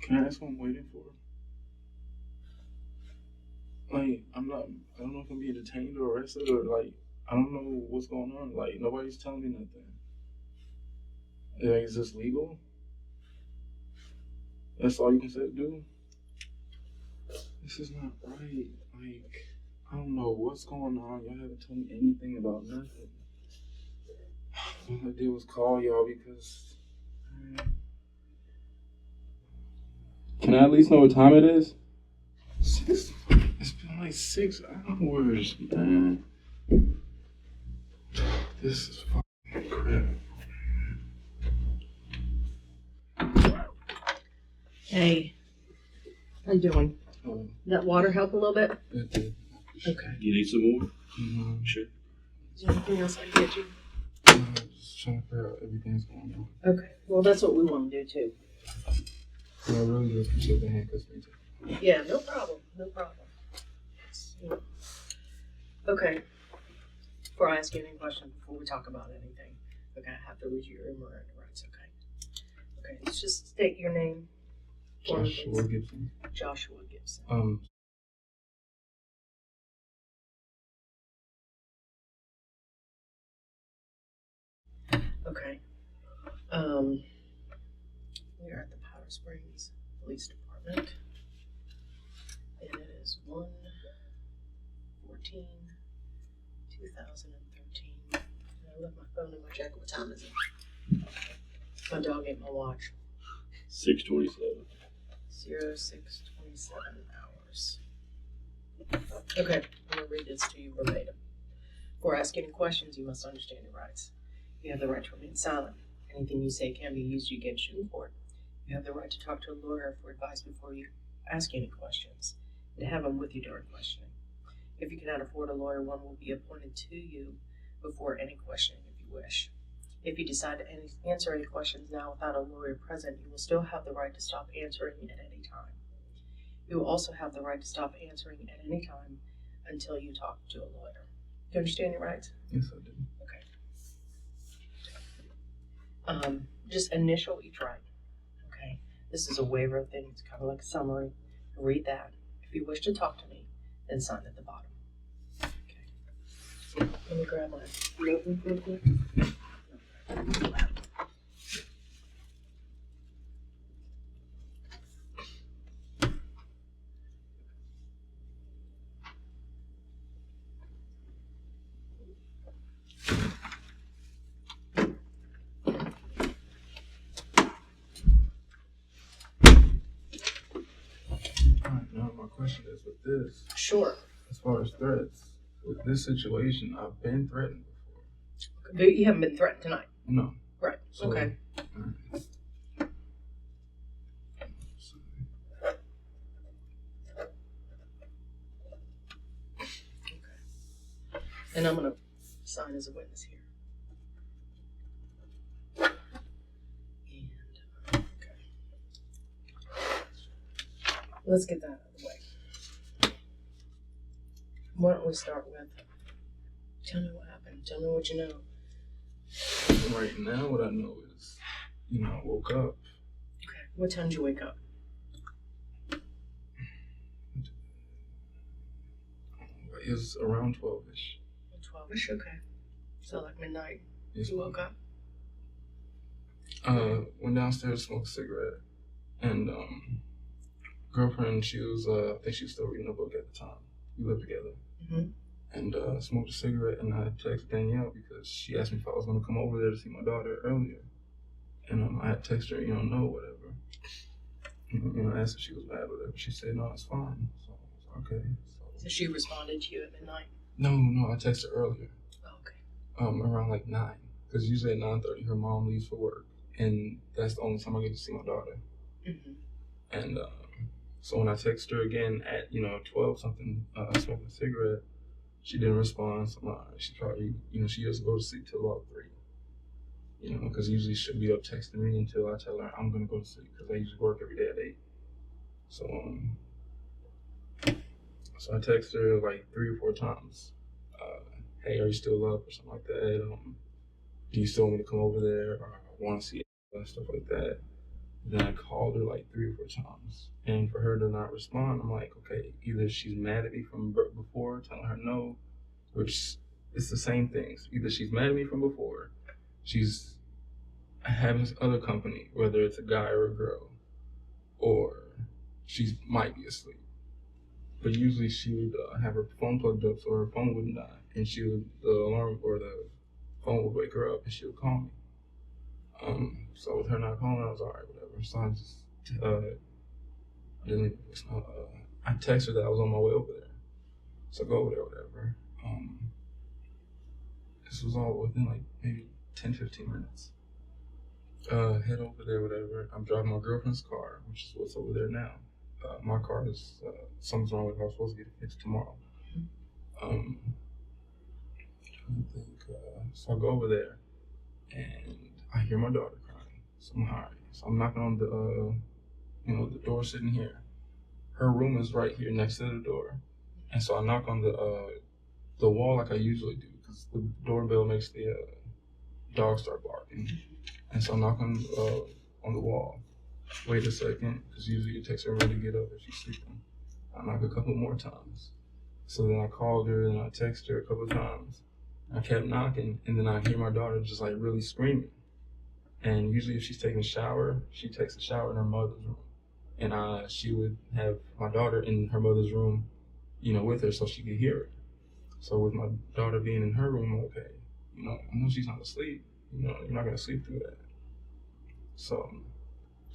Can I ask what I'm waiting for? Like, I don't know if I'm being detained or arrested or, like, I don't know what's going on. Like, nobody's telling me nothing. Like, is this legal? That's all you can say, do? This is not right. Like, I don't know what's going on. Y'all haven't told me anything about nothing. All I did was call y'all because... Can I at least know what time it is? It's been like 6 hours, man. This is fucking crap. Hey, how you doing? Did that water help a little bit? It did. Okay. You need some more? Mm-hmm. Sure. Is there anything else I can get you? Just trying to figure out everything's going on. Okay. Well, that's what we want to do too. I really do appreciate the handcuffs thing too. Yeah, no problem. No problem. Okay. Before I ask you any questions, before we talk about anything, okay, I have to read you your Miranda rights, okay? Okay, let's just state your name. Joshua Gibson. Joshua Gibson. Okay. We're at the Powder Springs Police Department. And it is 1/14/2013. I left my phone in my jacket. What time is it? My dog ate my watch. 6:27. 06:27 hours. Okay, I'm going to read this to you verbatim. Before asking any questions, you must understand your rights. You have the right to remain silent. Anything you say can be used against you in court. You have the right to talk to a lawyer for advice before you ask any questions, and to have them with you during questioning. If you cannot afford a lawyer, one will be appointed to you before any questioning if you wish. If you decide to answer any questions now without a lawyer present, you will still have the right to stop answering at any time. You will also have the right to stop answering at any time until you talk to a lawyer. Do you understand your rights? Yes, I do. Okay. Just initial each right. Okay. This is a waiver thing. It's kind of like a summary. Read that. If you wish to talk to me, then sign at the bottom. Okay. Let me grab my notebook real quick. Alright, now my question is with this. Sure. As far as threats, with this situation, I've been threatened before. But you haven't been threatened tonight? No. Right. So, okay. And I'm going to sign as a witness here. And, okay. Let's get that out of the way. Why don't we start with, tell me what happened. Tell me what you know. Right now, what I know is, I woke up. Okay. What time did you wake up? It was around 12-ish. 12-ish, okay. So like midnight, Yes, you woke up? Went downstairs, smoked a cigarette, and girlfriend, she was, I think she was still reading a book at the time. We lived together. Mm-hmm. And smoked a cigarette, and I texted Danielle because she asked me if I was going to come over there to see my daughter earlier. And I had texted her, no, whatever. I asked if she was mad or whatever. She said, no, it's fine. So I was okay. So she responded to you at midnight? No, I texted her earlier. Oh, okay. Around like 9. Because usually at 9:30 her mom leaves for work. And that's the only time I get to see my daughter. Mm-hmm. And so when I texted her again at, 12 something, smoking a cigarette, she didn't respond. So she probably, she doesn't go to sleep till about 3. Because usually she'll be up texting me until I tell her I'm going to go to sleep because I usually work every day at 8. So I texted her like 3 or 4 times. Hey, are you still up or something like that? Do you still want me to come over there or want to see it and stuff like that? Then I called her like 3 or 4 times, and for her to not respond, I'm like, okay, either she's mad at me from before, telling her no, which it's the same things. Either she's mad at me from before, she's having this other company, whether it's a guy or a girl, or she might be asleep. But usually she would have her phone plugged up so her phone wouldn't die, and the alarm or the phone would wake her up, and she would call me. So with her not calling, I was alright, whatever. So I just I didn't leave a voicemail. I texted her that I was on my way over there, so go over there, whatever. This was all within like maybe 10-15 minutes. Head over there, whatever. I'm driving my girlfriend's car, which is what's over there now. My car is something's wrong with it. I was supposed to get it fixed tomorrow. Trying to think. So I go over there, and I hear my daughter crying. So I'm alright. So I'm knocking on the door sitting here. Her room is right here next to the door, and so I knock on the wall like I usually do because the doorbell makes the dog start barking, and so I knock on the wall. Wait a second, because usually it takes her a minute to get up if she's sleeping. I knock a couple more times. So then I called her and I texted her a couple of times. I kept knocking, and then I hear my daughter just like really screaming. And usually if she's taking a shower, she takes a shower in her mother's room. And she would have my daughter in her mother's room, with her so she could hear it. So with my daughter being in her room, okay, I know she's not asleep. You're not gonna sleep through that. So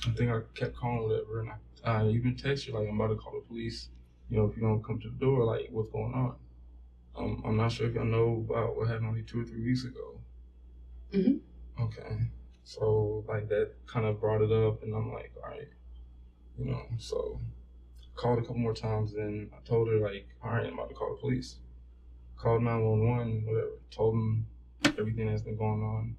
I think I kept calling whatever, and I even texted her like I'm about to call the police. If you don't come to the door, like what's going on? I'm not sure if y'all know about what happened only 2 or 3 weeks ago. Mm-hmm. Okay, so like that kind of brought it up, and I'm like, all right, so called a couple more times, and I told her like, all right, I'm about to call the police. Called 911, whatever. Told them everything that's been going on.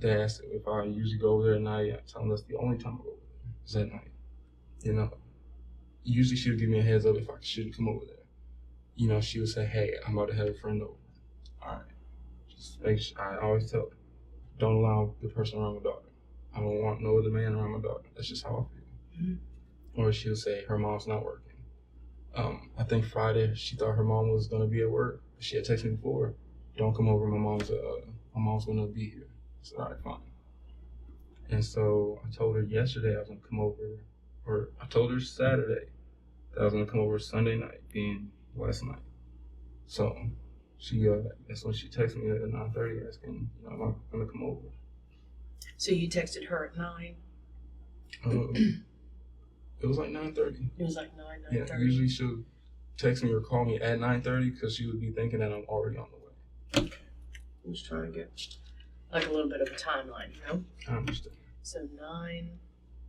They asked if I usually go over there at night. I tell them that's the only time I go over there is at night. Usually she would give me a heads up if I shouldn't come over there. She would say, hey, I'm about to have a friend over. All right. Just make sure, I always tell her, don't allow the person around my daughter. I don't want no other man around my daughter. That's just how I feel. Mm-hmm. Or she would say her mom's not working. I think Friday she thought her mom was gonna be at work. She had texted me before, don't come over. My mom's gonna be here. I said, all right, fine. And so I told her yesterday I was gonna come over, or I told her Saturday that I was gonna come over Sunday night, being last night. So she that's when she texted me at 9:30 asking, am I gonna come over? So you texted her at 9? It was like 9:30. It was like 9:30. Yeah, usually she'll text me or call me at 9:30 because she would be thinking that I'm already on the way. Okay. I'm just trying to get like a little bit of a timeline, I understand. So 9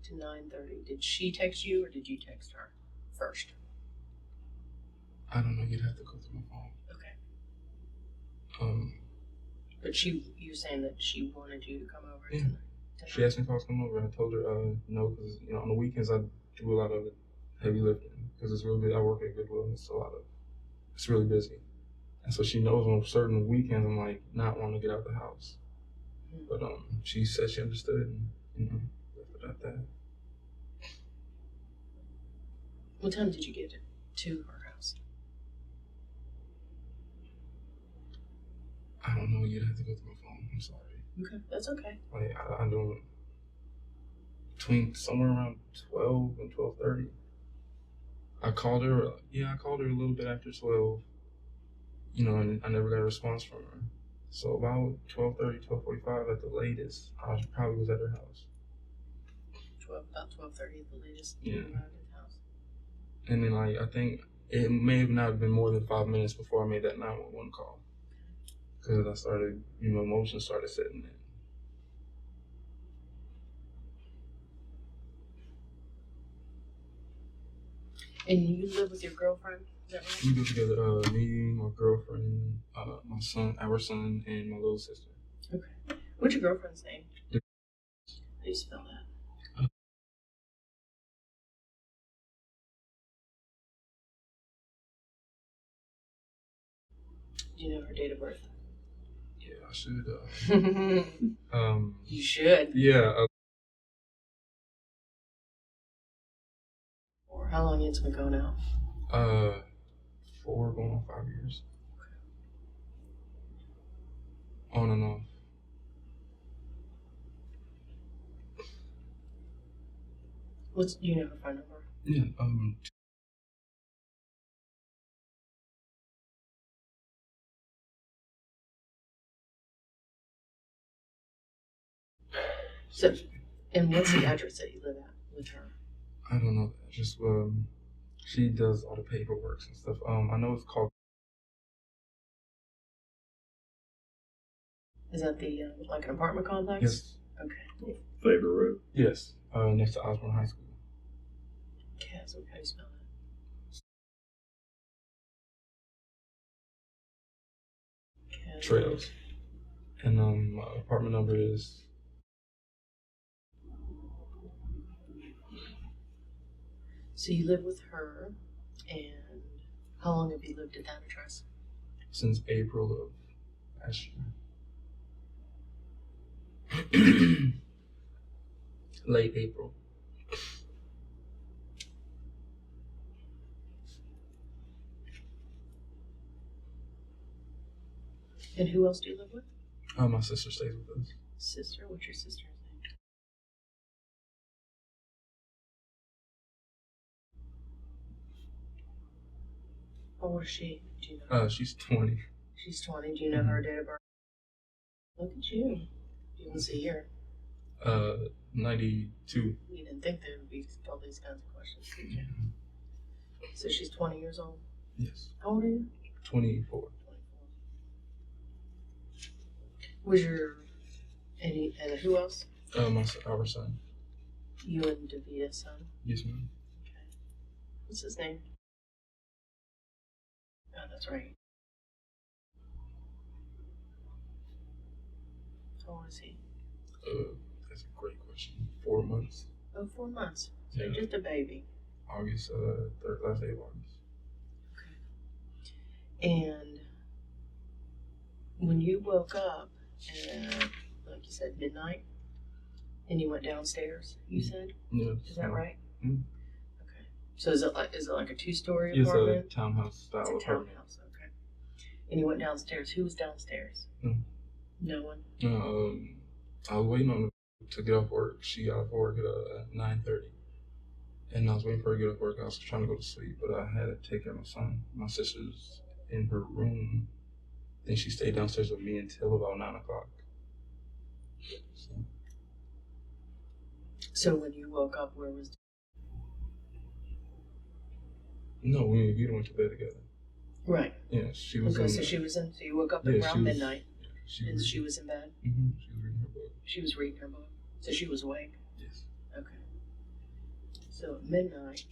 to 9:30. Did she text you or did you text her first? I don't know. You'd have to go through my phone. Okay. But you're saying that she wanted you to come over tonight? She asked me if I was coming over. I told her no, because on the weekends I do a lot of heavy lifting because it's really I work at Goodwill and it's really busy, and so she knows on certain weekends I'm like not wanting to get out of the house. Mm-hmm. But she said she understood and left it at that. What time did you get to her house? I don't know. You'd have to go through my phone. I'm sorry. Okay, that's okay. Like I don't. Between somewhere around 12 and 12:30. I called her. Yeah, I called her a little bit after 12. And I never got a response from her. So about 12:30, 12:45 at the latest, I probably was at her house. About 12:30 at the latest. Yeah. You arrived at the house. And then I think it may have not been more than 5 minutes before I made that 911 call. Because I started, emotions started setting in. And you live with your girlfriend? Is that right? We live together. Me, my girlfriend, my son, our son, and my little sister. Okay. What's your girlfriend's name? How do you spell that? Do you know her date of birth? Yeah, I should. You should. Yeah. How long it's been going out? 4 going on 5 years. On and off. Do you know her phone number? Yeah. So, and what's the address that you live at with her? I don't know. Just she does all the paperwork and stuff. I know it's called. Is that the like an apartment complex? Yes. Okay. Favor Road. Yes. Next to Osborne High School. Okay, so how do you spell that? Okay. Trails. And my apartment number is. So you live with her, and how long have you lived at that address? Since April of last year. Late April. And who else do you live with? My sister stays with us. Sister? What's your sister's name? How old is she? Do you know? She's 20. She's 20. Do you know her date of birth? Look at you. You can see here. 92. You didn't think there would be all these kinds of questions, did you? So she's 20 years old? Yes. How old are you? 24. 24. Was your, and who else? Our son. You and Davita's son? Yes, ma'am. Okay. What's his name? Oh, that's right. How old is he? That's a great question. 4 months. Oh, 4 months. So Yeah. just a baby. August, last day of August. Okay. And when you woke up at, like you said, midnight, and you went downstairs, you said? Yeah. Is that right? Mm-hmm. Okay. So is it like a 2-story It's apartment? a townhouse style It's a apartment. townhouse, okay. And you went downstairs. Who was downstairs? No. No one? I was waiting on her to get off work. She got off work at 9:30. And I was waiting for her to get off work. I was trying to go to sleep, but I had to take care of my son. My sister's in her room. Then she stayed downstairs with me until about 9 o'clock. So when you woke up, where was? No, we went to bed together. Right. Yeah, she was. Okay, so she was in. So you woke up around midnight, and she was in bed. Mm-hmm. She was reading her book. She was reading her book. So she was awake. Yes. Okay. So at midnight.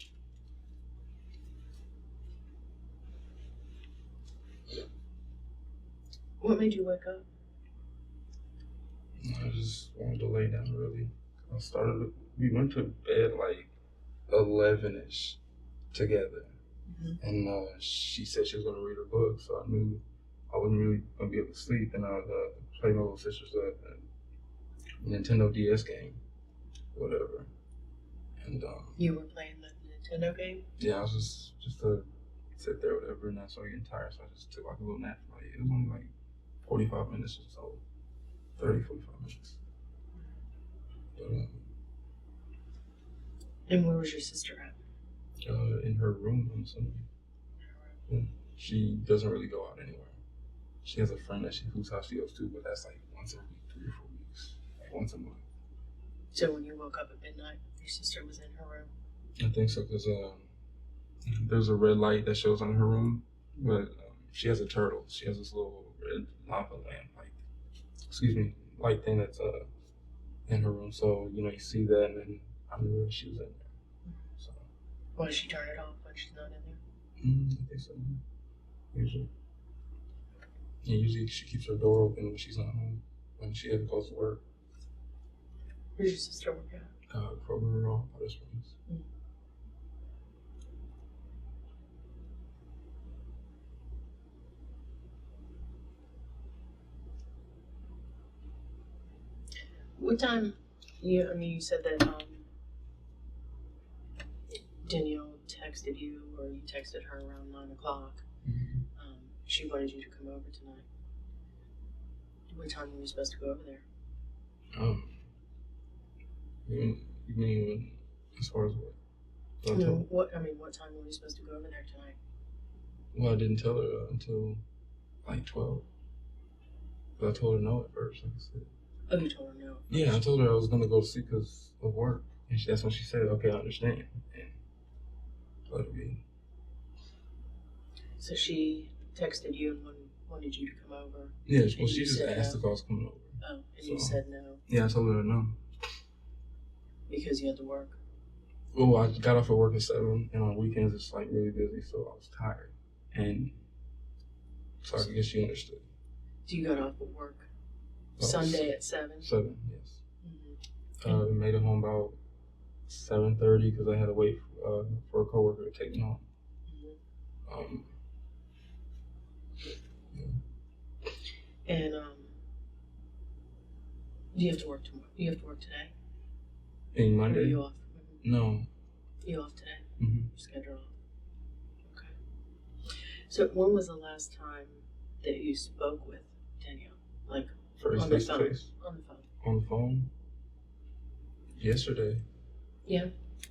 What made you wake up? I just wanted to lay down really. We went to bed like 11-ish together. Mm-hmm. And she said she was going to read her book, so I knew I wasn't really going to be able to sleep. And I played my little sister's Nintendo DS game, whatever. And you were playing the Nintendo game? Yeah, I was just to sit there, whatever, and I started getting tired, so I just took like a little nap. Like, it was only like 45 minutes or so, 30, 45 minutes. But, and where was your sister at? in her room, I'm assuming. Yeah. She doesn't really go out anywhere. She has a friend whose house she goes to, but that's like once a week, 3 or 4 weeks, like once a month. So when you woke up at midnight, your sister was in her room? I think so, because there's a red light that shows on her room, but she has a turtle. She has this little red lava lamp, light thing that's in her room. So, you see that, and then I knew she was in there. So. Why does she turn it off when she's not in there? I think so. Usually. Yeah, usually she keeps her door open when she's not home, when she ever goes to work. Where's your sister work at? Kroger or Powder Springs. What time? You said that Danielle texted you, or you texted her around 9 o'clock. Mm-hmm. She wanted you to come over tonight. What time were you supposed to go over there? You mean as far as what? What time were you supposed to go over there tonight? Well, I didn't tell her until like 12. But I told her no at first, like I said. Oh, you told her no? Yeah, I told her I was going to go to sleep because of work. And that's when she said, okay, I understand. And let it be. So she texted you and wanted you to come over? Yeah, well, she just asked if I was coming over. Oh, and you said no? Yeah, I told her no. Because you had to work? Well, I got off at work at 7, and on weekends it's like really busy, so I was tired. And so I guess she understood. So you got off at work Sunday at 7? 7, yes. Mm-hmm. Made it home about 7:30 because I had to wait for a coworker to take me home. Mm-hmm. And do you have to work tomorrow? Do you have to work today? Any Monday? Or are you off? Mm-hmm. No. You off today? Mm-hmm. Schedule off. Okay. So when was the last time that you spoke with Danielle? Like first face to face? On the phone. On the phone? Yesterday. Yeah.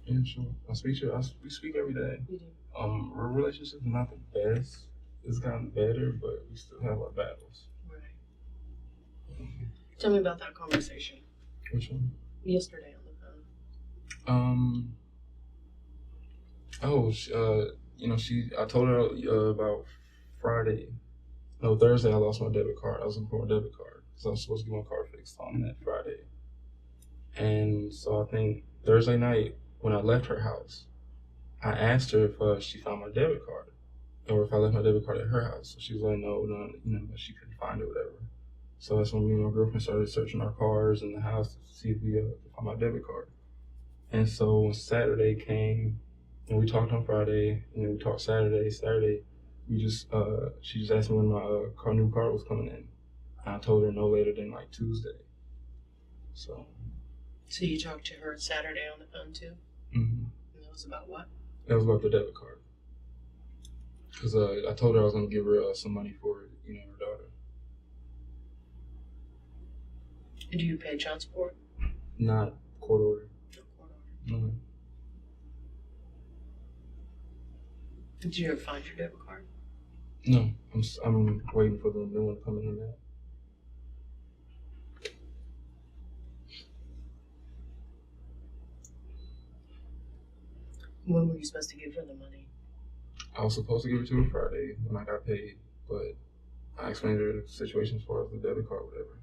Yeah, sure. I speak to her. We speak every day. You do. Our relationship is not the best. It's gotten better, but we still have our battles. Right. Tell me about that conversation. Which one? Yesterday on the phone. I told her about Thursday I lost my debit card. I was looking for a debit card because I was supposed to get my car fixed on that Friday. And so I think Thursday night when I left her house, I asked her if she found my debit card or if I left my debit card at her house. So she was like, no, she couldn't find it, whatever. So that's when me and my girlfriend started searching our cars in the house to see if we could find my debit card. And so when Saturday came, and we talked on Friday, and then we talked Saturday. Saturday, she just asked me when my new car was coming in. And I told her no later than like Tuesday. So you talked to her Saturday on the phone too? Mm-hmm. And that was about what? That was about the debit card. Because I told her I was going to give her some money for her daughter. And do you pay child support? Not court order. No court order. No. Did you ever find your debit card? No, I'm waiting for the new one to come in the mail. When were you supposed to give her the money? I was supposed to give it to her Friday when I got paid, but I explained to her the situation as far as the debit card, whatever.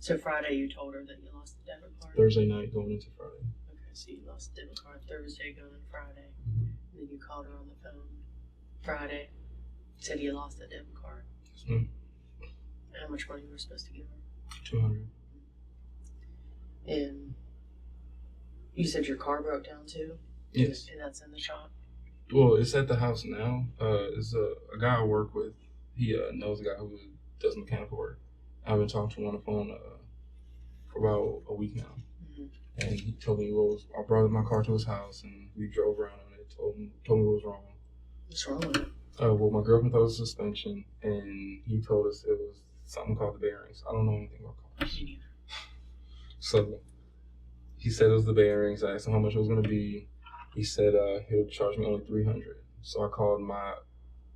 So Friday you told her that you lost the debit card? Thursday night going into Friday. Okay, so you lost the debit card Thursday going into Friday. Mm-hmm. And then you called her on the phone Friday, said you lost the debit card. Yes, ma'am. How much money you were supposed to give her? $200. And you said your car broke down too? Yes. And that's in the shop? Well, it's at the house now. It's a guy I work with. He knows a guy who does mechanical work. I've been talking to him on the phone for about a week now. Mm-hmm. And he told me I brought my car to his house and we drove around on it, told me what was wrong. What's wrong with it? Well, my girlfriend thought it was suspension, and he told us it was something called the bearings. I don't know anything about cars. Me neither. So he said it was the bearings. I asked him how much it was going to be. He said he'll charge me only $300. So I called my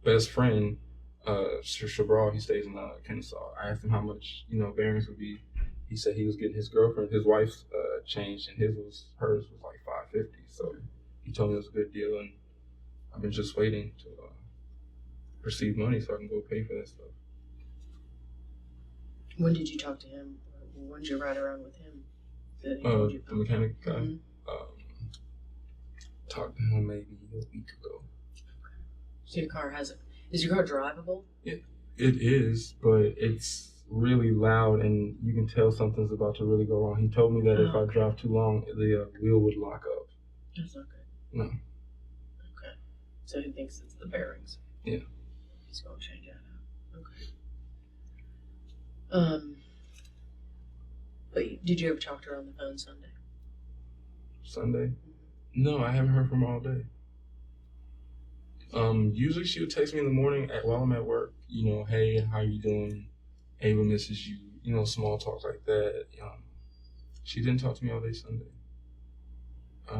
best friend, Shabral. He stays in Kennesaw. I asked him how much bearings would be. He said he was getting his wife's changed, and hers was like $550. So he told me it was a good deal, and I've been just waiting to receive money so I can go pay for that stuff. When did you talk to him? When did you ride around with him? The mechanic guy. Mm-hmm. Talked to him maybe a week ago. Okay. So your car is your car drivable? It is, but it's really loud and you can tell something's about to really go wrong. He told me that if I drive too long, the wheel would lock up. That's not good. No. Okay. So he thinks it's the bearings. Yeah. He's going to change that out. Okay. But did you ever talk to her on the phone Sunday? Sunday? No, I haven't heard from her all day. Usually she would text me in the morning while I'm at work. You know, hey, how you doing? Ava misses you. You know, small talk like that. She didn't talk to me all day Sunday.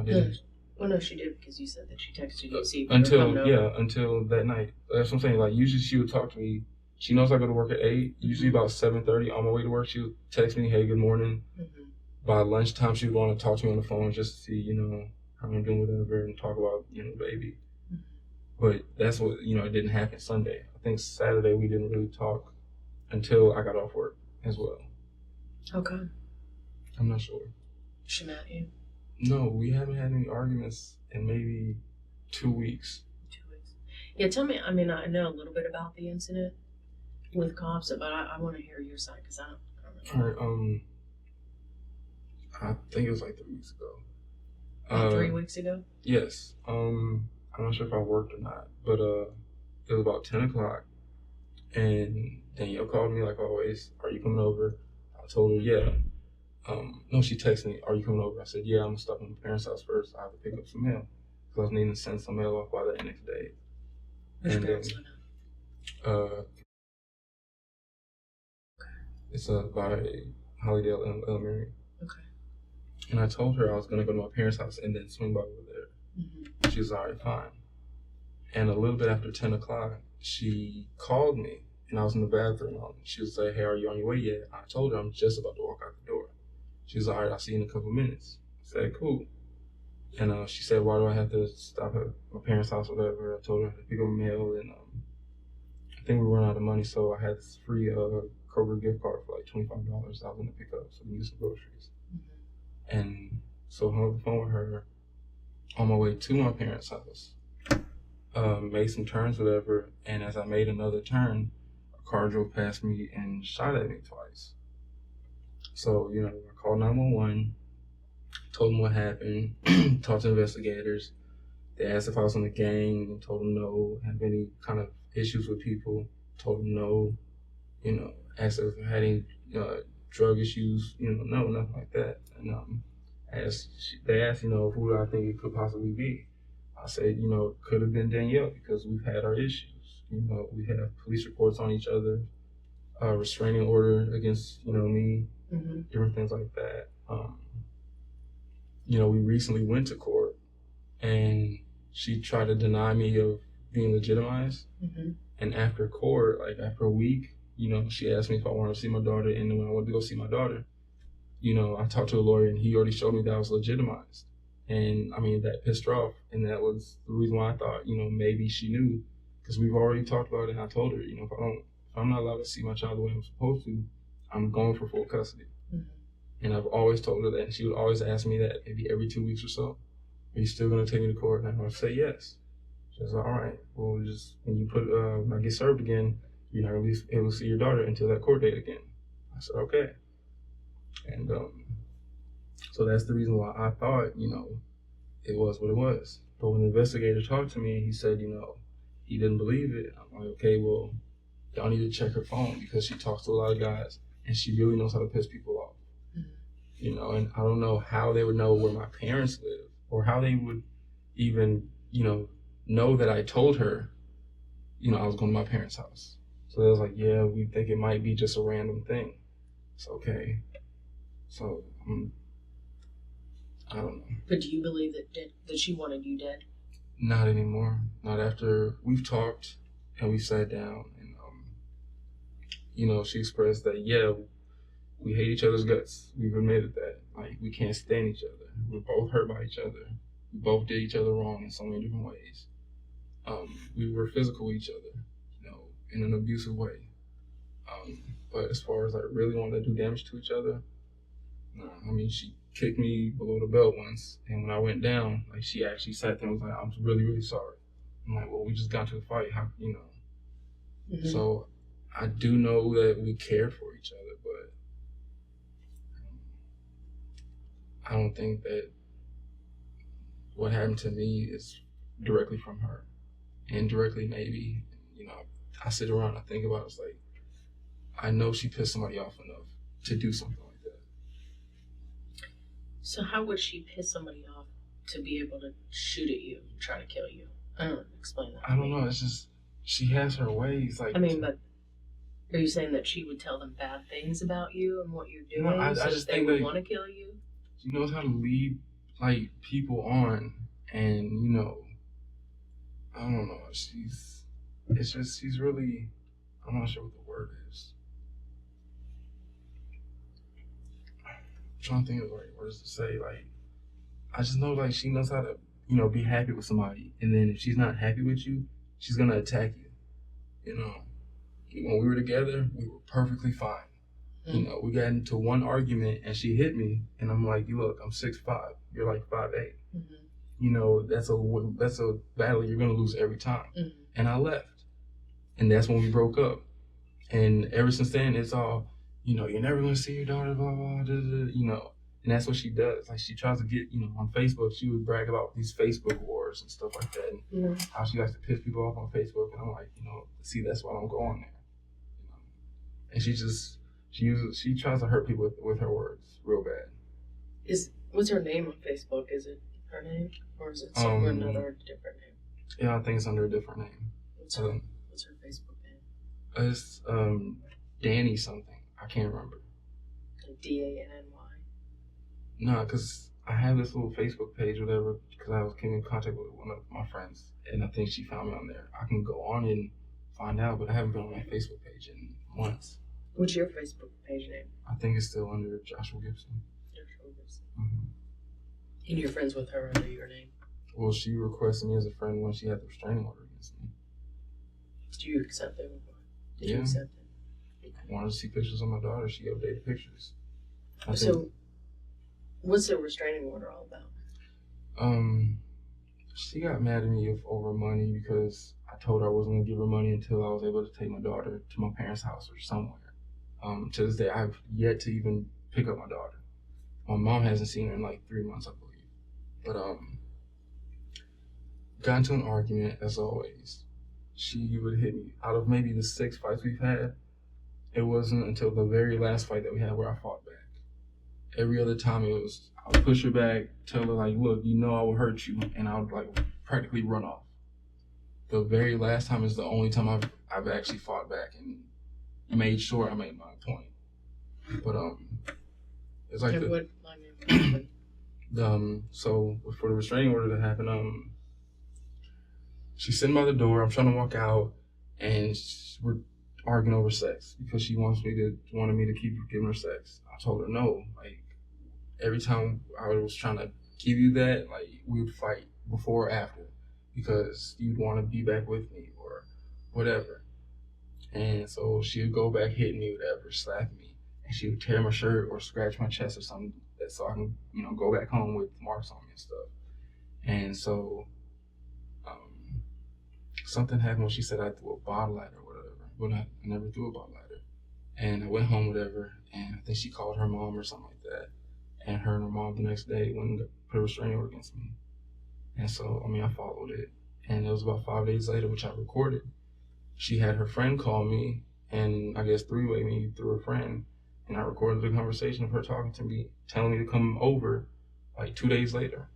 Didn't. Well, no, she did because you said that she texted you. See, until that night. That's what I'm saying. Like usually she would talk to me. She knows I go to work at 8. Usually about 7:30 on my way to work, she would text me, "Hey, good morning." Mm-hmm. By lunchtime, she would want to talk to me on the phone just to see, you know, how I'm doing, whatever, and talk about, you know, baby. Mm-hmm. But that's what, you know, it didn't happen Sunday. I think Saturday we didn't really talk until I got off work as well. Okay. I'm not sure. She mad at you? No, we haven't had any arguments in maybe 2 weeks. 2 weeks. Yeah, tell me. I mean, I know a little bit about the incident with cops, but I want to hear your side because I don't know. All right, I think it was like 3 weeks ago. 3 weeks ago? Yes. I'm not sure if I worked or not, but it was about 10 o'clock, and Danielle called me like always. Are you coming over? I told her yeah. No, she texted me, are you coming over? I said, yeah, I'm gonna stop at my parents' house first. I have to pick up some mail because I was needing to send some mail off by the next day. Which parents live in? It's by Hollydale Elementary. Okay. And I told her I was gonna go to my parents' house and then swing by over there. Mm-hmm. She was all right, fine. And a little bit after 10 o'clock, she called me, and I was in the bathroom. She was like, hey, are you on your way yet? I told her I'm just about to walk out the door. She was all right, I'll see you in a couple minutes. I said, cool. And she said, why do I have to stop at my parents' house or whatever? I told her to pick up mail, and I think we ran out of money, so I had this free Kroger gift card for like $25 I was going to pick up so we can get some groceries. Mm-hmm. And so I hung up the phone with her on my way to my parents' house. Made some turns, whatever, and as I made another turn, a car drove past me and shot at me twice. So, you know, I called 911, told them what happened, talked to investigators. They asked if I was in the gang, told them no, have any kind of issues with people, told them no, you know, asked if I had any drug issues, you know, no, nothing like that. And they asked, you know, who I think it could possibly be. I said, you know, it could have been Danielle because we've had our issues. You know, we have police reports on each other, restraining order against, you know, me, mm-hmm. different things like that. You know, we recently went to court and she tried to deny me of being legitimized. Mm-hmm. And after court, like after a week, you know, she asked me if I wanted to see my daughter. And when I went to go see my daughter, you know, I talked to a lawyer and he already showed me that I was legitimized. And I mean, that pissed her off. And that was the reason why I thought, you know, maybe she knew, because we've already talked about it. And I told her, you know, if I'm not allowed to see my child the way I'm supposed to, I'm going for full custody. Mm-hmm. And I've always told her that. And she would always ask me that maybe every 2 weeks or so. Are you still going to take me to court? And I would say yes. She was like, all right, well, just when you when I get served again, you're not going to be able to see your daughter until that court date again. I said, okay. And so that's the reason why I thought, you know, it was what it was. But when the investigator talked to me, he said, you know, he didn't believe it. I'm like, okay, well, y'all need to check her phone because she talks to a lot of guys and she really knows how to piss people off. Mm-hmm. You know, and I don't know how they would know where my parents live or how they would even, you know that I told her, you know, I was going to my parents' house. So they was like, yeah, we think it might be just a random thing. It's okay. So, I don't know. But do you believe that she wanted you dead? Not anymore. Not after we've talked and we sat down and, you know, she expressed that, yeah, we hate each other's guts. We've admitted that. Like, we can't stand each other. We're both hurt by each other. We both did each other wrong in so many different ways. We were physical with each other, you know, in an abusive way. But as far as like really wanting to do damage to each other, no. I mean, she kicked me below the belt once, and when I went down, like she actually sat there and was like, "I'm really, really sorry." I'm like, "Well, we just got into a fight, how, you know?" Mm-hmm. So I do know that we care for each other, but I don't think that what happened to me is directly from her. Indirectly, maybe, you know, I sit around and I think about it, it's like, I know she pissed somebody off enough to do something like that. So how would she piss somebody off to be able to shoot at you and try to kill you? I don't know, explain that. I don't know. It's just she has her ways. Like, I mean, but are you saying that she would tell them bad things about you and what you're doing, no, I so just that they think would that want to kill you? she knows how to lead like people on, and you know, I don't know. She's really. I'm not sure what the word is. I'm trying to think of the right words to say. Like, I just know like she knows how to, you know, be happy with somebody, and then if she's not happy with you, she's gonna attack you. You know, when we were together, we were perfectly fine. You know, we got into one argument and she hit me, and I'm like, look, I'm 6'5", you're like 5'8". Mm-hmm. You know, that's a battle you're gonna lose every time. Mm-hmm. And I left, and that's when we broke up. And ever since then, it's all, you know, you're never gonna see your daughter, blah blah, you know. And that's what she does. Like, she tries to get, you know, on Facebook, she would brag about these Facebook wars and stuff like that, and how she likes to piss people off on Facebook. And I'm like, you know, see, that's why I don't go on there. You know? And she tries to hurt people with her words real bad. What's her name on Facebook? Is it her name, or is it some another different name? Yeah, I think it's under a different name. What's her Facebook name? It's Danny something. I can't remember. DANNY. No, because I have this little Facebook page, whatever, because I came in contact with one of my friends, and I think she found me on there. I can go on and find out, but I haven't been on my Facebook page in months. What's your Facebook page name? I think it's still under Joshua Gibson. Joshua Gibson. Mm-hmm. And you're friends with her under your name? Well, she requested me as a friend when she had the restraining order against me. Do you accept it? Did Yeah. you accept it? I wanted to see pictures of my daughter. She updated pictures. So, what's the restraining order all about? She got mad at me over money because I told her I wasn't gonna give her money until I was able to take my daughter to my parents' house or somewhere. To this day, I've yet to even pick up my daughter. My mom hasn't seen her in like 3 months, I believe. But got into an argument as always. She would hit me. Out of maybe the 6 fights we've had, it wasn't until the very last fight that we had where I fought back. Every other time it was, I would push her back, tell her like, look, you know I will hurt you, and I would like practically run off. The very last time is the only time I've actually fought back and made sure I made my point. But it's like so for the restraining order to happen, she's sitting by the door. I'm trying to walk out, and we're arguing over sex because she wanted me to keep giving her sex. I told her no. Like, every time I was trying to give you that, like, we would fight before or after because you'd want to be back with me or whatever. And so she would go back, hit me, whatever, slap me, and she would tear my shirt or scratch my chest or something so I can, you know, go back home with marks on me and stuff. And so something happened when she said I threw a bottle at her or whatever. But I never threw a bottle at her. And I went home, whatever, and I think she called her mom or something like that. And her mom the next day went and put a restraining order against me. And so, I mean, I followed it. And it was about 5 days later, which I recorded. She had her friend call me, and I guess three-way me through her friend. And I recorded the conversation of her talking to me, telling me to come over like 2 days later.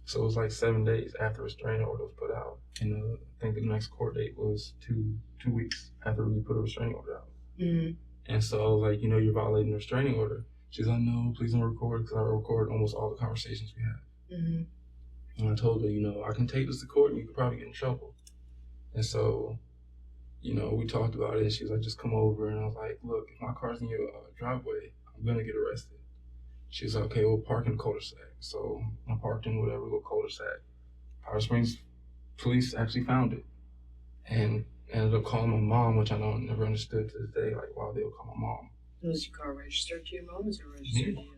So it was like 7 days after a restraining order was put out. And I think the next court date was two weeks after we put a restraining order out. Mm-hmm. And so I was like, you know, you're violating the restraining order. She's like, no, please don't record, because I record almost all the conversations we had. Mm-hmm. And I told her, you know, I can take this to court and you could probably get in trouble. And so, you know, we talked about it, and she was like, just come over. And I was like, look, if my car's in your driveway, I'm going to get arrested. She was like, okay, we'll park in the cul-de-sac. So I parked in whatever little cul-de-sac. Powder Springs police actually found it and ended up calling my mom, which I never understood to this day, like, why they would call my mom. Was your car registered to your mom? Was it registered to you?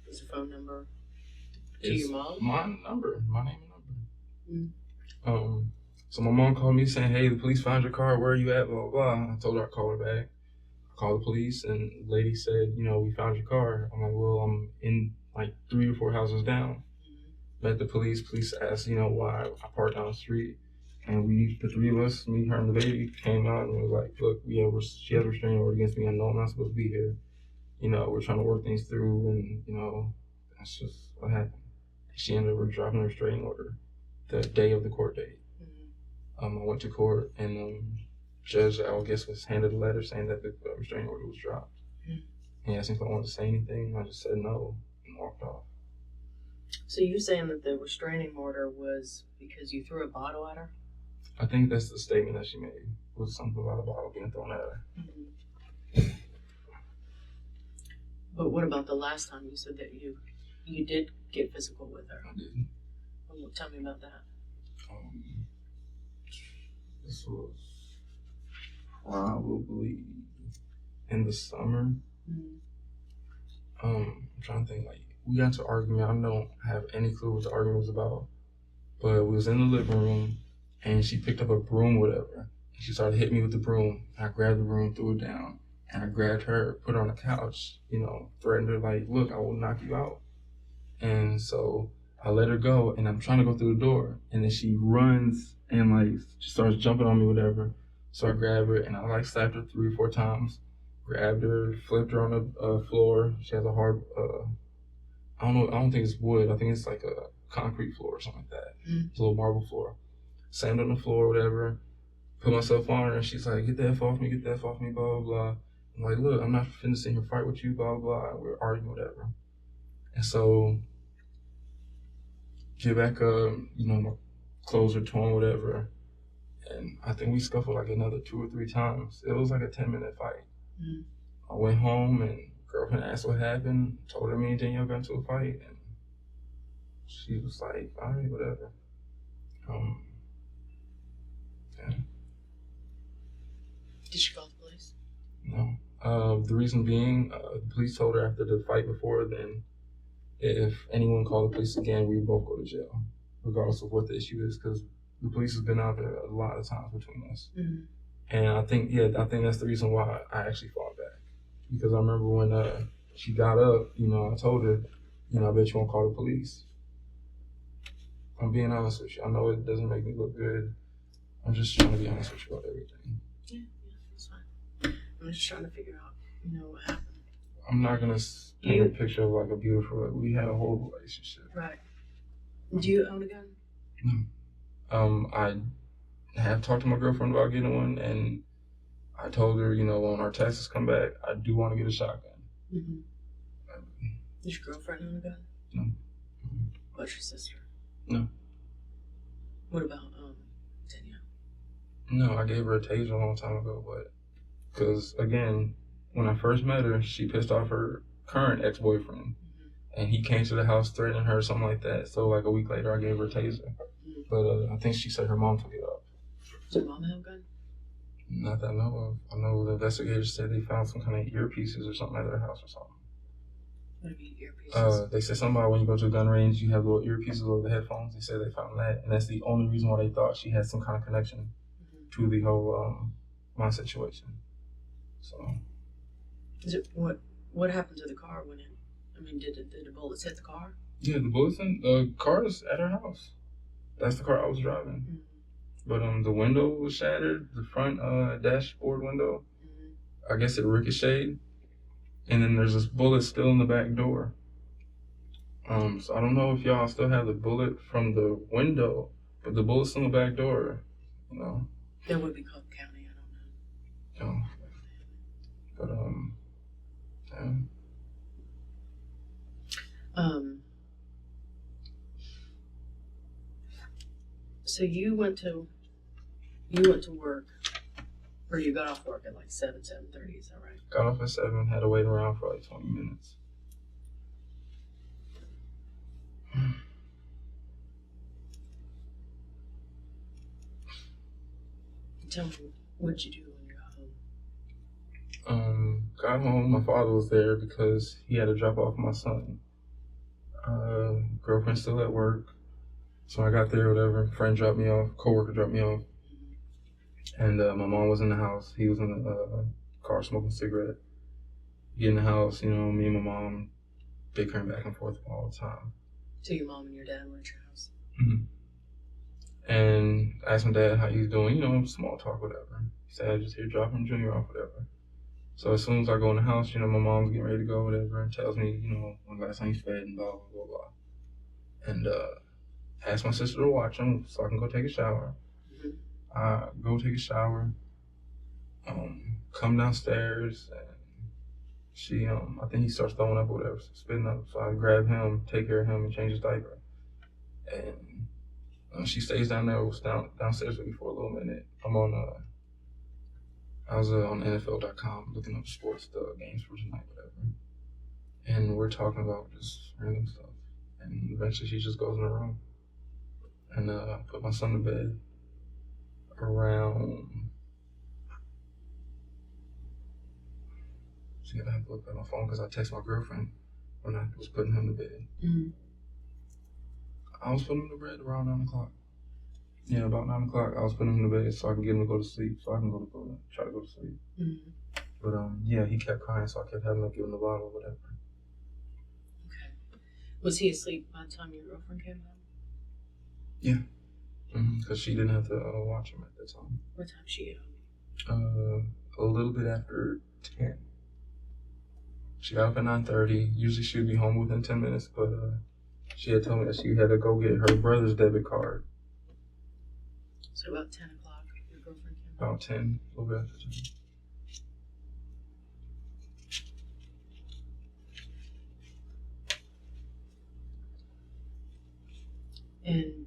Was the phone number to your mom? My number, my name and number. Mm. So my mom called me saying, hey, the police found your car, where are you at, blah, blah, blah. I told her I'd call her back. I called the police, and the lady said, you know, we found your car. I'm like, well, I'm in like 3 or 4 houses down. Met the police asked, you know, why I parked down the street. And the three of us, me, her, and the baby, came out and was like, look, she has a restraining order against me. I know I'm not supposed to be here. You know, we're trying to work things through, and, you know, that's just what happened. She ended up dropping a restraining order the day of the court date. I went to court, and judge, I guess, was handed a letter saying that the restraining order was dropped. He asked me if I wanted to say anything. I just said no and walked off. So you're saying that the restraining order was because you threw a bottle at her? I think that's the statement that she made, was something about a bottle being thrown at her. But what about the last time you said that you did get physical with her? I did. Well, tell me about that. This was probably in the summer. I'm trying to think, like, we got into an argument. I don't have any clue what the argument was about, but we was in the living room, and she picked up a broom or whatever, and she started hitting me with the broom. I grabbed the broom, threw it down, and I grabbed her, put her on the couch, threatened her, like, look, I will knock you out. And so I let her go, and I'm trying to go through the door, and then she runs and, like, she starts jumping on me, whatever. So I grab her, and I, like, slapped her 3 or 4 times, grabbed her, flipped her on the floor. She has a hard, I don't think it's wood. I think it's like a concrete floor or something like that. It's a little marble floor. Slammed on the floor, whatever. Put myself on her, and she's like, get the F off me, blah, blah, blah. I'm like, look, I'm not finna sit here fight with you, blah, blah. We're arguing, whatever. And so, get back up, my clothes are torn, whatever. And I think we scuffled like another 2 or 3 times. It was like a 10-minute fight. I went home, and girlfriend asked what happened, told her me and Danielle got into a fight, and she was like, all right, whatever. Yeah. Did she call the police? No. The reason being, the police told her after the fight before then, if anyone called the police again, we would both go to jail, regardless of what the issue is, because the police has been out there a lot of times between us. And I think that's the reason why I actually fought back. Because I remember when she got up, I told her, I bet you won't call the police. I'm being honest with you. I know it doesn't make me look good. I'm just trying to be honest with you about everything. Yeah, that's fine. I'm just trying to figure out, what happened. I'm not going to paint a picture of like a beautiful, we had a horrible relationship. Right. Do you own a gun? No. I have talked to my girlfriend about getting one, and I told her, when our taxes come back, I do want to get a shotgun. Does your girlfriend own a gun? No. What's your sister? No. What about Danielle? No, I gave her a taser a long time ago, but because again, when I first met her, she pissed off her current ex-boyfriend, and he came to the house threatening her or something like that. So like a week later, I gave her a taser, but I think she said her mom took it up. Does your mom have a gun? Not that I know of. I know the investigators said they found some kind of earpieces or something at their house or something. What do you mean earpieces? They said something about when you go to a gun range, you have little earpieces over the headphones. They said they found that, and that's the only reason why they thought she had some kind of connection to the whole my situation. So, is it what happened to the car when did the bullets hit the car? Yeah, the bullets in the car is at her house. That's the car I was driving. But the window was shattered, the front dashboard window. I guess it ricocheted. And then there's this bullet still in the back door. So I don't know if y'all still have the bullet from the window, but the bullet's in the back door, That would be Cobb County, I don't know. But, yeah. So you went to work, or you got off work at like 7:30, is that right? Got off at 7, had to wait around for like 20 minutes. Tell me, what'd you do when you got home? Got home, my father was there because he had to drop off my son. Girlfriend still at work. So I got there, whatever, friend dropped me off, coworker dropped me off. And my mom was in the house. He was in the car smoking a cigarette. Get in the house, me and my mom bickering back and forth all the time. So your mom and your dad were at your house? And I asked my dad how he's doing, small talk, whatever. He said, I just here dropping Junior off, whatever. So as soon as I go in the house, my mom's getting ready to go, whatever, and tells me, when last time he's fed and blah, blah, blah, blah. And asked my sister to watch them so I can go take a shower. Mhm. I go take a shower, come downstairs, and she, I think he starts throwing up or whatever, spitting up. So I grab him, take care of him, and change his diaper. And she stays down there, was downstairs with me for a little minute. I was on NFL.com looking up sports, the games for tonight, whatever. And we're talking about just random stuff. And eventually she just goes in the room. And I put my son to bed around. See, I have to look at my phone because I text my girlfriend when I was putting him to bed. Mm-hmm. I was putting him to bed around 9 o'clock. Yeah, about 9 o'clock, I was putting him to bed so I can get him to go to sleep, so I can try to go to sleep. Mm-hmm. But yeah, he kept crying, so I kept having to give him the bottle or whatever. Okay. Was he asleep by the time your girlfriend came home? Yeah. Because she didn't have to watch him at that time. What time she get home? A little bit after 10. She got up at 9:30. Usually she would be home within 10 minutes, but she had told me that she had to go get her brother's debit card. So about 10 o'clock, your girlfriend came home? About 10, a little bit after 10. And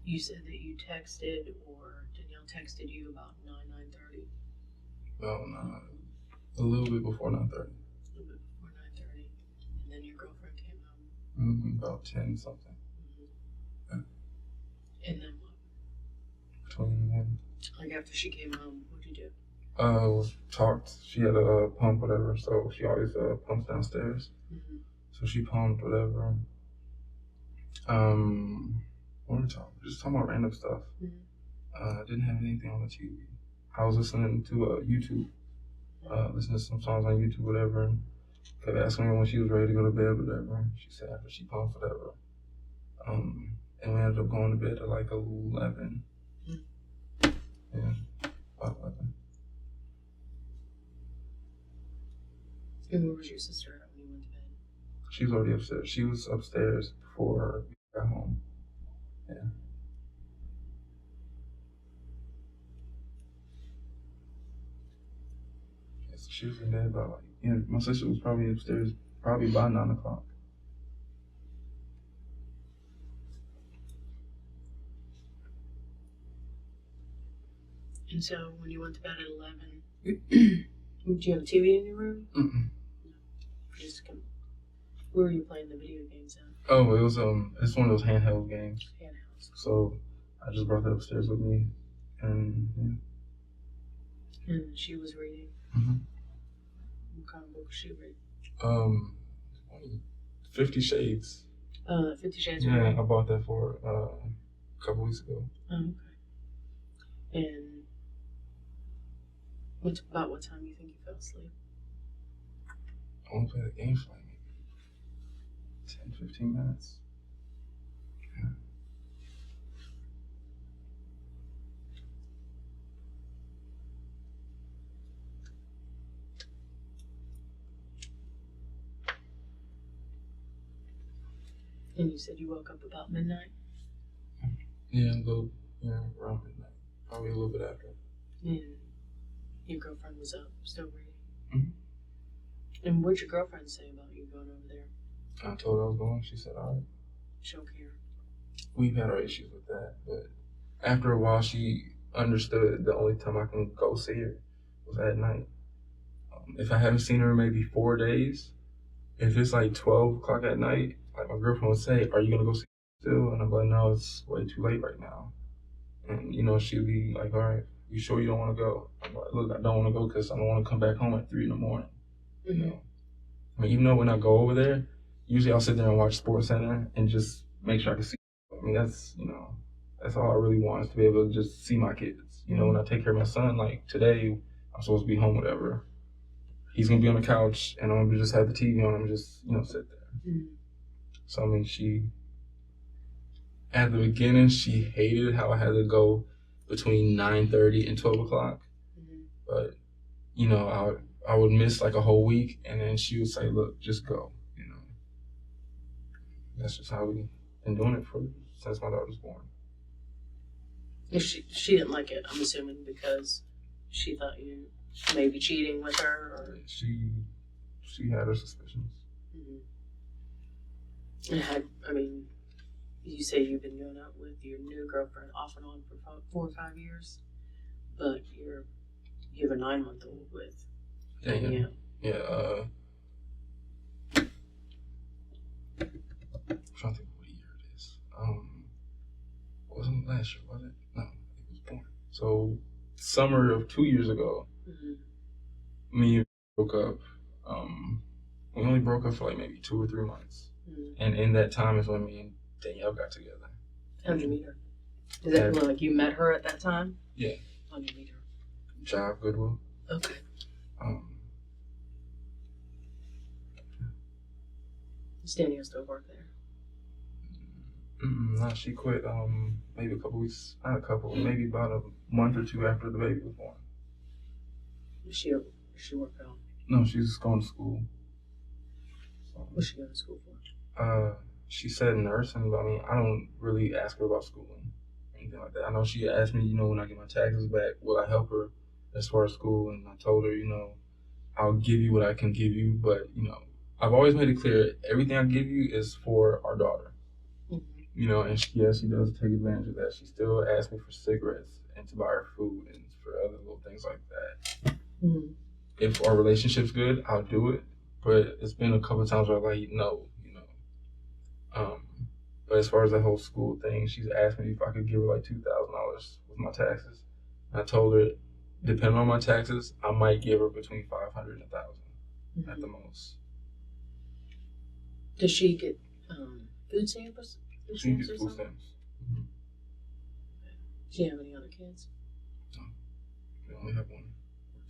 you said that you texted, or Danielle texted you about 9:30? Well, a little bit before 9:30. A little bit before 9:30. And then your girlfriend came home? About 10 something. Mm-hmm. And then what? Between 1. Like after she came home, what'd you do? Talked. She had a pump, whatever, so she always pumps downstairs. Mm-hmm. So she pumped, whatever. What were we talking? Just talking about random stuff. Mm-hmm. Didn't have anything on the TV. I was listening to YouTube. Listening to some songs on YouTube, whatever. And kept asking her when she was ready to go to bed, whatever. She said after she pumped, whatever. And we ended up going to bed at like 11. Mm-hmm. Yeah, about 11. And where was your sister at when you went to bed? She was already upstairs. She was upstairs before we got home. Yeah. So she was in bed by my sister was probably upstairs probably by 9 o'clock. And so when you went to bed at 11, did you have a TV in your room? Mm-mm. No. Where were you playing the video games at? Oh, it was it's one of those handheld games. Handhelds. So I just brought that upstairs with me, and yeah. And she was reading. Mm-hmm. What kind of book was she reading? 50 Shades. 50 Shades. Yeah, I bought that for a couple weeks ago. Oh, okay. And about what time do you think you fell asleep? I want to play the game for like maybe 10, 15 minutes. Yeah. And you said you woke up about midnight? Yeah, around midnight. Probably a little bit after. And your girlfriend was up, still reading? Mm-hmm. And what'd your girlfriend say about you going over there? I told her I was going. She said, all right. She'll care. We've had our issues with that, but after a while, she understood the only time I can go see her was at night. If I haven't seen her in maybe 4 days, if it's like 12 o'clock at night, like my girlfriend would say, are you going to go see her still? And I'm like, no, it's way too late right now. And, she'd be like, all right, you sure you don't want to go? I'm like, look, I don't want to go because I don't want to come back home at 3 in the morning. Mm-hmm. I mean, even though when I go over there, usually I'll sit there and watch Sports Center and just make sure I can see. I mean, that's all I really want is to be able to just see my kids. When I take care of my son, like today, I'm supposed to be home, whatever. He's going to be on the couch and I'm going to just have the TV on and just, sit there. Mm-hmm. So, I mean, at the beginning, she hated how I had to go between 9:30 and 12 o'clock. Mm-hmm. But, I would miss like a whole week and then she would say, look, just go, That's just how we been doing it since my daughter was born. She didn't like it, I'm assuming, because she thought you may be cheating with her, or She had her suspicions. And you say you've been going out with your new girlfriend off and on for 4 or 5 years, but you have a 9-month-old with Danielle. Yeah. I'm trying to think what year it is. Wasn't last year, was it? No, it was born. So summer of 2 years ago, me and broke up. We only broke up for like maybe 2 or 3 months, and in that time is when me and Danielle got together. How'd you meet her? Is it like you met her at that time? Yeah. How'd you meet her? Job, Goodwill. Okay. Does Danielle still work there? No, she quit maybe a couple weeks, not a couple, maybe about a month or 2 after the baby was born. She work out? No, she's going to school. What's she going to school for? She said nursing, but I mean, I don't really ask her about schooling or anything like that. I know she asked me, when I get my taxes back, will I help her as far as school? And I told her, I'll give you what I can give you, but, I've always made it clear, everything I give you is for our daughter. And she does take advantage of that. She still asks me for cigarettes and to buy her food and for other little things like that. If our relationship's good, I'll do it. But it's been a couple of times where I'm like, no. But as far as the whole school thing, she's asked me if I could give her like $2,000 with my taxes. And I told her, depending on my taxes, I might give her between $500 and $1,000 at the most. Does she get food stamps? She gets food stamps. Does she have any other kids? No. We only have one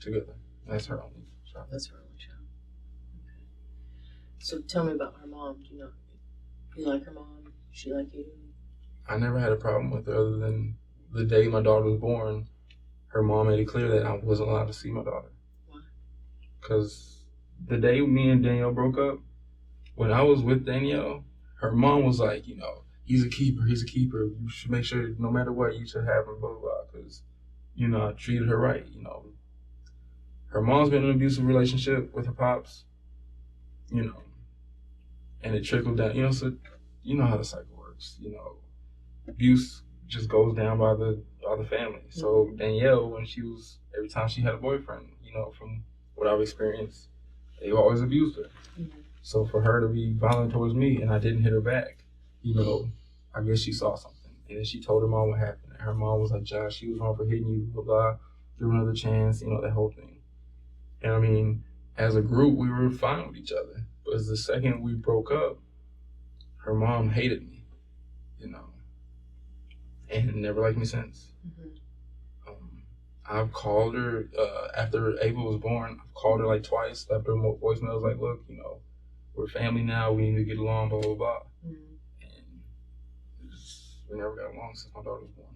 together. That's her only child. That's her only child. Okay. So tell me about her mom. Do you like her mom? Does she like you? I never had a problem with her other than the day my daughter was born. Her mom made it clear that I wasn't allowed to see my daughter. Why? Because the day me and Danielle broke up, when I was with Danielle, her mom was like, he's a keeper. You should make sure no matter what, you should have him, blah, blah, blah. Because, I treated her right, Her mom's been in an abusive relationship with her pops, and it trickled down, so you know how the cycle works, abuse just goes down by the family. So Danielle, every time she had a boyfriend, from what I've experienced, they always abused her. So for her to be violent towards me and I didn't hit her back, I guess she saw something. And then she told her mom what happened. And her mom was like, Josh, she was wrong for hitting you, blah, blah, give her another chance, that whole thing. And I mean, as a group, we were fine with each other. But the second we broke up, her mom hated me, and never liked me since. I've called her, after Ava was born, I've called her like twice, left her voicemails like, look, we're family now, we need to get along, blah, blah, blah. And we never got along since my daughter was born.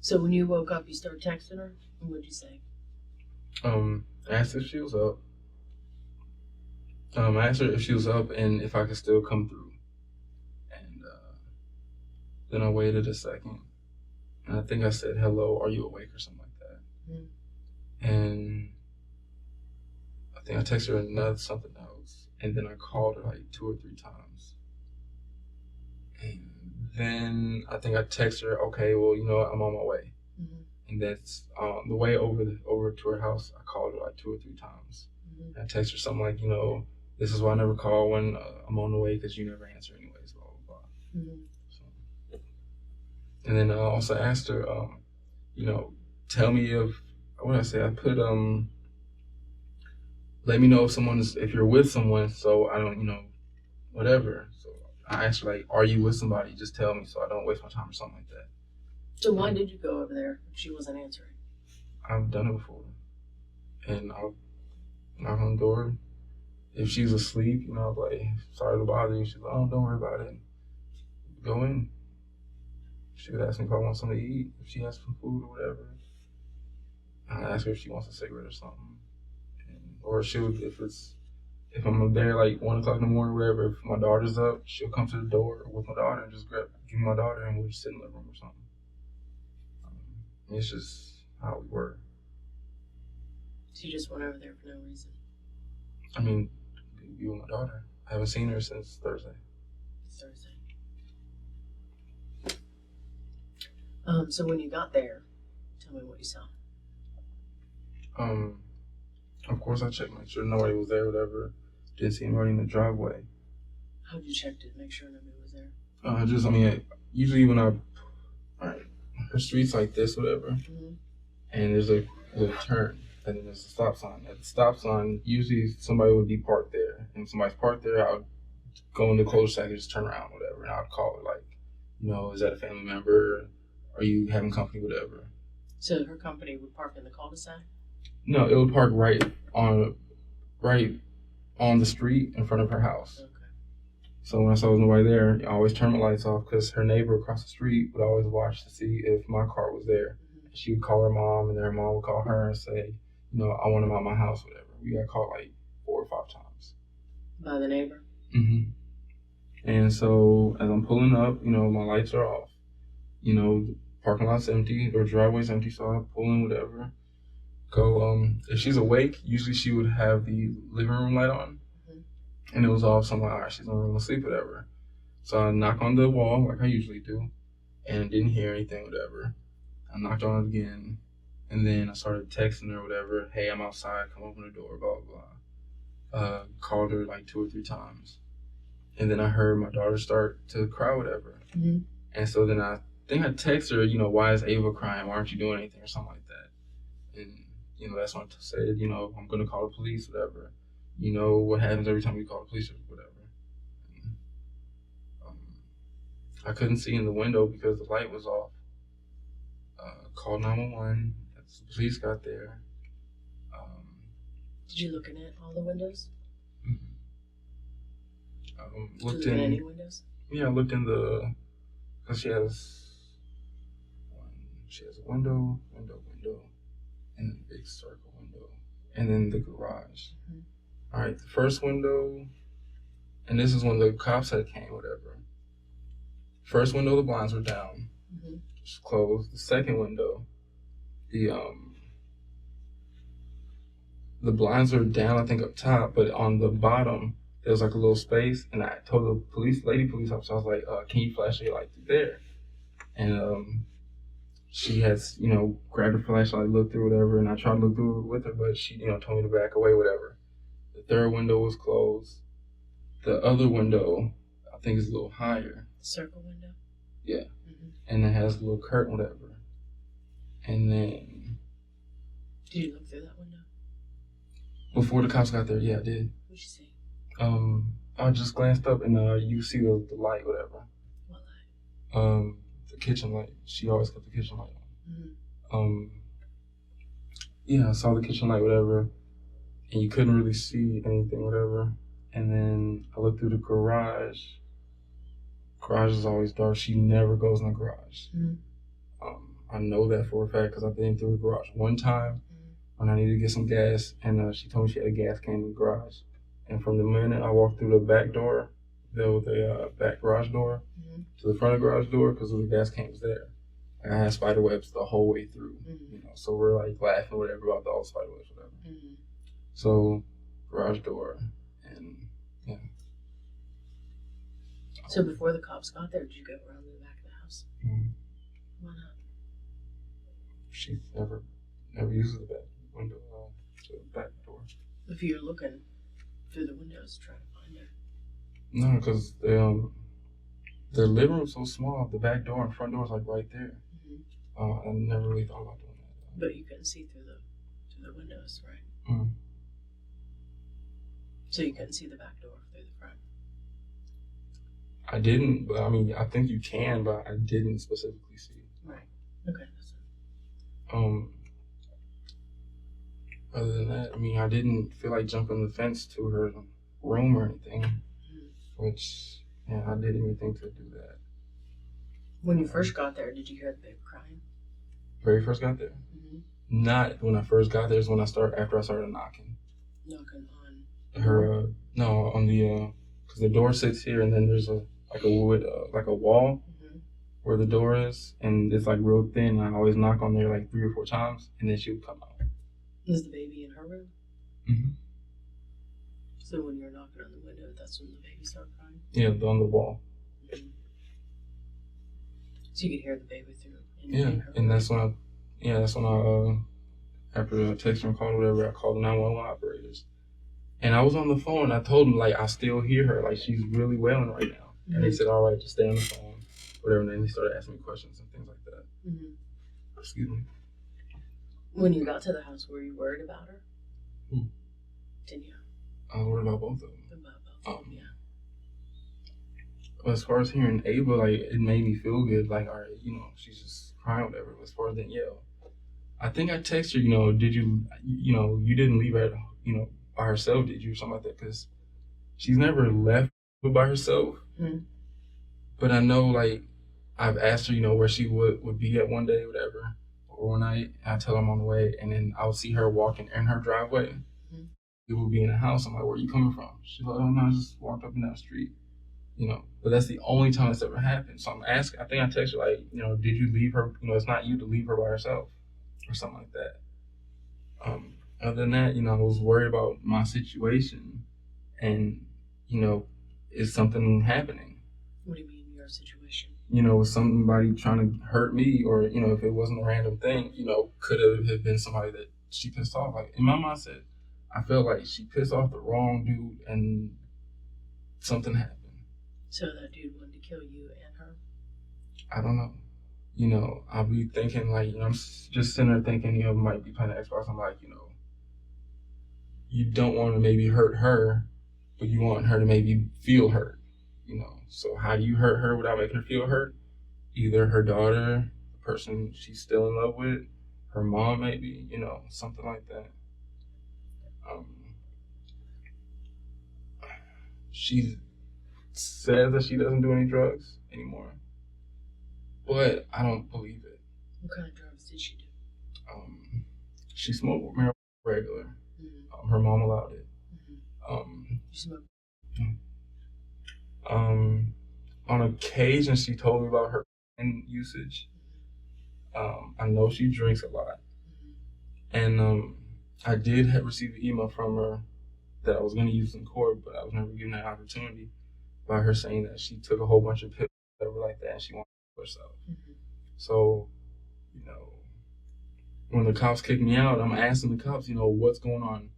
So when you woke up, you started texting her? And what'd you say? I asked if she was up. I asked her if she was up and if I could still come through. And then I waited a second. And I think I said, hello, are you awake or something like that. And I think I texted her something else. And then I called her like 2 or 3 times. And then I think I texted her, okay, well, I'm on my way. And that's the way over to her house. I called her like 2 or 3 times. And I texted her something like, this is why I never call when I'm on the way because you never answer anyways, blah, blah, blah. So, and then I also asked her, tell me what did I say? I put, let me know if you're with someone so I don't, whatever. So I asked her, like, are you with somebody? Just tell me so I don't waste my time or something like that. So why did you go over there if she wasn't answering? I've done it before. And I'll knock on the door. If she's asleep, I'll be like, sorry to bother you. She's like, oh, don't worry about it. Go in. She would ask me if I want something to eat, if she has some food or whatever. I'll ask her if she wants a cigarette or something. Or if if I'm there like 1 o'clock in the morning, whatever, if my daughter's up, she'll come to the door with my daughter and just give me my daughter and we'll just sit in the living room or something. It's just how we were. So you just went over there for no reason? I mean, be with my daughter. I haven't seen her since Thursday. So when you got there, tell me what you saw. Of course I checked, make sure nobody was there, whatever. Didn't see anybody in the driveway. How'd you check to make sure nobody was there? Usually when her street's like this, whatever, and there's a turn, and then there's a stop sign. At the stop sign, usually somebody would be parked there, and if somebody's parked there, I would go in the cul-de-sac and just turn around, whatever, and I'd call it like, is that a family member? Are you having company, whatever? So her company would park in the cul-de-sac? No, it would park right on the street in front of her house. Okay. So when I saw there was nobody there, I always turn my lights off because her neighbor across the street would always watch to see if my car was there. She would call her mom, and then her mom would call her and say, I want him out of my house, whatever. We got caught like 4 or 5 times. By the neighbor? Mm-hmm. And so as I'm pulling up, my lights are off. The parking lot's empty, or driveway's empty, so I pull in, whatever. Go, if she's awake, usually she would have the living room light on. And it was off, so I'm like, all right, she's in the room asleep, whatever. So I knock on the wall, like I usually do, and didn't hear anything, whatever. I knocked on it again, and then I started texting her, whatever, hey, I'm outside, come open the door, blah, blah, blah. Called her like 2 or 3 times. And then I heard my daughter start to cry, whatever. Mm-hmm. And so then I think I texted her, why is Ava crying? Why aren't you doing anything or something like that? And, that's when I said, I'm going to call the police, whatever. What happens every time you call the police or whatever. And, I couldn't see in the window because the light was off. Called 911. The police got there. Did you look in at all the windows? Looked Did you look in any windows? Yeah, I looked in because she has a window, and a big circle window, and then the garage. Mm-hmm. All right, the first window, and this is when the cops had came, whatever. First window, the blinds were down, just closed. The second window, the blinds were down, I think up top, but on the bottom there was like a little space, and I told the lady police officer, I was like, can you flash your light through there? And she has, grabbed her flashlight, looked through, whatever, and I tried to look through it with her, but she, told me to back away, whatever. The third window was closed. The other window, I think, is a little higher. The circle window? Yeah. Mm-hmm. And it has a little curtain, whatever. And then... Did you look through that window? Before the cops got there, yeah, I did. What'd you see? I just glanced up, and you see the light, whatever. What light? The kitchen light. She always kept the kitchen light on. Mm-hmm. Yeah, I saw the kitchen light, whatever, and you couldn't really see anything, whatever. And then I looked through the garage. Garage is always dark. She never goes in the garage. Mm-hmm. I know that for a fact because I've been through the garage one time when I needed to get some gas, and she told me she had a gas can in the garage. And from the minute I walked through the back door, there was a back garage door to the front of the garage door because the gas can was there. And I had spider webs the whole way through, so we're like laughing whatever about all the spider webs, whatever. Mm-hmm. So garage door, and yeah. So before the cops got there, did you go around to the back of the house? Mm-hmm. Why not? She never uses the back window, the back door. If you're looking through the windows trying to find her. No, because the living room's so small. The back door and front door is like right there. Mm-hmm. I never really thought about doing that. But you couldn't see through the windows, right? Mm-hmm. So you couldn't see the back door through the front. I didn't, but I think you can, but I didn't specifically see. Right. Okay. That's Other than that, I didn't feel like jumping the fence to her room or anything, which, yeah, I didn't even think to do that. When you first got there, did you hear the baby crying? Very first got there? Mm-hmm. Not when I first got there, it's when after I started knocking. Knocking on? her no on the because the door sits here and then there's a wood like a wall where the door is, and it's like real thin. I always knock on there like 3 or 4 times, and then she would come out. Is the baby in her room? Mm-hmm. So when you're knocking on the window, that's when the baby started crying? Yeah, on the wall. Mm-hmm. So you could hear the baby through. And that's when I after the text and call or whatever, I called the 911 operators. And I was on the phone, and I told them, like, I still hear her. Like, she's really wailing right now. Mm-hmm. And they said, all right, just stay on the phone, whatever. And then they started asking me questions and things like that. Mm-hmm. Excuse me. When you got to the house, were you worried about her? Danielle? I was worried about both of them. Yeah. As far as hearing Ava, like, it made me feel good. Like, all right, she's just crying or whatever. As far as Danielle, I think I texted her, did you didn't leave her, by herself, did you? Or something like that. Because she's never left by herself. Mm-hmm. But I know, like, I've asked her, where she would be at one day or whatever, or one night. And I tell her I'm on the way. And then I'll see her walking in her driveway. Mm-hmm. It would be in the house. I'm like, where are you coming from? She's like, oh, no, I just walked up and down the street. But that's the only time it's ever happened. So I'm asking, I think I texted her, like, did you leave her? It's not you to leave her by herself or something like that. Other than that, I was worried about my situation and, is something happening? What do you mean, your situation? Was somebody trying to hurt me or, if it wasn't a random thing, could have been somebody that she pissed off. Like, in my mindset, I felt like she pissed off the wrong dude and something happened. So that dude wanted to kill you and her? I don't know. I'll be thinking, like, I'm just sitting there thinking, might be playing the Xbox. I'm like, you don't want to maybe hurt her, but you want her to maybe feel hurt, So how do you hurt her without making her feel hurt? Either her daughter, the person she's still in love with, her mom maybe, something like that. She says that she doesn't do any drugs anymore, but I don't believe it. What kind of drugs did she do? She smoked marijuana regular. Mm-hmm. Her mom allowed it. Mm-hmm. You smoke? On occasion, she told me about her usage. I know she drinks a lot. Mm-hmm. And I did receive an email from her that I was going to use in court, but I was never given that opportunity by her saying that she took a whole bunch of pills, whatever like that, and she wanted to kill herself. Mm-hmm. So, when the cops kicked me out, I'm asking the cops, what's going on?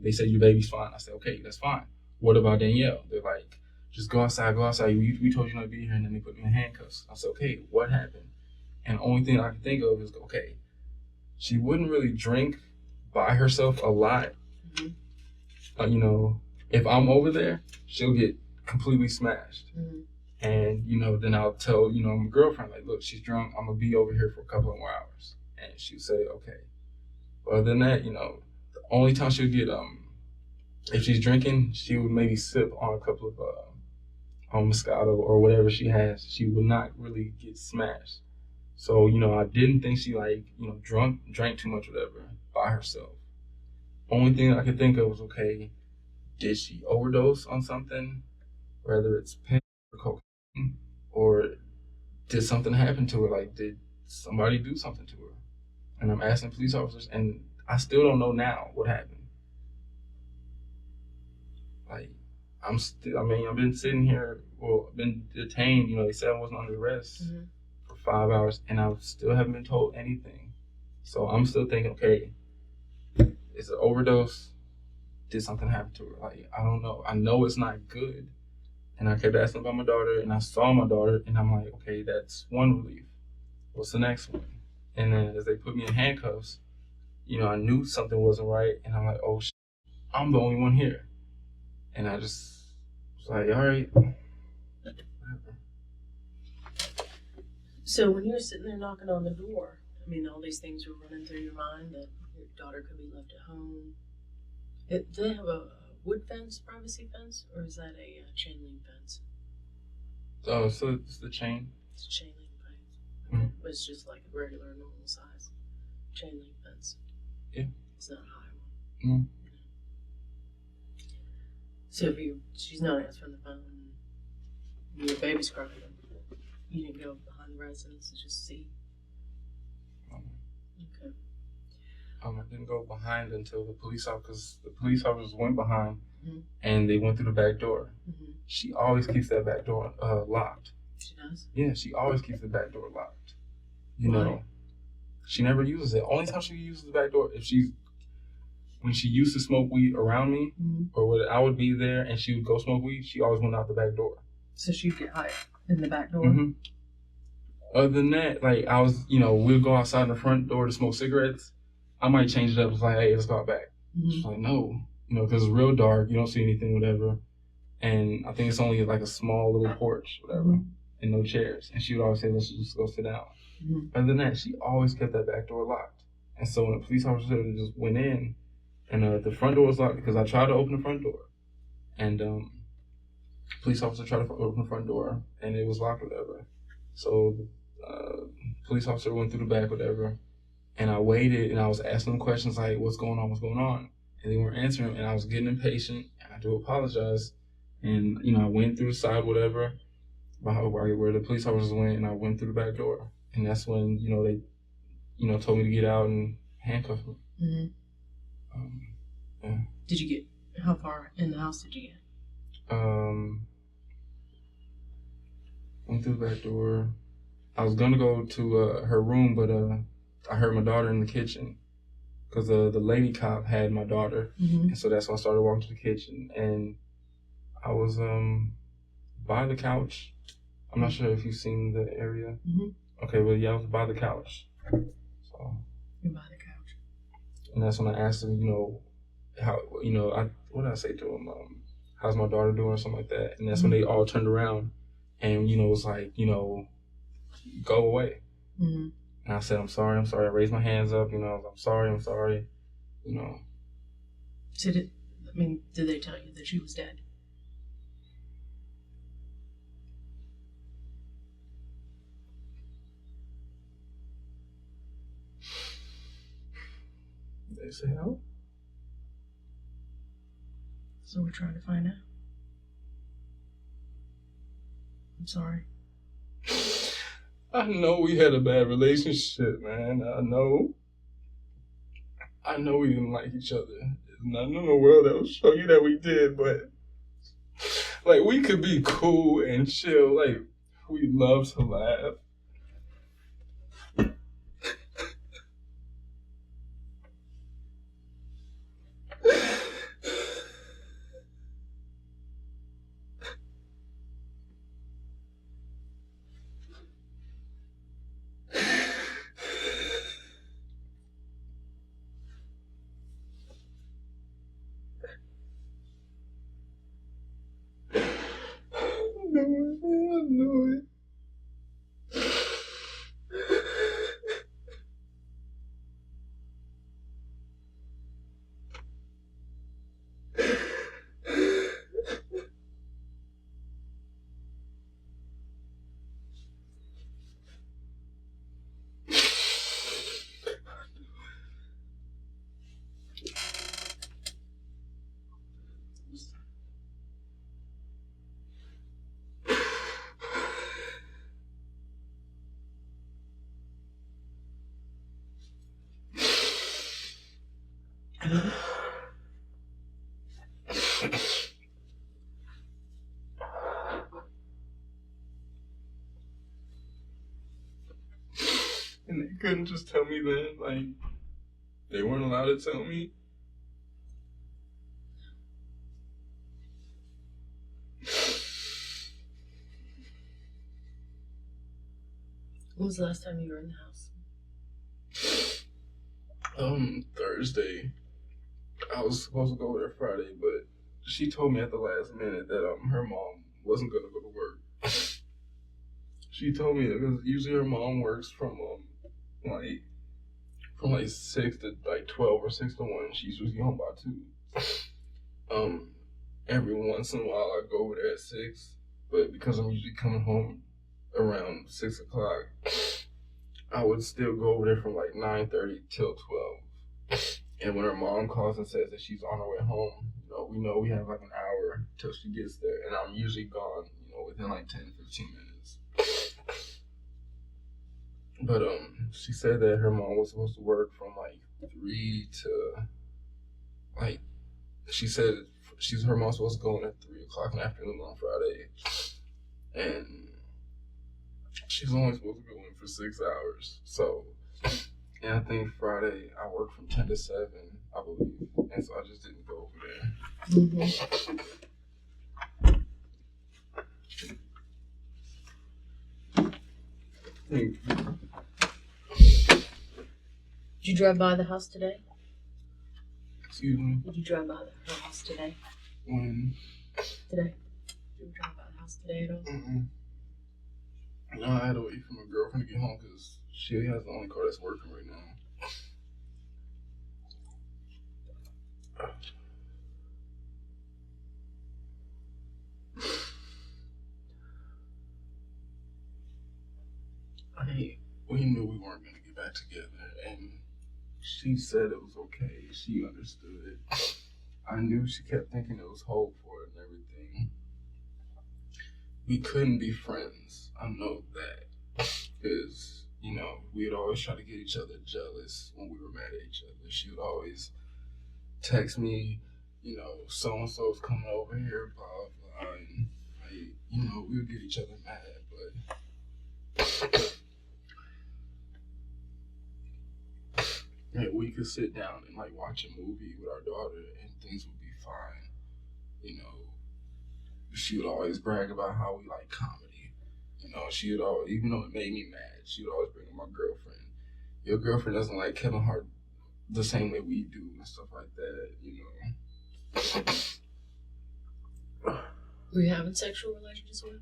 They say your baby's fine. I said, okay, that's fine. What about Danielle? They're like, just go outside. We told you not to be here, and then they put me in handcuffs. I said, okay, what happened? And the only thing I can think of is, okay, she wouldn't really drink by herself a lot. Mm-hmm. If I'm over there, she'll get completely smashed. Mm-hmm. And, then I'll tell, my girlfriend, like, look, she's drunk. I'm going to be over here for a couple of more hours. And she'll say, okay. But other than that, the only time she'll get, if she's drinking, she would maybe sip on a couple of Moscato or whatever she has. She would not really get smashed. So, I didn't think she, drank too much, whatever, by herself. Only thing I could think of was, okay, did she overdose on something? Whether it's pen or cocaine, or did something happen to her? Like, did somebody do something to her? And I'm asking police officers, and I still don't know now what happened. Like, I've been sitting here, I've been detained, they said I wasn't under arrest for 5 hours, and I still haven't been told anything. So I'm still thinking, okay, it's an overdose. Did something happen to her? Like, I don't know. I know it's not good. And I kept asking about my daughter, and I saw my daughter, and I'm like, okay, that's one relief. What's the next one? And then as they put me in handcuffs, I knew something wasn't right, and I'm like, oh, I'm the only one here. And I just was like, all right, whatever. So when you were sitting there knocking on the door, all these things were running through your mind, that your daughter could be left at home. Do they have a wood fence, privacy fence, or is that a chain link fence? Oh, so it's the chain? It's a chain link fence. Okay. Mm-hmm. But it's just like a regular, normal size chain link fence. Yeah. It's not a high one. So if she's not answering the phone, and your baby's crying, you didn't go behind the residence to just see. Okay. I didn't go behind until the police officer, because the police officers went behind, Mm-hmm. and they went through the back door. Mm-hmm. She always keeps that back door locked. She does? Yeah, she always keeps the back door locked. You Why? know, she never uses it. Only time she uses the back door when she used to smoke weed around me, mm-hmm. or when I would be there and she would go smoke weed, she always went out the back door. So she'd get high in the back door? Mm-hmm. Other than that, like we'll go outside the front door to smoke cigarettes. I might change it up. It's like, hey, let's go out back. Mm-hmm. She's like, no, because it's real dark. You don't see anything, whatever. And I think it's only like a small little porch, whatever, mm-hmm. and no chairs. And she would always say, let's just go sit down. Mm-hmm. Other than that, she always kept that back door locked. And so when the police officer just went in, and the front door was locked because I tried to open the front door, and police officer tried to open the front door, and it was locked, whatever. So police officer went through the back, whatever, and I waited, and I was asking them questions like, what's going on? And they weren't answering, and I was getting impatient, and I do apologize. And, I went through the side, whatever, where the police officers went, and I went through the back door. And that's when, they, told me to get out and handcuff me. Mm-hmm. Yeah. Did you get, how far in the house did you get? Went through the back door. I was going to go to her room, but I heard my daughter in the kitchen because the lady cop had my daughter. Mm-hmm. And so that's when I started walking to the kitchen. And I was by the couch. I'm not sure if you've seen the area. Mm-hmm. Okay, well, yeah, I was by the couch. So. You're by the couch. And that's when I asked him, how, what did I say to him? How's my daughter doing or something like that? And that's mm-hmm. when they all turned around and, was like, go away. Mm-hmm. And I said, I'm sorry. I raised my hands up, I'm sorry. So did they tell you that she was dead? They say how? So we're trying to find out. I'm sorry. I know we had a bad relationship, man. I know we didn't like each other. There's nothing in the world that will show you that we did, but like we could be cool and chill. Like we love to laugh. I know it. And they couldn't just tell me then, like, they weren't allowed to tell me. When was the last time you were in the house? Thursday. I was supposed to go there Friday, but she told me at the last minute that her mom wasn't gonna go to work. She told me that because usually her mom works from 6 to 12 or 6 to 1. She's usually home by 2. Every once in a while I go over there at 6, but because I'm usually coming home around 6 o'clock, I would still go over there from 9:30 till 12. And when her mom calls and says that she's on her way home, we know we have like an hour till she gets there. And I'm usually gone, within like 10, 15 minutes. But she said that her mom was supposed to work from like 3 to like, she said her mom's supposed to go in at 3 o'clock in the afternoon on Friday. And she's only supposed to go in for 6 hours. So, and I think Friday I work from 10 to 7, I believe. And so I just didn't go over there. Did you drive by the house today? Excuse me? Did you drive by the house today? When? Today. Did you drive by the house today at all? No, I had to wait for my girlfriend to get home because she has the only car that's working right now. We knew we weren't going to get back together, and she said it was okay. She understood it. I knew she kept thinking it was hope for it and everything. We couldn't be friends. I know that. Because, we'd always try to get each other jealous when we were mad at each other. She would always text me, so-and-so's coming over here, blah, blah. And, we would get each other mad, but... And we could sit down and watch a movie with our daughter and things would be fine. She would always brag about how we like comedy. She would always, even though it made me mad, she would always bring up my girlfriend. Your girlfriend doesn't like Kevin Hart the same way we do and stuff like that, Were you having sexual relations with her?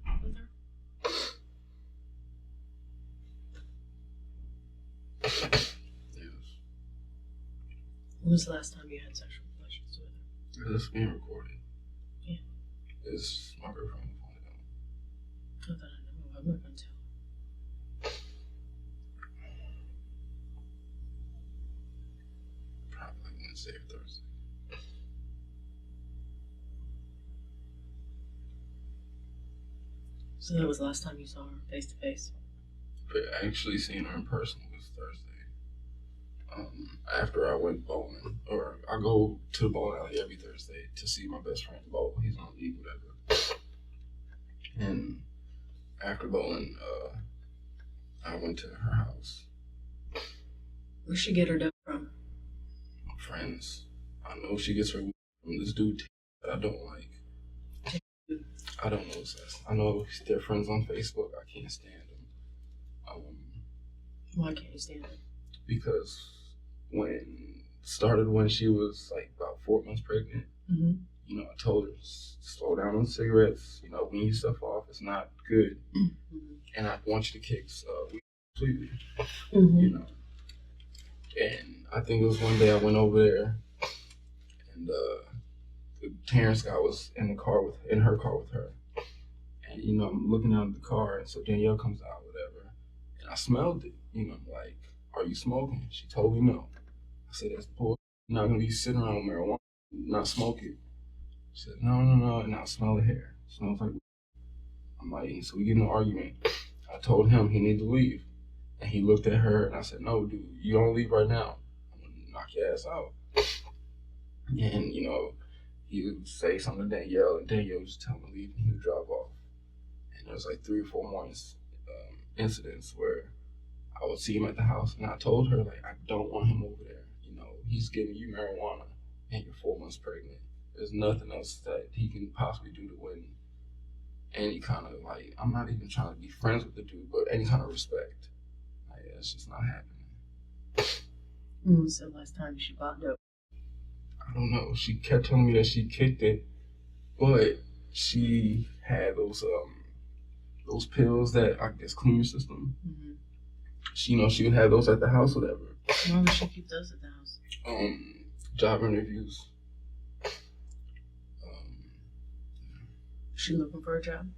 When was the last time you had sexual relations with her? This is being recorded. Yeah. It's my girlfriend. I thought I know. I'm not going to tell. Probably Wednesday or Thursday. So that was the last time you saw her face to face? But actually seeing her in person was Thursday. After I went bowling, or I go to the bowling alley every Thursday to see my best friend bowl. He's on leave, whatever. And after bowling, I went to her house. Where'd she get her dough from? Friends. I know she gets her from this dude that I don't like. I don't know. I know they're friends on Facebook. I can't stand them. Why can't you stand it? Because when she was about 4 months pregnant, I told her, slow down on cigarettes, wean yourself off, it's not good. And I want you to kick weed completely, And I think it was one day I went over there and Terrence guy was in her car with her. And, I'm looking out of the car, and so Danielle comes out, whatever. And I smelled it, I'm like, are you smoking? She told me no. I said, that's bull. You're not going to be sitting around with marijuana, not smoke it. She said, no, and I smell the hair. It smells like weed. I'm like, so we get in an argument. I told him he needed to leave. And he looked at her, and I said, no, dude, you don't leave right now. I'm going to knock your ass out. And, he would say something to Danielle, and Danielle would just tell him to leave, and he would drive off. And there was 3 or 4 more incidents where I would see him at the house, and I told her, I don't want him over there. He's giving you marijuana, and you're 4 months pregnant. There's nothing else that he can possibly do to win any kind of, I'm not even trying to be friends with the dude, but any kind of respect. It's just not happening. When was the last time she bought dope? I don't know. She kept telling me that she kicked it, but she had those pills that I guess clean your system. She would have those at the house, whatever. Why would she keep those at the house? Job interviews. She looking for a job?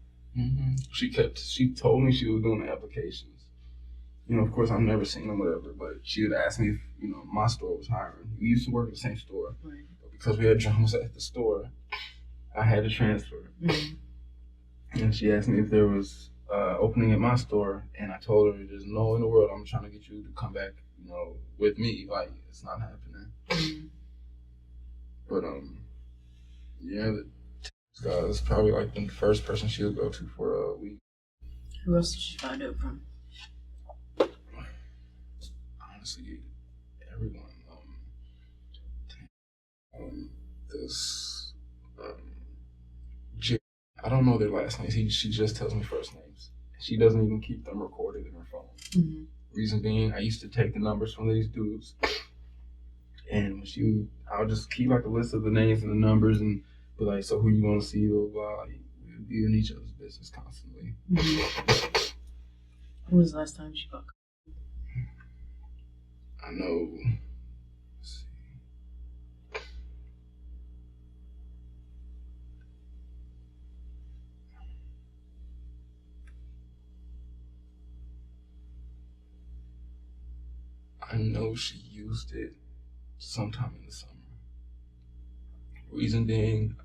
She told me she was doing the applications. you know, of course, I've never seen them, whatever, but she would ask me if, you know, my store was hiring. We used to work at the same store, Right. but because we had drums at the store, I had to transfer. Mm-hmm. And she asked me if there was opening at my store, and I told her, there's no in the world I'm trying to get you to come back, you know, with me. Like, it's not happening. Mm-hmm. But, yeah, this guy is probably like the first person she would go to for a week. Who else did she find out from? Honestly, everyone. This, J- I don't know their last names. She just tells me first names. She doesn't even keep them recorded in her phone. Mm-hmm. Reason being, I used to take the numbers from these dudes, and I'll just keep like a list of the names and the numbers, and be like, so who you want to see, blah blah. Like, we'll be in each other's business constantly. Mm-hmm. When was the last time she bought? I know. Let's see. I know she used it sometime in the summer. Reason being,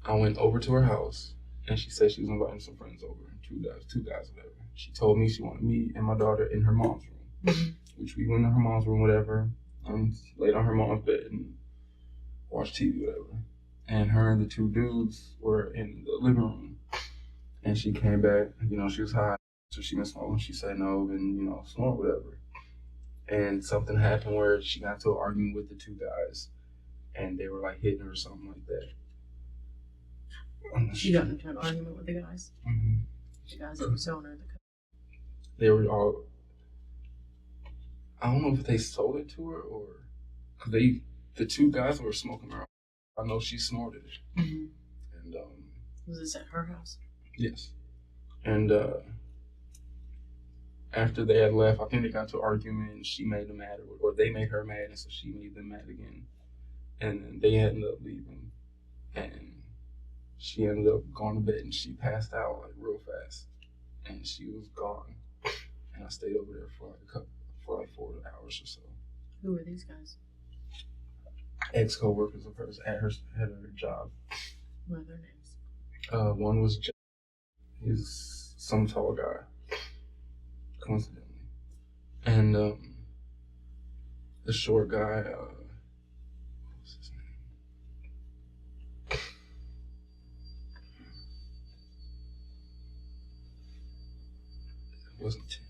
I went over to her house, and she said she was inviting some friends over, two guys, whatever. She told me she wanted me and my daughter in her mom's room, Mm-hmm. which we went to her mom's room, whatever, and laid on her mom's bed and watched TV, whatever. And her and the two dudes were in the living room, and she came back. You know, she was high, so she been smoking. She said no, and you know, snort, whatever. And something happened where she got into an argument with the two guys, and they were like hitting her or something like that. She got into an argument with the guys. Mm-hmm. The guys that were selling her the coke. They were all. I don't know if they sold it to her or, cause the two guys were smoking her. I know she snorted it. Mm-hmm. And Was this at her house? yes, and after they had left, I think they got into an argument, and she made them mad, or they made her mad, and so she made them mad again. And then they ended up leaving, and she ended up going to bed, and she passed out like real fast, and she was gone. And I stayed over there for like 4 hours or so. Who were these guys? Ex-co-workers of hers at her job. What are their names? One was Jeff. He's some tall guy, coincidentally, and the short guy. What's his name? It wasn't Tim.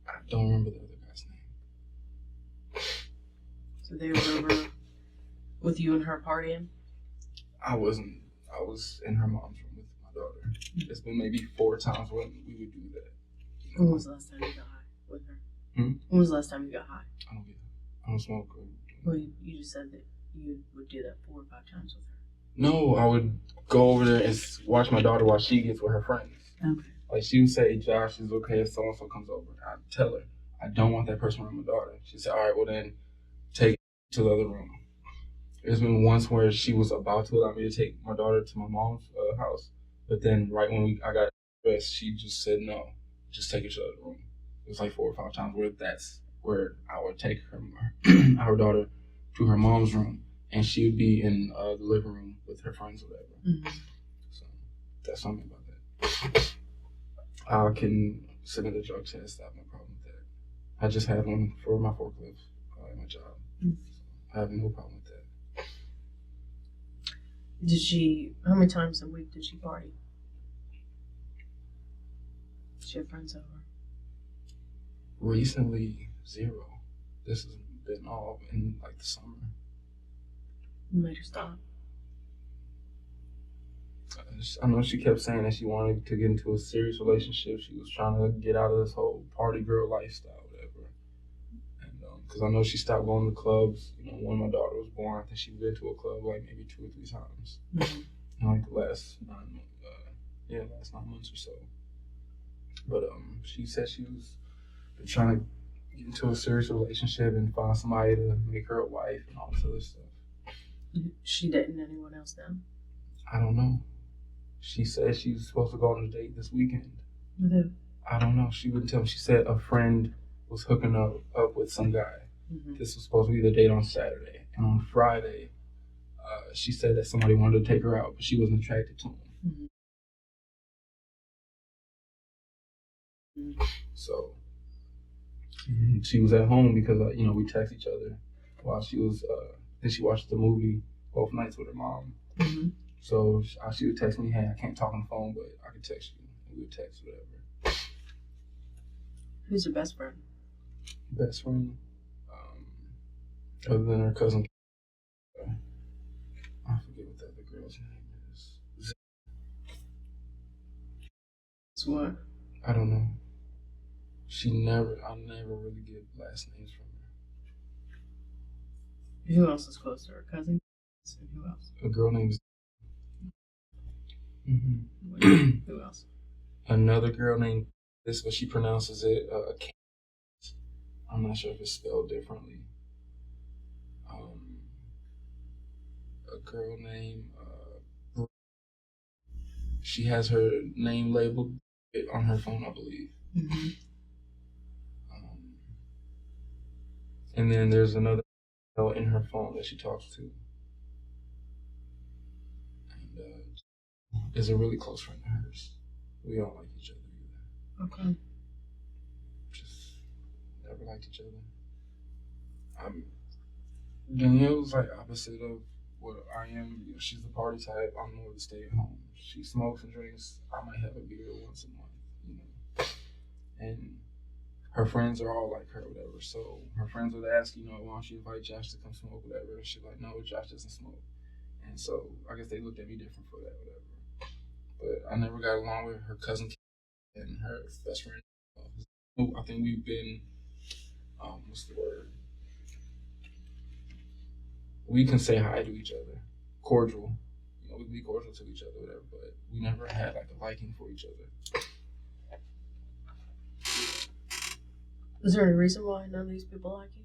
I don't remember the other guy's name. So they were over with you and her partying? I wasn't. I was in her mom's room with my daughter. It's been maybe 4 times when we would do that. You know? When was the last time you got high with her? Hmm? When was the last time you got high? I don't smoke. Well, you just said that you would do that 4 or 5 times with her. No, I would go over there and watch my daughter while she gets with her friends. Okay. Like, she would say, Josh, is okay if so-and-so comes over. I'd tell her, I don't want that person around my daughter. She'd say, all right, well then, take it to the other room. There's been once where she was about to allow me to take my daughter to my mom's house, but then right when I got dressed, she just said, no, just take her to the other room. It was like 4 or 5 times where that's where I would take our daughter to her mom's room, and she would be in the living room with her friends or whatever. Mm-hmm. So that's something about that. I can sit in the drug test. I have no problem with that. I just had one for my forklift at my job. Mm-hmm. So I have no problem with that. How many times a week did she party? Did she have friends over? Recently, 0. This has been all in like the summer. You made her stop. I know she kept saying that she wanted to get into a serious relationship. She was trying to get out of this whole party girl lifestyle, whatever. And because I know she stopped going to clubs. You know, when my daughter was born, I think she went to a club like maybe 2 or 3 times. Mm-hmm. In like the last 9 months or so. But she said she was trying to get into a serious relationship and find somebody to make her a wife and all this other stuff. She dating anyone else now? I don't know. She said she was supposed to go on a date this weekend. With who? I don't know. She wouldn't tell me. She said a friend was hooking up with some guy. Mm-hmm. This was supposed to be the date on Saturday. And on Friday, she said that somebody wanted to take her out, but she wasn't attracted to him. Mm-hmm. So she was at home because, we text each other while she was, then she watched the movie both nights with her mom. Mm-hmm. So she would text me, hey, I can't talk on the phone, but I can text you. And we would text, whatever. Who's your best friend? Best friend? Other than her cousin. I forget what the other girl's name is. It's what? I don't know. I never really get last names from her. Who else is close to her? Cousin? And who else? A girl named Who else? Another girl named this, but she pronounces it I'm not sure if it's spelled differently. A girl named she has her name labeled on her phone, I believe. Mm-hmm. And then there's another girl in her phone that she talks to, and is a really close friend of hers. We don't like each other either. Okay. Just never liked each other. Danielle's like opposite of what I am. She's the party type. I'm more to stay at home. She smokes and drinks. I might have a beer once a month, And her friends are all like her, whatever. So her friends would ask, why don't you invite Josh to come smoke, whatever. And she's like, no, Josh doesn't smoke. And so I guess they looked at me different for that, whatever. But I never got along with her cousin and her best friend. I think we've been, what's the word? We can say hi to each other, cordial. We can be cordial to each other, whatever. But we never had like a liking for each other. Is there any reason why none of these people like you?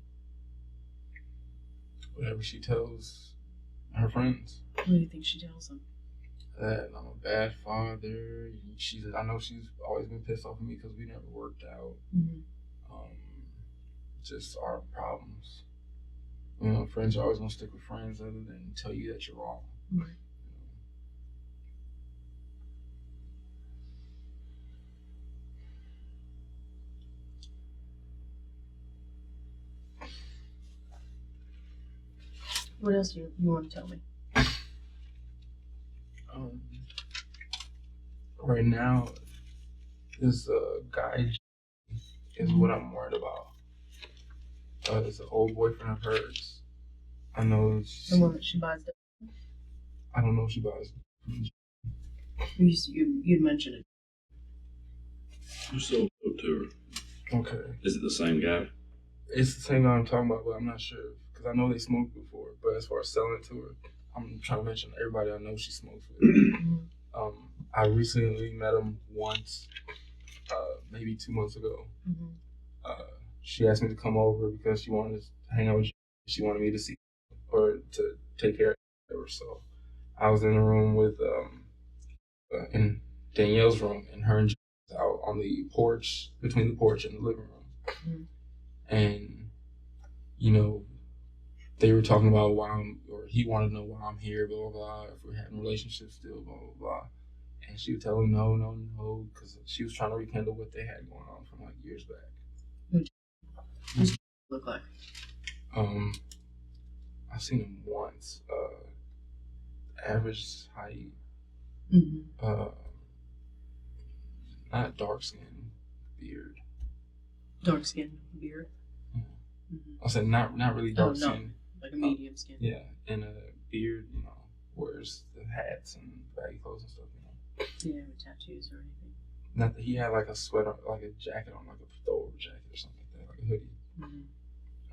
Whatever she tells her friends. What do you think she tells them? That I'm a bad father. I know she's always been pissed off at me because we never worked out. Mm-hmm. Just our problems. Friends are always gonna stick with friends, other than tell you that you're wrong. Right. What else do you want to tell me? Right now, this guy is what I'm worried about. It's an old boyfriend of hers. I know The one that she buys. I don't know if she buys. You'd mentioned it. You sold it to her. Okay. Is it the same guy? It's the same guy I'm talking about, but I'm not sure because I know they smoked before. But as far as selling it to her, I'm trying to mention everybody I know she smokes with. Mm-hmm. I recently met him once, maybe 2 months ago. Mm-hmm. She asked me to come over because she wanted to hang out with you. She wanted me to see or to take care of her. So I was in the room with in Danielle's room, and her and Jay was out on the porch, between the porch and the living room. Mm-hmm. And they were talking about he wanted to know why I'm here, blah, blah, blah, if we're having relationships still, blah, blah, blah. And she would tell him no, because she was trying to rekindle what they had going on from like years back. What does he look like? I've seen him once. Average height. Mm-hmm. Not dark skin, beard. Dark skin, beard. Yeah. Mm-hmm. I said not really dark no. skin. Like a medium skin. Yeah, and a beard. Wears the hats and baggy clothes and stuff. Do you have tattoos or anything? Not that he had like a sweater, like a jacket on, like a throwover jacket or something like that, like a hoodie.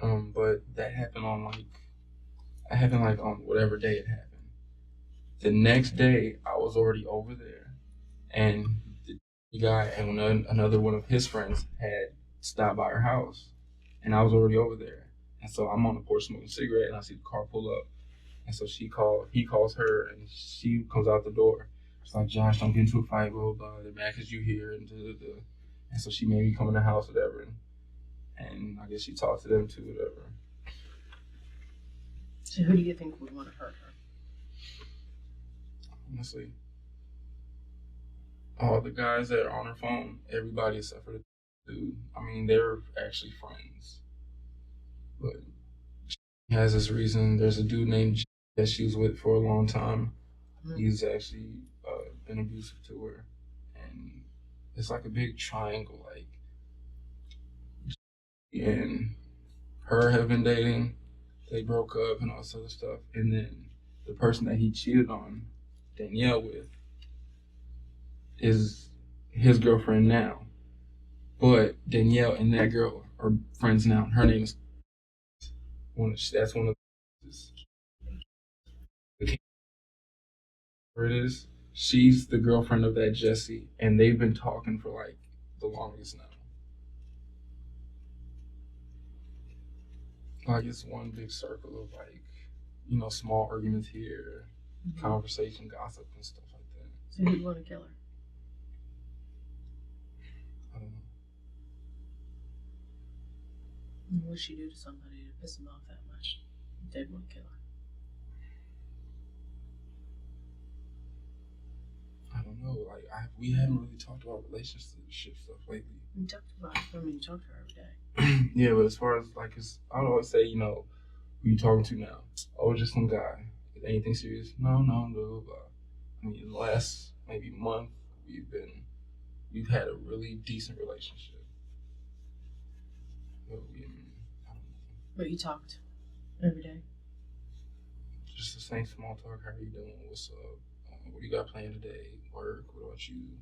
Mm-hmm. But that happened on on whatever day it happened. The next day, I was already over there, and the guy and another one of his friends had stopped by her house, and I was already over there. And so I'm on the porch smoking a cigarette, and I see the car pull up, and so he calls her, and she comes out the door. It's like, Josh, don't get into a fight, blah, blah, blah. They're mad because you here, and da, da, da. And so she made me come in the house, whatever. And I guess she talked to them too, whatever. So who do you think would want to hurt her? Honestly, all the guys that are on her phone, everybody except for the dude. I mean, they're actually friends. But she has this reason. There's a dude named G that she was with for a long time. He's actually been abusive to her. And it's like a big triangle. Like, and her have been dating. They broke up and all this other stuff. And then the person that he cheated on Danielle with is his girlfriend now. But Danielle and that girl are friends now. Her name is that's one of the it is. She's the girlfriend of that Jesse, and they've been talking for like the longest now. Like it's one big circle of like, small arguments here, conversation, gossip, and stuff like that. So who'd want to kill her? I don't know. What'd she do to somebody to piss him off that much? They'd want to kill her. I don't know. Like we haven't really talked about relationship stuff lately. You talked about it. I mean, you talk to her every day. Yeah, but as far as like, I would always say, who you talking to now? Oh, just some guy. Anything serious? No, blah, blah, blah. I mean, in the last maybe month, we've had a really decent relationship. But I don't know. But you talked every day? Just the same small talk. How are you doing? What's up? What do you got planned today? Work? What about you?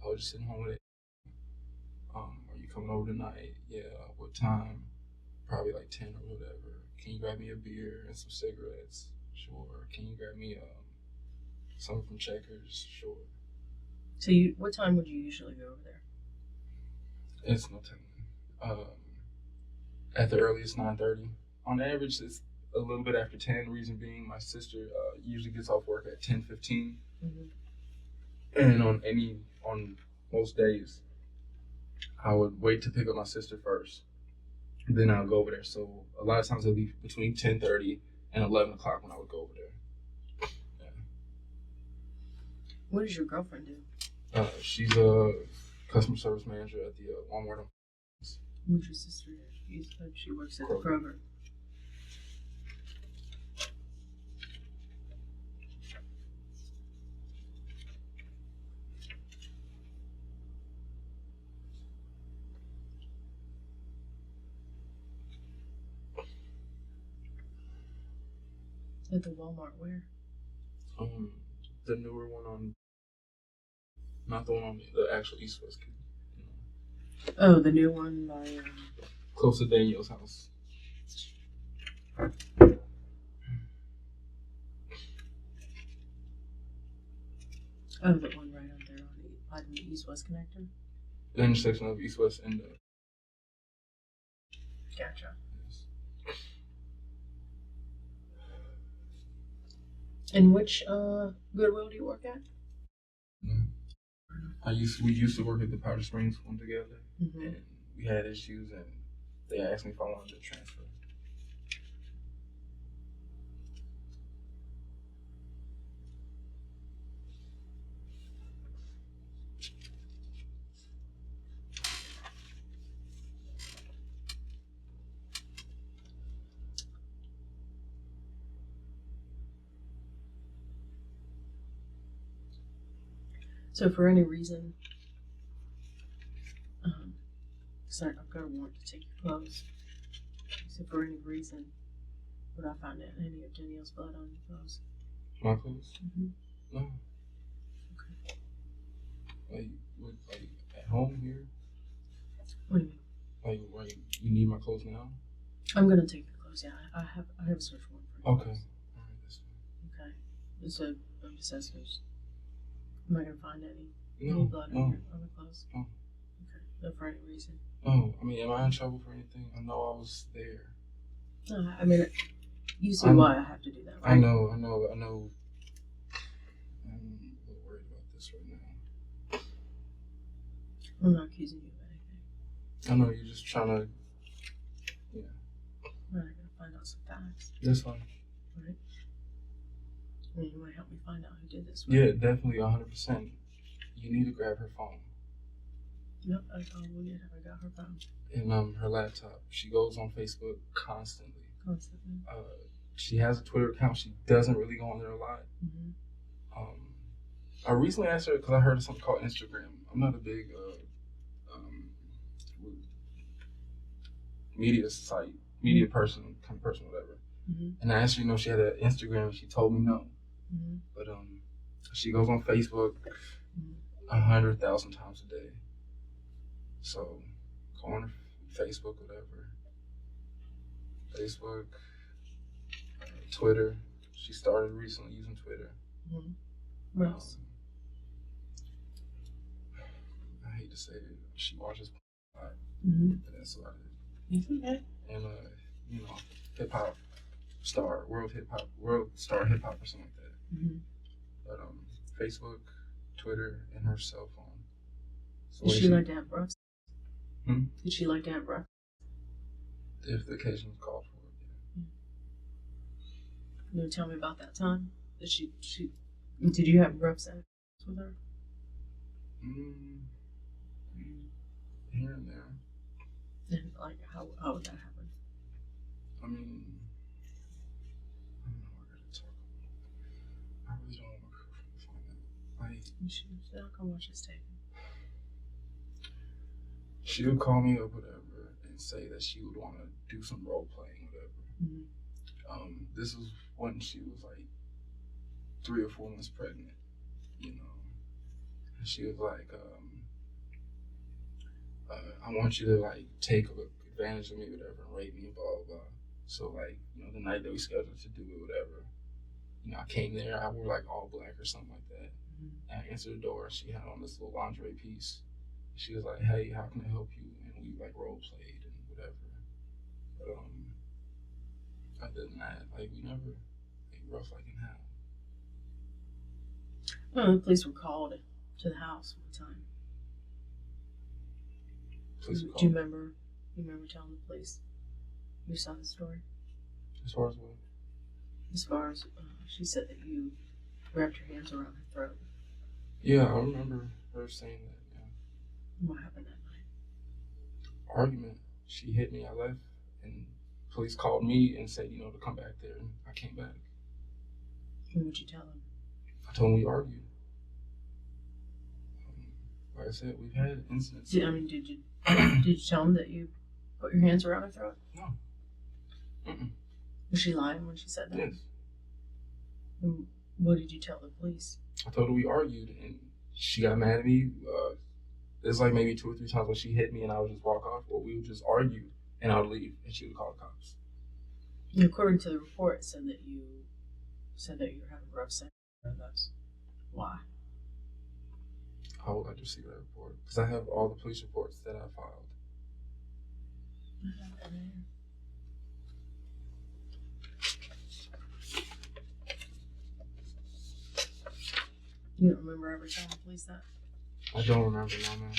I was just sitting home with it. Are you coming over tonight? Yeah. What time? Probably like 10 or whatever. Can you grab me a beer and some cigarettes? Sure. Can you grab me something from Checkers? Sure. So what time would you usually go over there? It's no time. At the earliest 9:30. On average, it's a little bit after 10. Reason being, my sister usually gets off work at 10:15, and on most days, I would wait to pick up my sister first. Then I'll go over there. So a lot of times it'll be between 10:30 and 11 o'clock when I would go over there. Yeah. What does your girlfriend do? She's a customer service manager at the Walmart. What's your sister do? You said she works at the Kroger. At the Walmart where? The newer one on, not the one on the actual East West. Oh, the new one by close to Danielle's house. Oh, the one right up there on the East-West connector? The intersection of East-West and Gotcha. Yes. And which Goodwill do you work at? We used to work at the Powder Springs one together, Mm-hmm. and we had issues, and they asked me if I wanted to transfer. So for any reason, sorry, I've got a warrant to take your clothes. So for any reason, would I find any of Danielle's blood on your clothes? My clothes? Mm-hmm. No. Okay. Like at home here? What do you mean? Like you need my clothes now? I'm gonna take your clothes. Yeah, I have a search warrant for you. Okay. All right, that's fine. Okay. So I'm just asking. Am I gonna find any blood No. on the clothes? No. Okay. No, for any reason. Oh, I mean, am I in trouble for anything? I know I was there. No, I mean, you see why I have to do that, right? I know. I'm a little worried about this right now. I'm not accusing you of anything. I know you're just trying to. Yeah. Right, I gotta find out some facts. That's fine. Right. I mean, you might help me find out who did this. Right? Yeah, definitely 100%. You need to grab her phone. Yep, I will get her. I got her phone. And her laptop. She goes on Facebook constantly. Constantly. She has a Twitter account. She doesn't really go on there a lot. I recently asked her because I heard of something called Instagram. I'm not a big media person, kind of person, whatever. And I asked her, she had an Instagram, and she told me no. But she goes on Facebook 100,000 times a day. So go on Facebook, whatever. Facebook, Twitter. She started recently using Twitter. What else? I hate to say it, she watches a lot. But that's about it. Okay. And hip hop star, world star hip hop or something like that. But Facebook, Twitter, and her cell phone. So Did she like to have breath? Did she like to have breath? If the occasion was called for it, yeah. You tell me about that time? Did you have rough sex with her? Here and there. And like, how would that happen? I mean, I don't know what we're gonna talk about. I really don't want to find out. She's not gonna watch this tape. She would call me or whatever and say that she would want to do some role playing, whatever. This was when she was like 3 or 4 months pregnant, And she was like, I want you to like take advantage of me, whatever, and rape me, blah, blah, blah. So like, the night that we scheduled to do it, whatever, I came there, I wore like all black or something like that. And I answered the door, she had on this little lingerie piece. She was like, hey, how can I help you? And we like role played and whatever. But other than that, like we never rough like in hell. Well, the police were called to the house one time. Police were called. Do you remember telling the police your son's story? As far as what? As far as she said that you wrapped your hands around her throat. Yeah, I remember her saying that. Yeah. What happened that night? Argument. She hit me. I left, and police called me and said, to come back there, and I came back. And what'd you tell them? I told them we argued. Like I said, we've had incidents. Did you tell them that you put your hands around her throat? No. Was she lying when she said that? Yes. And what did you tell the police? I told her we argued, and she got mad at me. There's like maybe 2 or 3 times when she hit me, and I would just walk off, or we would just argue, and I would leave, and she would call the cops. And according to the report, it said that you were having rough sex with us. Why? I would like to see that report because I have all the police reports that I filed. You don't remember ever telling the police that? I don't remember, no, man.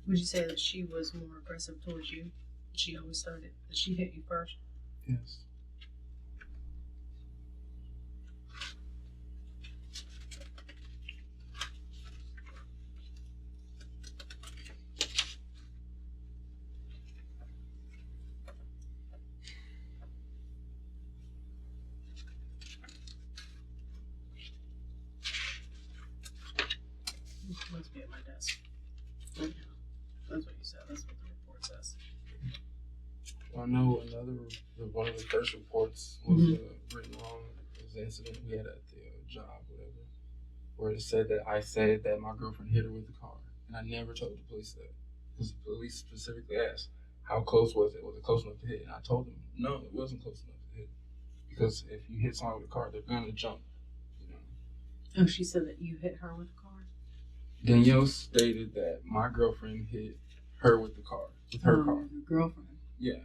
Would you say that she was more aggressive towards you? She always started. That she hit you first? Yes. Must be at my desk. Right now. That's what you said. That's what the report says. Well, I know one of the first reports was written wrong. It was the incident we had at the job, whatever. where it said that I said that my girlfriend hit her with the car, and I never told the police that, because the police specifically asked, how close was it? Was it close enough to hit? And I told them, no, it wasn't close enough to hit, because if you hit someone with a car, they're gonna jump. You know. Oh, she said that you hit her with a car? Danielle stated that my girlfriend hit her with the car, with her car. Your girlfriend. Yeah.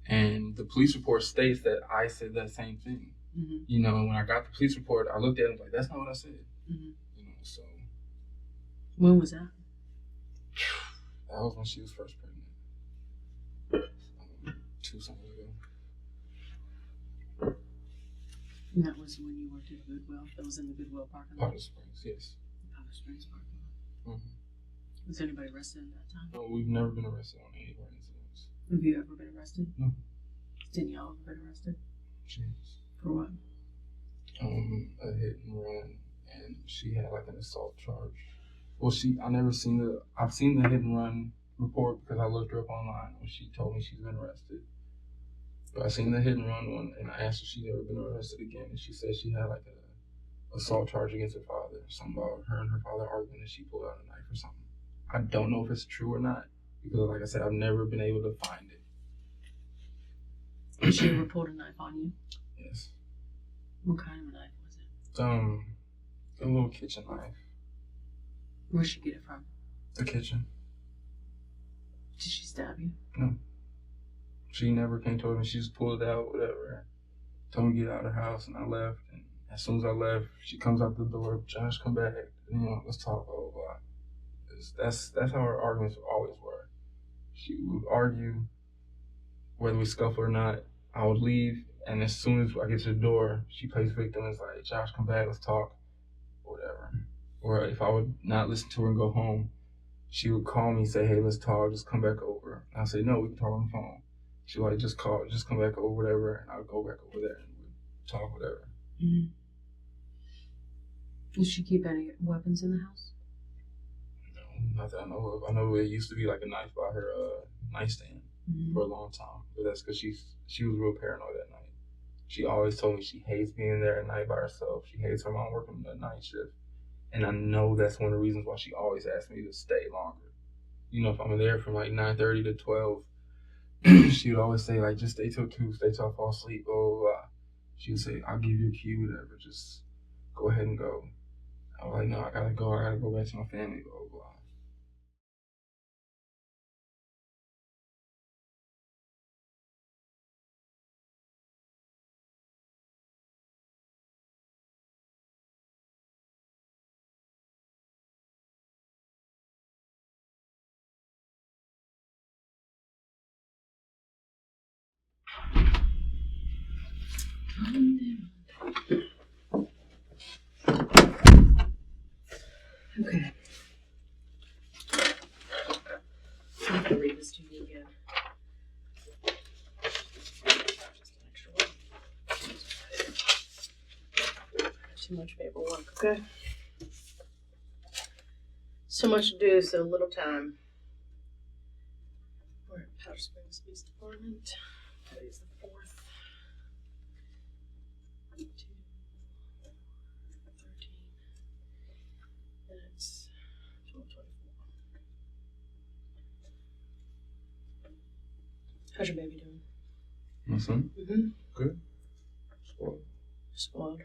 And the police report states that I said that same thing. Mm-hmm. You know, and when I got the police report, I looked at it and was like, that's not what I said. Mm-hmm. You know, so. When was that? That was when she was first pregnant. 2 summers ago. And that was when you worked at Goodwill? That was in the Goodwill parking lot? Powder Springs, yes. Powder Springs parking lot. Mm-hmm. Was anybody arrested in that time? No, we've never been arrested on any of our incidents. Have you ever been arrested? No. Has Danielle ever been arrested? She is. For what? A hit and run, and she had like an assault charge. Well, I've seen the hit and run report because I looked her up online when she told me she's been arrested. But I seen the hit and run one, and I asked if she'd ever been arrested again, and she said she had like a assault charge against her father, something about her and her father arguing, and she pulled out a knife or something. I don't know if it's true or not, because like I said, I've never been able to find it. Did she ever pull a knife on you? Yes. What kind of a knife was it? A little kitchen knife. Where'd she get it from? The kitchen. Did she stab you? No. She never came to me. She just pulled it out, whatever. Told me to get out of the house, and I left. And as soon as I left, she comes out the door. Josh, come back. You know, let's talk. Blah blah blah. That's how our arguments always were. She would argue whether we scuffle or not. I would leave, and as soon as I get to the door, she plays victim and is like, Josh, come back, let's talk, whatever. Or if I would not listen to her and go home, she would call me and say, hey, let's talk, just come back over. And I'd say, no, we can talk on the phone. She would like, just come back over, whatever, and I would go back over there and we'd talk, whatever. Mm-hmm. Did she keep any weapons in the house? No, not that I know of. I know it used to be like a knife by her nightstand. Mm-hmm. For a long time, but that's because she was real paranoid at night. She always told me she hates being there at night by herself. She hates her mom working the night shift, and I know that's one of the reasons why she always asked me to stay longer. You know, if I'm there from like 9:30 to 12, she would always say like, just stay till 2, stay till I fall asleep, blah blah blah. She would say, I'll give you a key, whatever, just go ahead and go. I was like, no, I gotta go back to my family, blah blah blah. Okay. I have to read this to you again. Just an extra one. Too much paperwork, okay? So much to do, so little time. We're at Powder Springs Police Department. Today's the 4th. 2, 13. And it's 12:24. How's your baby doing? My son? Mm-hmm. Good. Spoiled. Spoiled.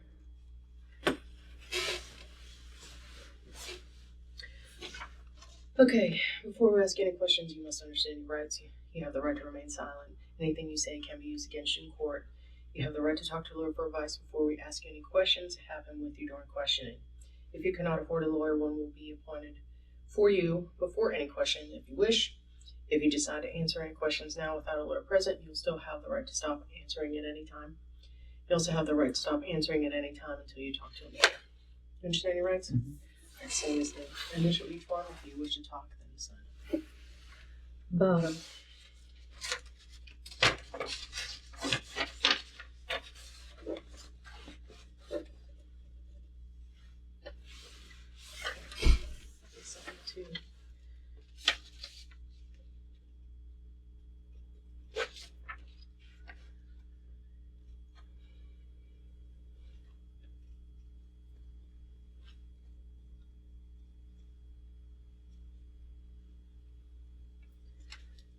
Okay, before we ask any questions, you must understand your rights. You have the right to remain silent. Anything you say can be used against you in court. You have the right to talk to a lawyer for advice before we ask you any questions. Have him with you during questioning. If you cannot afford a lawyer, one will be appointed for you before any question if you wish. If you decide to answer any questions now without a lawyer present, you'll still have the right to stop answering at any time. You also have the right to stop answering at any time until you talk to a lawyer. You understand your rights? Mm-hmm. Alright, same as the initial each one. If you wish to talk, then sign. Bottom. Sign two.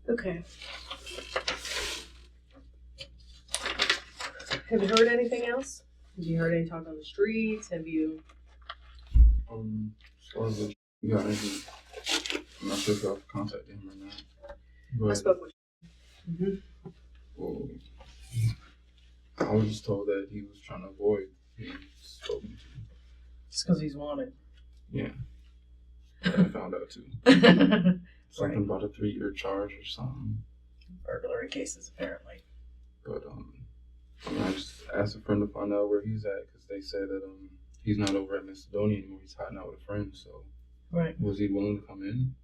Okay. Have you heard anything else? Have you heard any talk on the streets? Have you? As far as you got anything, I'm not sure if y'all contacted him or not. But, I spoke with you. well, I was just told that he was trying to avoid being spoken to. Just because he's wanted. Yeah. That I found out too. Something about a 3-year charge or something. Burglary cases, apparently. But I just asked a friend to find out where he's at because they said that he's not over at Macedonia anymore. He's hiding out with a friend. So, right. Was he willing to come in?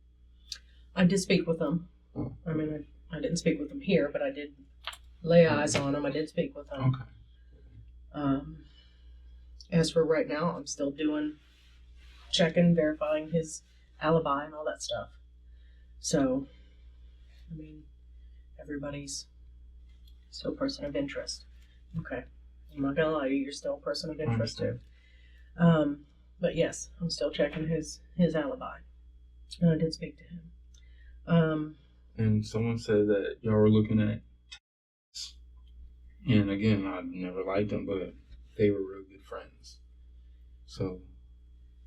I did speak with him. Oh. I mean, I didn't speak with him here, but I did lay eyes on him. I did speak with him. Okay. As for right now, I'm still checking, verifying his alibi and all that stuff. So, I mean, everybody's still a person of interest. Okay. I'm not gonna lie to you, you're still a person of interest too. But yes, I'm still checking his alibi. And I did speak to him. And someone said that y'all were looking at, and again, I never liked them, but they were real good friends. So,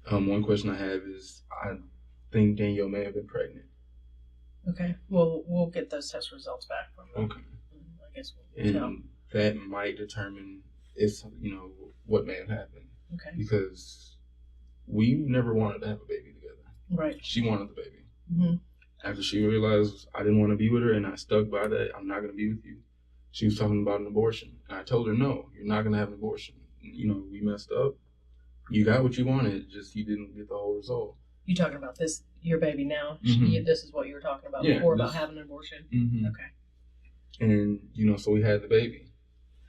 one question I have is, I think Danielle may have been pregnant. Okay. Well, we'll get those test results back from them. Okay. I guess we'll tell. And that might determine if, what may have happened. Okay. Because we never wanted to have a baby together. Right. She wanted the baby. Mm-hmm. After she realized I didn't want to be with her and I stuck by that, I'm not going to be with you, she was talking about an abortion. And I told her, no, you're not going to have an abortion. We messed up. You got what you wanted, just you didn't get the whole result. You talking about this, your baby now? Mm-hmm. This is what you were talking about before about having an abortion? Mm-hmm. Okay. And, so we had the baby.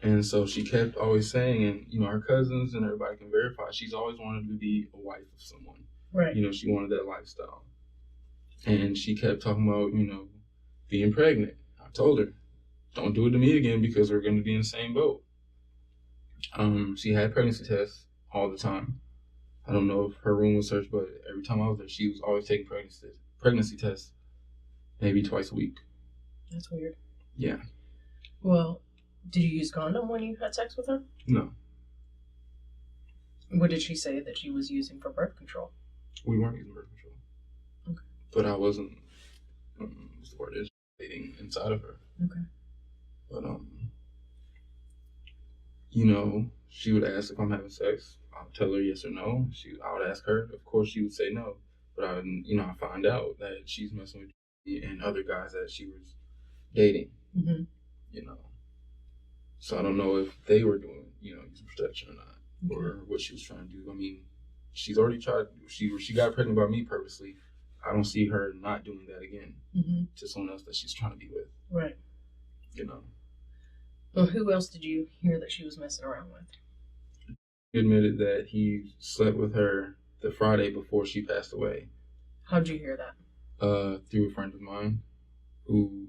And so she kept always saying, and, her cousins and everybody can verify, she's always wanted to be a wife of someone. Right. She wanted that lifestyle. And she kept talking about, being pregnant. I told her, don't do it to me again because we're going to be in the same boat. She had pregnancy tests all the time. I don't know if her room was searched, but every time I was there, she was always taking pregnancy tests, maybe twice a week. That's weird. Yeah. Well, did you use condom when you had sex with her? No. What did she say that she was using for birth control? We weren't using birth control. Okay. But I wasn't, what's the word is, dating inside of her. Okay. But, she would ask if I'm having sex. I would tell her yes or no. I would ask her. Of course, she would say no. But I find out that she's messing with me and other guys that she was dating. Mm-hmm. So I don't know if they were doing, use protection or not, or what she was trying to do. I mean, she's already tried. She got pregnant by me purposely. I don't see her not doing that again to someone else that she's trying to be with. Right. Well, who else did you hear that she was messing around with? He admitted that he slept with her the Friday before she passed away. How'd you hear that? Through a friend of mine who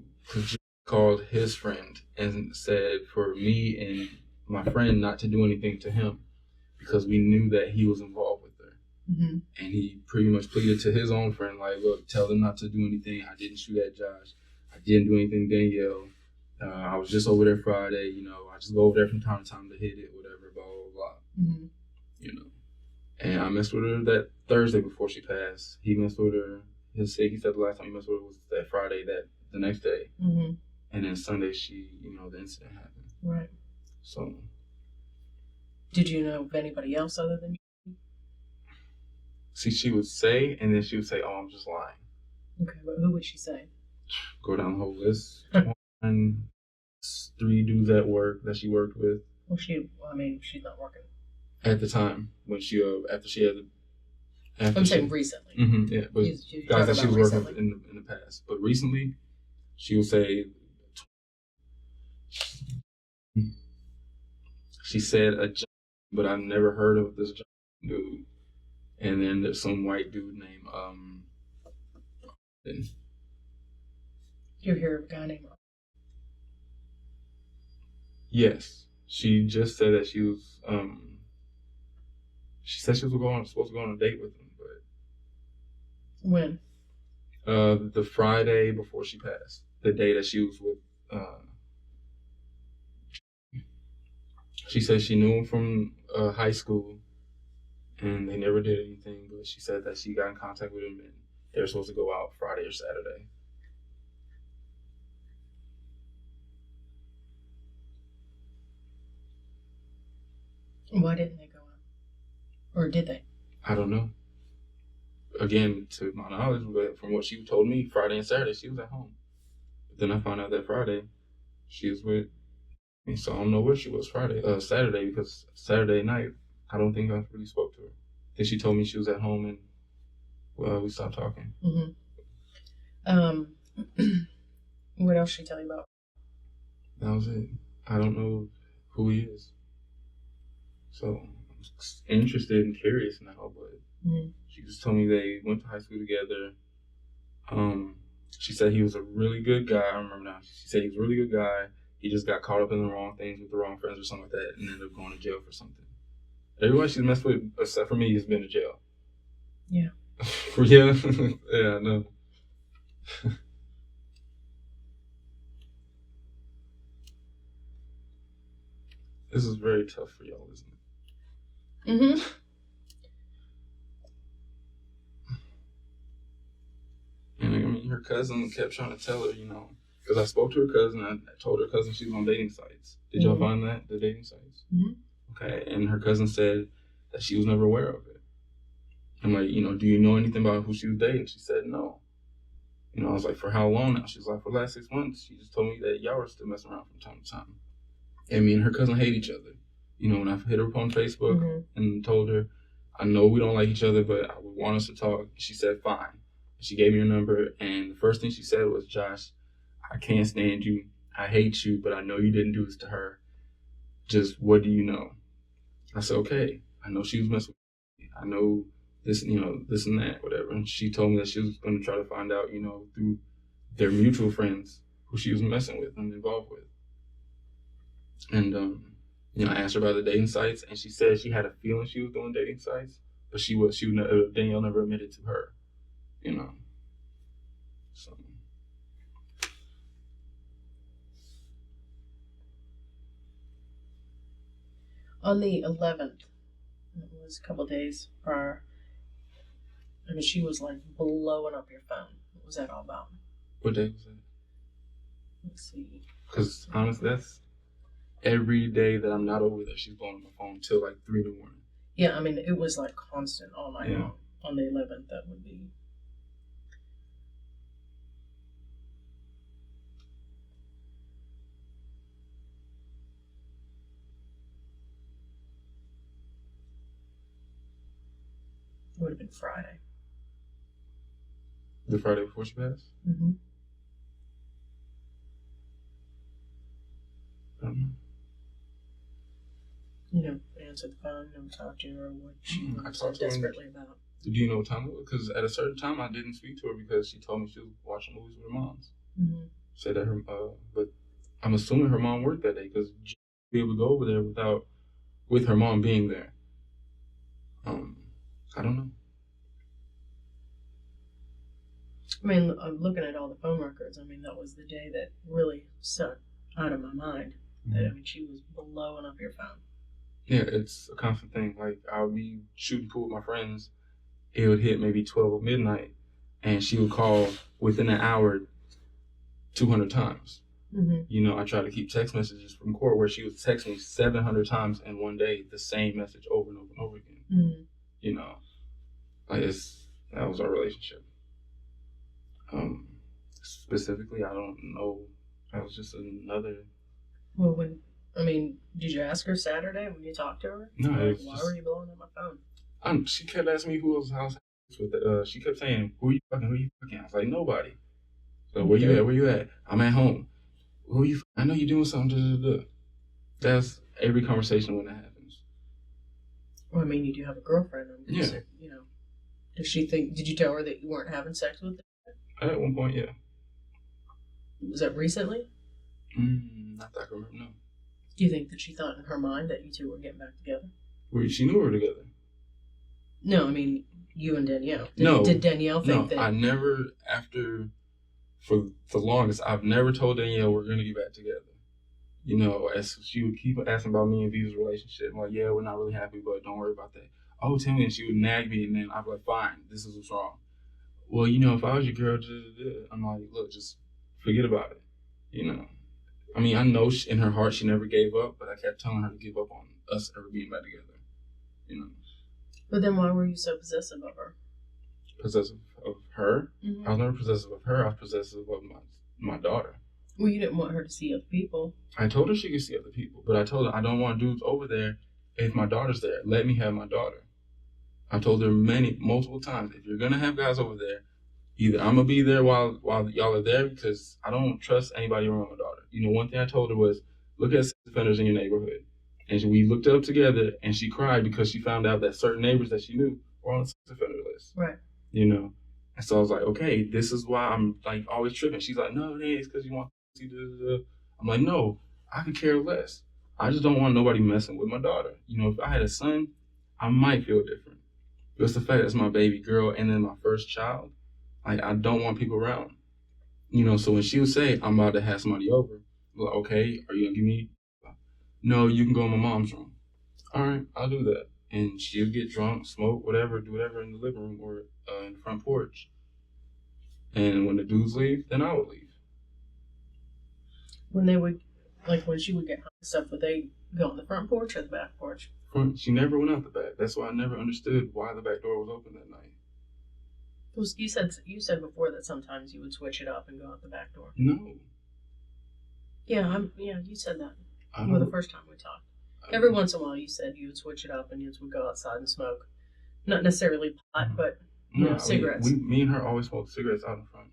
called his friend and said for me and my friend not to do anything to him because we knew that he was involved with her. Mm-hmm. And he pretty much pleaded to his own friend, like, look, tell them not to do anything. I didn't shoot at Josh. I didn't do anything to Danielle. I was just over there Friday, I just go over there from time to time to hit it, whatever, blah, blah, blah. Mm-hmm. And I messed with her that Thursday before she passed. He messed with her. He said the last time he messed with her was that Friday, the next day. Mm-hmm. And then Sunday, the incident happened. Right. So. Did you know of anybody else other than you? See, she would say, and then she would say, oh, I'm just lying. Okay, but who would she say? Go down the whole list. 3 dudes at work that she worked with. Well, she's not working. At the time, when after she had I'm saying recently. Mm-hmm, yeah, but guys that she was working with in the past. But recently, she would say, she said a John, but I never heard of this John dude. And then there's some white dude named You hear of a guy named? Yes, she just said that she was. She said she was supposed to go on a date with him, but when? The Friday before she passed. the day that she was with. She said she knew him from high school, and they never did anything. But she said that she got in contact with him, and they were supposed to go out Friday or Saturday. Why didn't they go out? Or did they? I don't know. Again, to my knowledge, but from what she told me, Friday and Saturday she was at home. But then I found out that Friday she was with me, so I don't know where she was Saturday, because Saturday night I don't think I really spoke to her. Then she told me she was at home, and we stopped talking. What else did she tell you about? That was it. I don't know who he is. So I'm interested and curious now, but she just told me they went to high school together. She said he was a really good guy. I remember now. She said he was a really good guy. He just got caught up in the wrong things with the wrong friends or something like that, and ended up going to jail for something. Everyone she's messed with, except for me, has been to jail. Yeah. Yeah. Yeah, I know. This is very tough for y'all, isn't it? And I mean, her cousin kept trying to tell her, because I spoke to her cousin. I told her cousin she was on dating sites. Did y'all find that, the dating sites? Okay, and her cousin said that she was never aware of it. I'm like, do you know anything about who she was dating? She said no. I was like, for how long now? She was like, for the last 6 months. She just told me that y'all were still messing around from time to time. And me and her cousin hate each other. When I hit her up on Facebook and told her, I know we don't like each other, but I would want us to talk. She said, fine. She gave me her number, and the first thing she said was, Josh, I can't stand you. I hate you, but I know you didn't do this to her. Just, what do you know? I said, okay. I know she was messing with me. I know this, this and that, whatever. And she told me that she was going to try to find out, through their mutual friends who she was messing with and involved with. And, I asked her about the dating sites, and she said she had a feeling she was doing dating sites, but Danielle never admitted to her, So. On the 11th, it was a couple days prior, she was like blowing up your phone. What was that all about? What day was that? Let's see. Because honestly, that's every day that I'm not over there, she's blowing up my phone till like 3 in the morning. Yeah, it was like constant all night long. On the 11th, that would be. It would have been Friday. The Friday before she passed? I don't know. Answer the phone, never talk to her, what she was so desperately about. Do you know what time it was? Because at a certain time, I didn't speak to her because she told me she was watching movies with her moms. Said that but I'm assuming her mom worked that day because she would be able to go over there with her mom being there. I don't know. I'm looking at all the phone records. That was the day that really stuck out of my mind. That she was blowing up your phone. Yeah, it's a constant thing. Like, I'll be shooting pool with my friends. It would hit maybe 12 or midnight, and she would call within an hour 200 times. I try to keep text messages from court where she would text me 700 times in one day, the same message over and over and over again. That was our relationship. Specifically, I don't know. That was just another. Well, did you ask her Saturday when you talked to her? No. Why were you blowing up my phone? She kept asking me who else I was with. She kept saying, "Who you fucking? Who you fucking?" I was like, "Nobody." So where you at? Where you at? I'm at home. Who you? I know you're doing something. That's every conversation when that happens. Well, you do have a girlfriend. Yeah. Does she think? Did you tell her that you weren't having sex with her? At one point, yeah. Was that recently? Not that I can remember. No. Do you think that she thought in her mind that you two were getting back together? She knew we were together. No, you and Danielle. No. Did Danielle think that? I never, after for the longest, I've never told Danielle we're gonna get back together. You know, as she would keep asking about me and Viva's relationship, I'm like, yeah, we're not really happy, but don't worry about that. Oh, tell me, and she would nag me, and then I'd be like, fine, this is what's wrong. Well, you know, if I was your girl, I'm like, look, just forget about it. You know, I mean, I know in her heart she never gave up, but I kept telling her to give up on us ever being back together. You know. But then why were you so possessive of her? Possessive of her? Mm-hmm. I was never possessive of her. I was possessive of my daughter. Well, you didn't want her to see other people. I told her she could see other people, but I told her I don't want dudes over there if my daughter's there. Let me have my daughter. I told her multiple times, if you're gonna have guys over there, either I'm gonna be there while y'all are there because I don't trust anybody around my daughter. You know, one thing I told her was, look at sex offenders in your neighborhood. And we looked up together, and she cried because she found out that certain neighbors that she knew were on the sex offender list. Right. You know? And so I was like, okay, this is why I'm like always tripping. She's like, no, it ain't. It's because you want to see the. I'm like, no, I could care less. I just don't want nobody messing with my daughter. You know, if I had a son, I might feel different. But it's the fact that it's my baby girl and then my first child. Like, I don't want people around. You know, so when she would say, I'm about to have somebody over, I'm like, okay, are you going to give me? No, you can go in my mom's room. All right, I'll do that. And she'll get drunk, smoke, whatever, do whatever in the living room or in the front porch. And when the dudes leave, then I would leave. When they would, like when she would get home and stuff, would they go on the front porch or the back porch? She never went out the back. That's why I never understood why the back door was open that night. Well, you said before that sometimes you would switch it up and go out the back door. No. Yeah, you said that. Well, the first time we talked. Every once in a while you said you would switch it up and you would go outside and smoke. Not necessarily pot, but cigarettes. Me and her always smoked cigarettes out in front.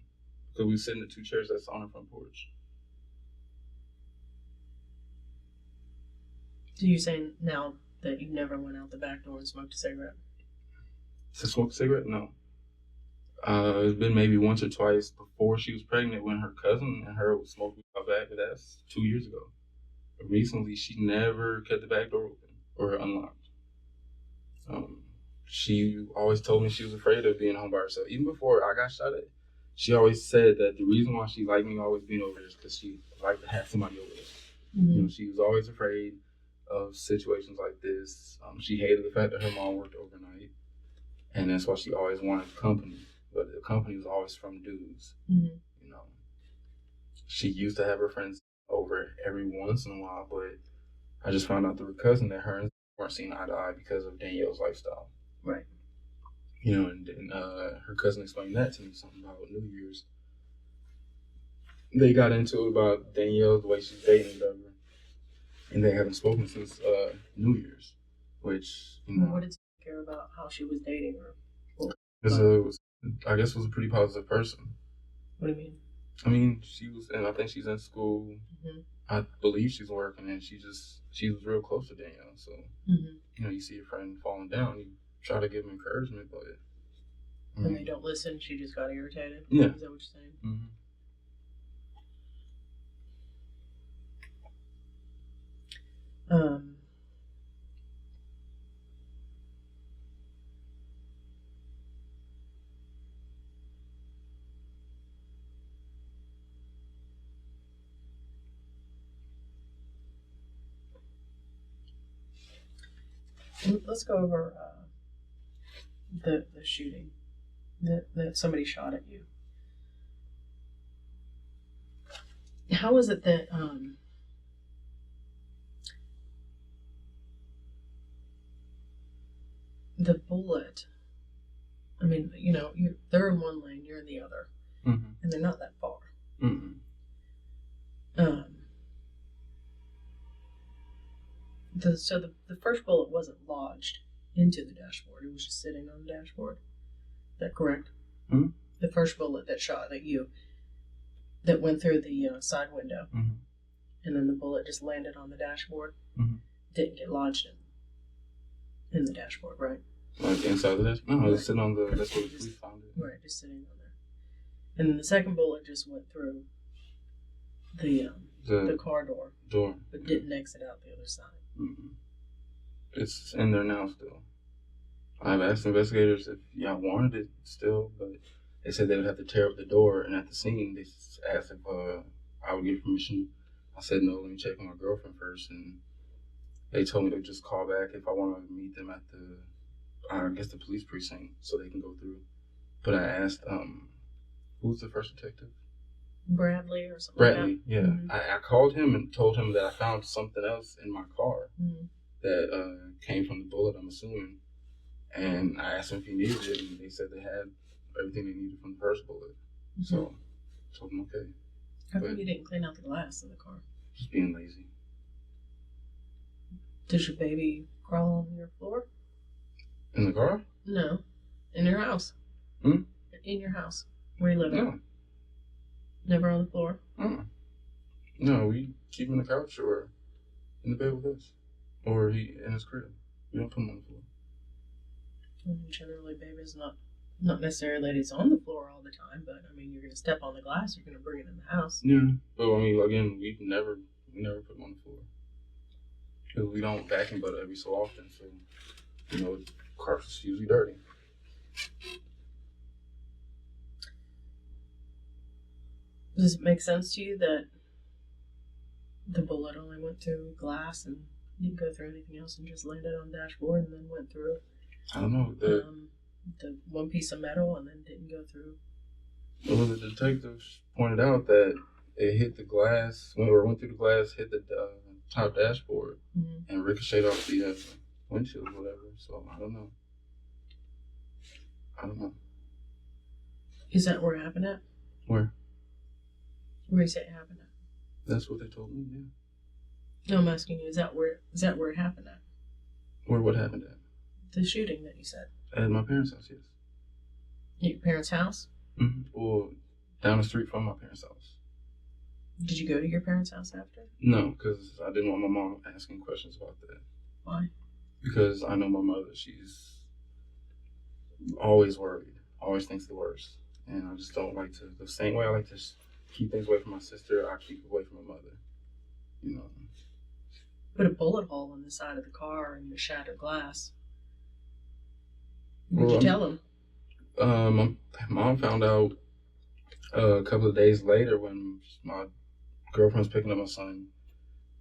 Because we sit in the two chairs that's on the front porch. So you're saying now that you never went out the back door and smoked a cigarette? To smoke a cigarette? No. It's been maybe once or twice before she was pregnant when her cousin and her would smoke out back, but that's 2 years ago. But recently, she never kept the back door open or unlocked. She always told me she was afraid of being home by herself. Even before I got shot at, she always said that the reason why she liked me always being over there is because she liked to have somebody over there. Mm-hmm. You know, she was always afraid of situations like this. She hated the fact that her mom worked overnight, and that's why she always wanted company. But the company was always from dudes. Mm-hmm. You know, she used to have her friends over every once in a while, but I just found out through her cousin that her and weren't seeing eye to eye because of Danielle's lifestyle. Right. You know, and her cousin explained that to me, something about New Year's. They got into it about Danielle, the way she's dating, whatever, and they haven't spoken since New Year's, which, you know. What did you care about how she was dating her? I guess was a pretty positive person. What do you mean? I mean, she was, and I think she's in school. Mm-hmm. I believe she's working, and she was real close to Danielle. So, you know, you see your friend falling down, you try to give him encouragement, but when they don't listen, she just got irritated. Yeah. Is that what you're saying? Mm-hmm. Let's go over the shooting that somebody shot at you. How is it that the bullet? I mean, you know, they're in one lane, you're in the other, mm-hmm. and they're not that far. Mm-hmm. So the first bullet wasn't lodged into the dashboard; it was just sitting on the dashboard. Is that correct? Mm-hmm. The first bullet that shot at you, that went through the side window, mm-hmm. and then the bullet just landed on the dashboard. Mm-hmm. Didn't get lodged in the dashboard, right? Like inside the dashboard? No, it's sitting on the. That's where we found it. Right, just sitting on there. And then the second bullet just went through the car door, but didn't exit out the other side. Mm-hmm. It's in there now still. I've asked investigators if y'all wanted it still, but They said they would have to tear up the door, and at the scene, they asked if I would give permission. I said no, let me check with my girlfriend first, and they told me to just call back if I wanted to meet them at the, I guess, the police precinct so they can go through. But I asked, who's the first detective? Bradley or something Bradley, like that? yeah. Mm-hmm. I called him and told him that I found something else in my car Mm-hmm. that came from the bullet, I'm assuming. And I asked him if he needed it, and they said they had everything they needed from the first bullet. Mm-hmm. So I told him, okay. How come you didn't clean out the glass of the car? Just being lazy. Does your baby crawl on your floor? In the car? No. In your house? Hmm? In your house. Where you live at? No. Never on the floor? No, we keep him on the couch or in the bed with us. Or he in his crib. We don't put him on the floor. Generally, babies not necessarily that it's on the floor all the time, but I mean, you're going to step on the glass, you're going to bring it in the house. Yeah. But I mean, again, we never put him on the floor. Because we don't vacuum butt every so often, so, you know, the carpet's usually dirty. Does it make sense to you that the bullet only went through glass and didn't go through anything else and just landed on the dashboard and then went through I don't know. the one piece of metal and then didn't go through? Well, the detectives pointed out that it hit the glass, went through the glass, hit the top dashboard, and ricocheted off the windshield or whatever. So I don't know. Is that where it happened at? Where? Where you say it happened at? That's what they told me, yeah. No, I'm asking you, is that where it happened at? Where what happened at? The shooting that you said. At my parents' house, yes. Your parents' house? Mm-hmm. Well, down the street from my parents' house. Did you go to your parents' house after? No, because I didn't want my mom asking questions about that. Why? Because I know my mother, she's always worried, always thinks the worst. And I just don't like to, the same way I like to keep things away from my sister, I keep away from my mother. You know. Put a bullet hole in the side of the car and the shattered glass. What did Well, you tell him? My mom found out a couple of days later when my girlfriend was picking up my son.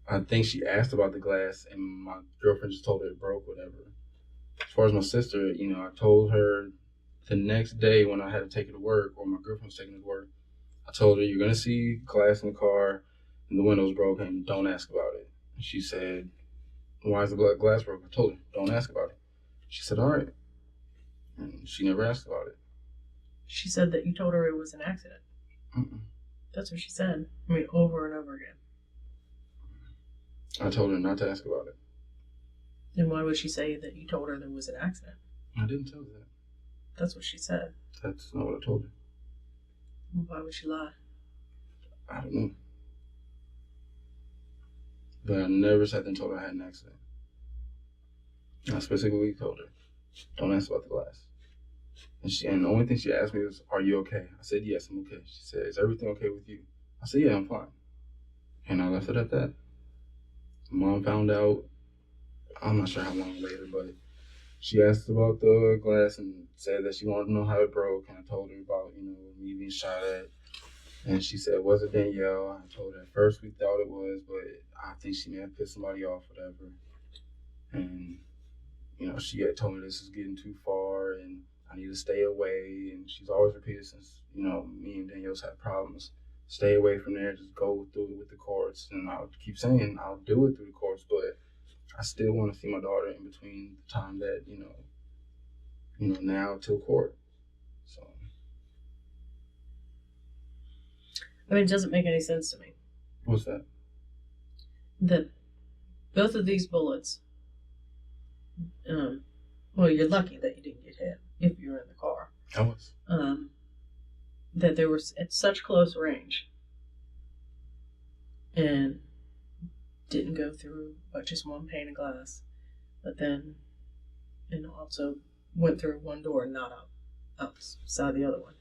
I think she asked about the glass, and my girlfriend just told her it broke, whatever. As far as my sister, you know, I told her the next day when I had to take her to work, or my girlfriend was taking her to work, I told her, you're going to see glass in the car, and the window's broken, don't ask about it. And she said, why is the glass broken? I told her, don't ask about it. She said, all right. And she never asked about it. She said that you told her it was an accident. Mm-mm. That's what she said. I mean, over and over again. I told her not to ask about it. Then why would she say that you told her there was an accident? I didn't tell her that. That's what she said. That's not what I told her. Why would she lie? I don't know. But I never sat there and told her I had an accident. I specifically told her, don't ask about the glass. And the only thing she asked me was, are you okay? I said, yes, I'm okay. She said, is everything okay with you? I said, yeah, I'm fine. And I left it at that. Mom found out, I'm not sure how long later, but she asked about the glass and said that she wanted to know how it broke. And I told her about, you know, me being shot at. And she said, was it Danielle? I told her at first we thought it was, but I think she may have pissed somebody off, whatever. And, you know, she had told me this is getting too far and I need to stay away. And she's always repeated since, you know, me and Danielle's had problems. Stay away from there, just go through it with the courts. And I'll keep saying I'll do it through the courts, but I still want to see my daughter in between the time that, you know, now till court. So. I mean, it doesn't make any sense to me. What's that? That both of these bullets, well, you're lucky that you didn't get hit if you were in the car. I was. That they were at such close range and didn't go through but just one pane of glass, but then, and also went through one door and not outside the other one.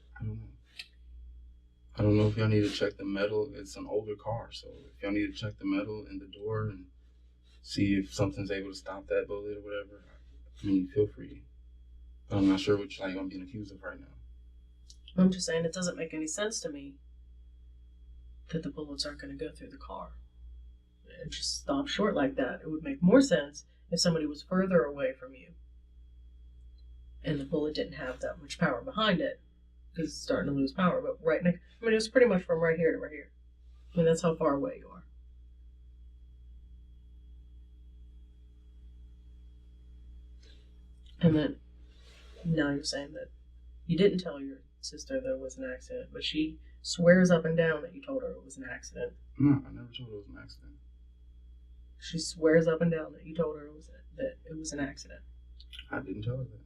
I don't know if y'all need to check the metal. It's an older car, so if y'all need to check the metal in the door and see if something's able to stop that bullet or whatever, I mean, feel free. But I'm not sure which I'm being accused of right now. I'm just saying it doesn't make any sense to me that the bullets aren't going to go through the car. It just stop short like that. It would make more sense if somebody was further away from you and the bullet didn't have that much power behind it because it's starting to lose power. But right next, I mean, it was pretty much from right here to right here. I mean, that's how far away you are. And then now you're saying that you didn't tell your sister that it was an accident, but she swears up and down that you told her it was an accident. No, I never told her it was an accident. She swears up and down that you told her that it was an accident. I didn't tell her that.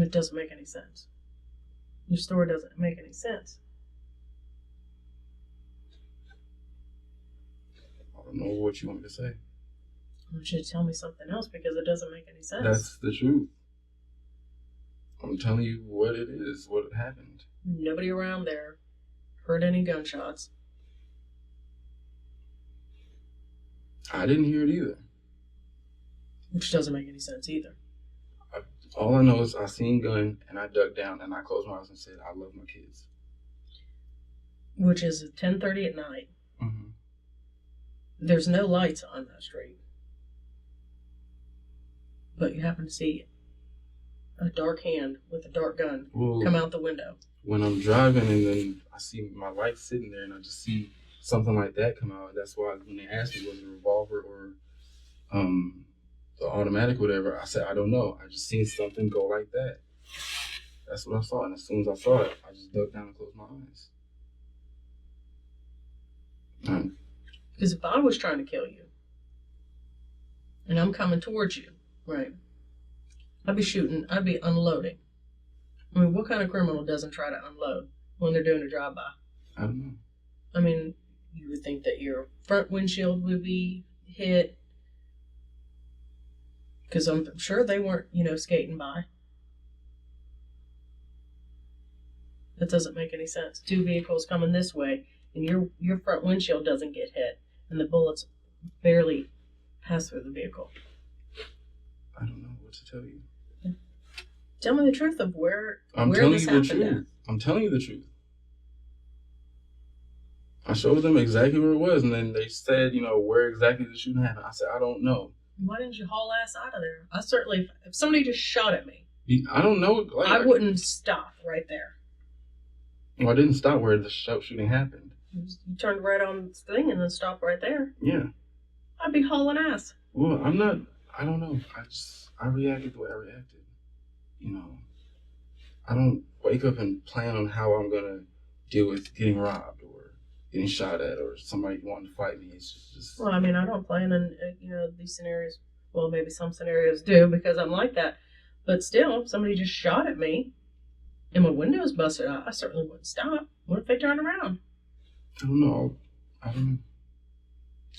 It doesn't make any sense. Your story doesn't make any sense. I don't know what you want me to say. I want you to tell me something else because it doesn't make any sense. That's the truth. I'm telling you what it is, what happened. Nobody around there heard any gunshots. I didn't hear it either. Which doesn't make any sense either. All I know is I seen gun and I ducked down and I closed my eyes and said, I love my kids. Which is at 10:30 at night. Mm-hmm. There's no lights on that street. But you happen to see a dark hand with a dark gun come out the window. When I'm driving and then I see my light sitting there and I just see something like that come out, that's why when they asked me was it a revolver or the automatic or whatever, I said, I don't know. I just seen something go like that. That's what I saw. And as soon as I saw it, I just ducked down and closed my eyes. Because if I was trying to kill you and I'm coming towards you, right, I'd be shooting, I'd be unloading. I mean, what kind of criminal doesn't try to unload when they're doing a drive-by? I don't know. I mean, you would think that your front windshield would be hit. Because I'm sure they weren't, skating by. That doesn't make any sense. Two vehicles coming this way, and your front windshield doesn't get hit, and the bullets barely pass through the vehicle. I don't know what to tell you. Tell me the truth of where I'm telling this you the happened truth. I'm telling you the truth. I showed them exactly where it was, and then they said, where exactly the shooting happened. I said, I don't know. Why didn't you haul ass out of there? I certainly, if somebody just shot at me, I don't know. I wouldn't stop right there. Well, I didn't stop where the shooting happened. You turned right on the thing and then stopped right there. Yeah. I'd be hauling ass. Well, I don't know. I reacted the way I reacted. I don't wake up and plan on how I'm going to deal with getting robbed or getting shot at or somebody wanting to fight me. It's just... Well, I mean, I don't plan on, these scenarios. Well, maybe some scenarios do because I'm like that. But still, if somebody just shot at me and my window's busted out, I certainly wouldn't stop. What if they turned around? I don't know.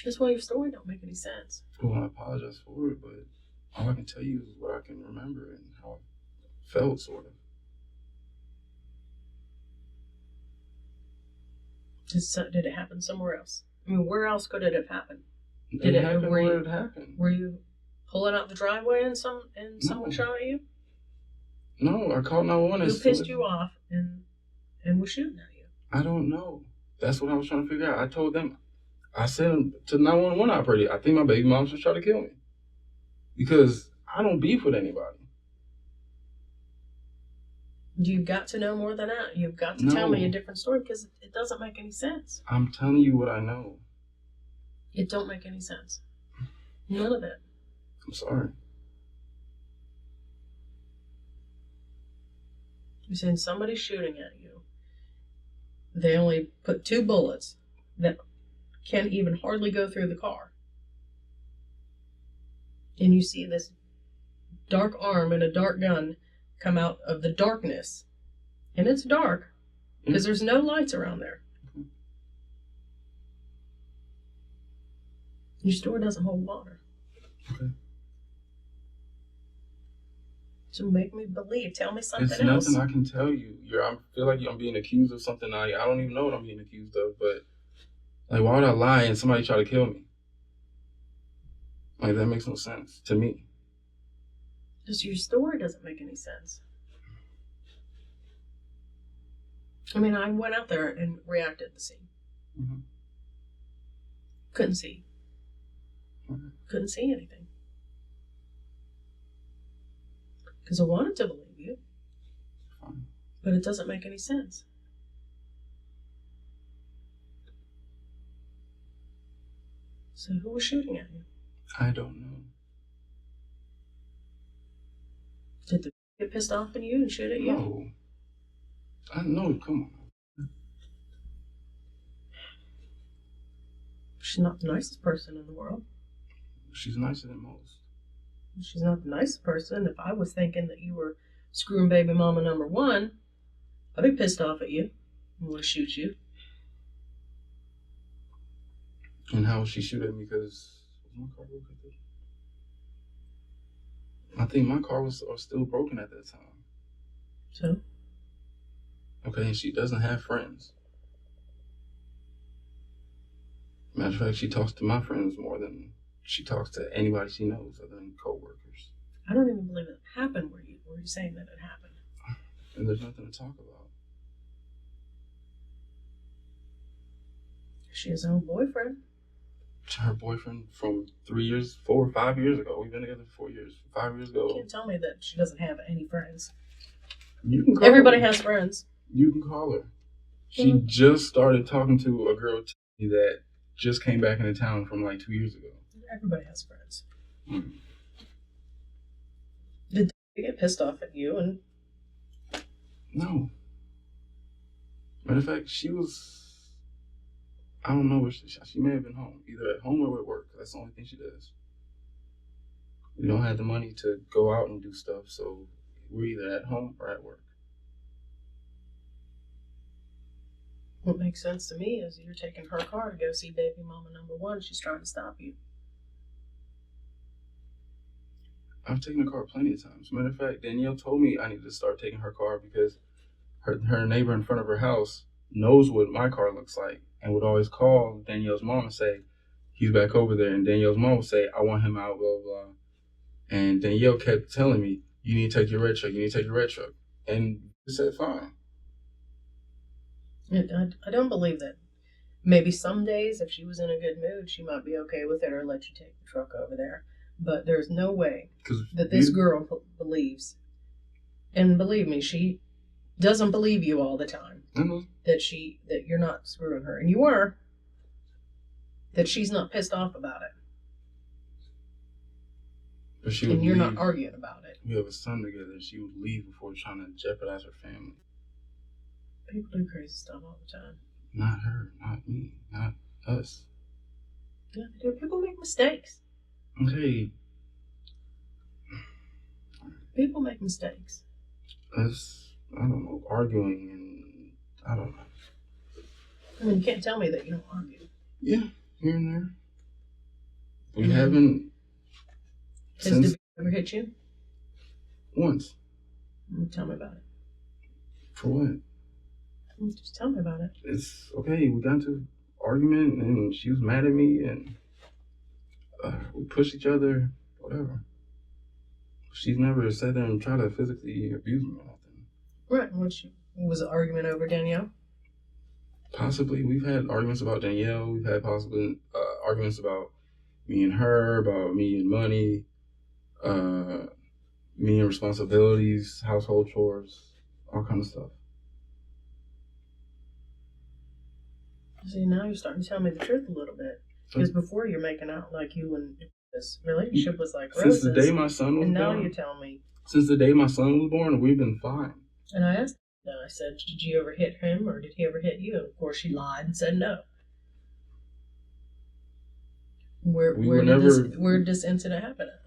That's why your story don't make any sense. Well, I apologize for it, but all I can tell you is what I can remember and how I felt, sort of. Did it happen somewhere else? I mean, where else could it have happened? It happened where it happened. Were you pulling out the driveway and someone shot at you? No, I called 911. Who pissed you off and was shooting at you? I don't know. That's what I was trying to figure out. I told them, I said to the 911 operator, I think my baby mom's just trying to kill me. Because I don't beef with anybody. You've got to know more than that. You've got to tell me a different story because it doesn't make any sense. I'm telling you what I know. It don't make any sense. None of it. I'm sorry. You're saying somebody's shooting at you. They only put 2 bullets that can't even hardly go through the car. And you see this dark arm and a dark gun come out of the darkness. And it's dark because there's no lights around there. Your story doesn't hold water. Okay. So make me believe. Tell me something else. It's nothing I can tell you. I feel like I'm being accused of something I don't even know what I'm being accused of. But why would I lie and somebody try to kill me? That makes no sense to me. Just your story doesn't make any sense. I mean, I went out there and reacted to the scene. Mm-hmm. Couldn't see. Mm-hmm. Couldn't see anything. Because I wanted to believe you. Fine. But it doesn't make any sense. So who was shooting at you? I don't know. Did the get pissed off at you and shoot at you? No. I know, come on. She's not the nicest person in the world. She's nicer than most. She's not the nicest person. If I was thinking that you were screwing baby mama number one, I'd be pissed off at you and want to shoot you. And how would she shoot at me? Because my car broke at that? I think my car was still broken at that time. So? Okay, and she doesn't have friends. Matter of fact, she talks to my friends more than she talks to anybody she knows other than co-workers. I don't even believe it happened where you saying that it happened. And there's nothing to talk about. She has her own boyfriend. Her boyfriend from 4 or 5 years ago. We've been together for 4 years. 5 years ago. You can't tell me that she doesn't have any friends. You can call Everybody her. has friends. You can call her. She just started talking to a girl that just came back into town from like 2 years ago. Everybody has friends. Mm. Did they get pissed off at you? And No. Matter of fact, she was... I don't know where she may have been home. Either at home or at work. That's the only thing she does. We don't have the money to go out and do stuff, so we're either at home or at work. what makes sense to me is you're taking her car to go see baby mama number one. She's trying to stop you. I've taken her car plenty of times. Matter of fact, Danielle told me I needed to start taking her car because her neighbor in front of her house knows what my car looks like and would always call Danielle's mom and say, he's back over there. And Danielle's mom would say, I want him out, blah, blah, blah. And Danielle kept telling me, you need to take your red truck, you need to take your red truck. And I said, fine. I don't believe that. Maybe some days, if she was in a good mood, she might be okay with it or let you take the truck over there. But there's no way that this girl believes. And believe me, she doesn't believe you all the time. Mm-hmm. That you're not screwing her. And you were. That she's not pissed off about it. But she and you're leave. Not arguing about it. We have a son together. She would leave before trying to jeopardize her family. People do crazy stuff all the time. Not her, not me, not us. Yeah, people make mistakes. Okay. People make mistakes. Us, I don't know, arguing and I don't know. I mean, you can't tell me that you don't argue. Yeah, here and there. We haven't. Has the ever hit you? Once. Tell me about it. For what? Just tell me about it. It's okay. We got into an argument and she was mad at me and we pushed each other, whatever. She's never sat there and tried to physically abuse me or nothing. Right. Was an argument over Danielle? Possibly. We've had arguments about Danielle. We've had possibly arguments about me and her, about me and money, me and responsibilities, household chores, all kinds of stuff. See, now you're starting to tell me the truth a little bit. Because before you're making out like you and this relationship was like roses. Since the day my son was born. And now born. you tell me. Since the day my son was born, we've been fine. And I asked her, I said, did you ever hit him or did he ever hit you? And of course she lied and said no. Where did this incident happen at?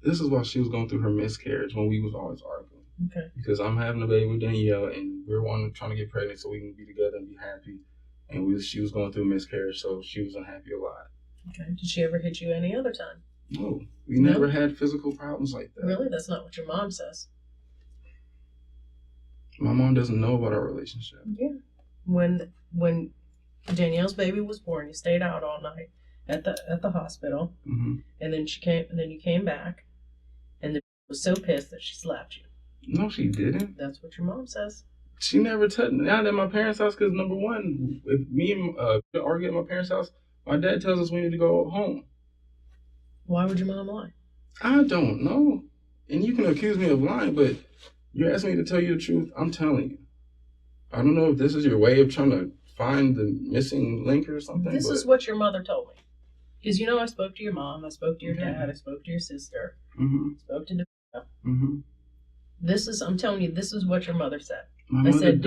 This is while she was going through her miscarriage when we was always arguing. Okay. Because I'm having a baby with Danielle and we're trying to get pregnant so we can be together and be happy. And she was going through a miscarriage, so she was unhappy a lot. Okay. Did she ever hit you any other time? No. We never had physical problems like that. Really? That's not what your mom says. My mom doesn't know about our relationship. Yeah. When Danielle's baby was born, you stayed out all night at the hospital. Mm-hmm. And then you came back and the baby was so pissed that she slapped you. No, she didn't. That's what your mom says. She never touched me. Not at my parents' house, because number one, if me and argue at my parents' house, my dad tells us we need to go home. Why would your mom lie? I don't know. And you can accuse me of lying, but you're asking me to tell you the truth. I'm telling you. I don't know if this is your way of trying to find the missing link or something. This is what your mother told me. Because I spoke to your mom, I spoke to your dad, I spoke to your sister, spoke to I'm telling you, this is what your mother said. I said,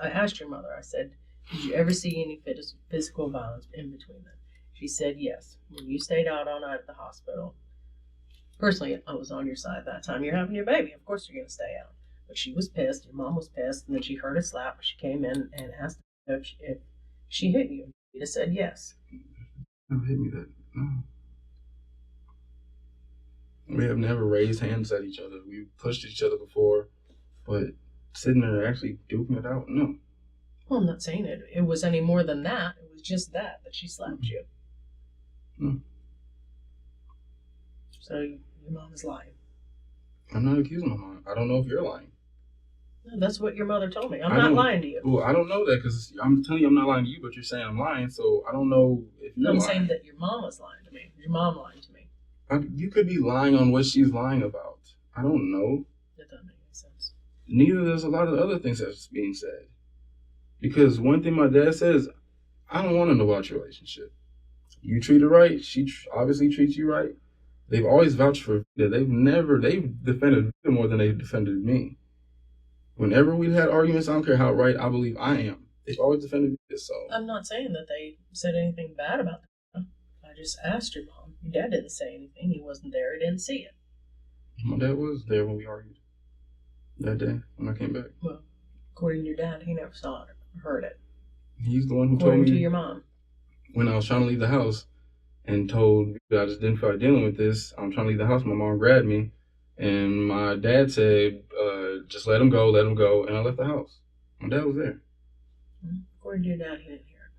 I asked your mother, I said, did you ever see any physical violence in between them? She said yes. When you stayed out all night at the hospital, personally, I was on your side that time. You're having your baby. Of course you're going to stay out. But she was pissed. Your mom was pissed. And then she heard a slap. She came in and asked if she hit you. She just said yes. Never hit me that. No. We have never raised hands at each other. We pushed each other before. But sitting there actually duking it out, no. Well, I'm not saying it was any more than that. It was just that she slapped you. No. So your mom is lying. I'm not accusing my mom. I don't know if you're lying. No, that's what your mother told me. I'm not lying to you. Well, I don't know that, because I'm telling you I'm not lying to you, but you're saying I'm lying, so I don't know if you're lying. I'm saying that your mom was lying to me. Your mom lying to me. You could be lying on what she's lying about. I don't know. That doesn't make any sense. Neither there's a lot of other things that's being said. Because one thing my dad says, I don't want to know about your relationship. You treat her right. She obviously treats you right. They've always vouched for Vita. They've defended Vita more than they've defended me. Whenever we've had arguments, I don't care how right I believe I am. They've always defended Vita, so. I'm not saying that they said anything bad about Vita. I just asked your mom. Your dad didn't say anything. He wasn't there. He didn't see it. My dad was there when we argued. That day, when I came back. Well, according to your dad, he never saw it or heard it. He's the one who according told me. To your mom. When I was trying to leave the house and told Vita I just didn't feel like dealing with this, I'm trying to leave the house, my mom grabbed me. And my dad said, just let him go, and I left the house. My dad was there. According to your dad, he didn't hear it.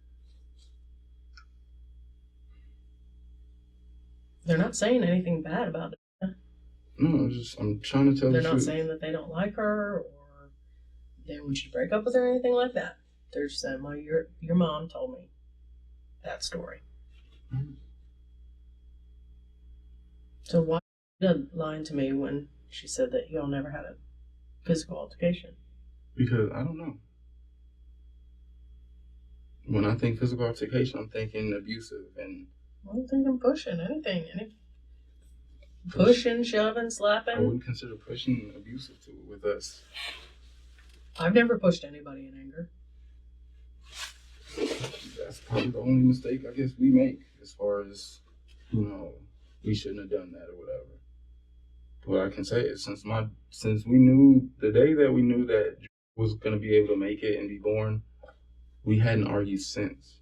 They're not saying anything bad about it. No, I'm trying to tell the truth. They're not saying that they don't like her or they want you to break up with her or anything like that. They're just saying, well, your mom told me that story. Mm-hmm. So why lying to me when she said that y'all never had a physical altercation? Because I don't know. When I think physical altercation, I'm thinking abusive and. I don't think I'm pushing anything. Pushing, shoving, slapping. I wouldn't consider pushing abusive with us. I've never pushed anybody in anger. That's probably the only mistake I guess we make, as far as, we shouldn't have done that or whatever. What I can say is since we knew the day that we knew that was going to be able to make it and be born, we hadn't argued since.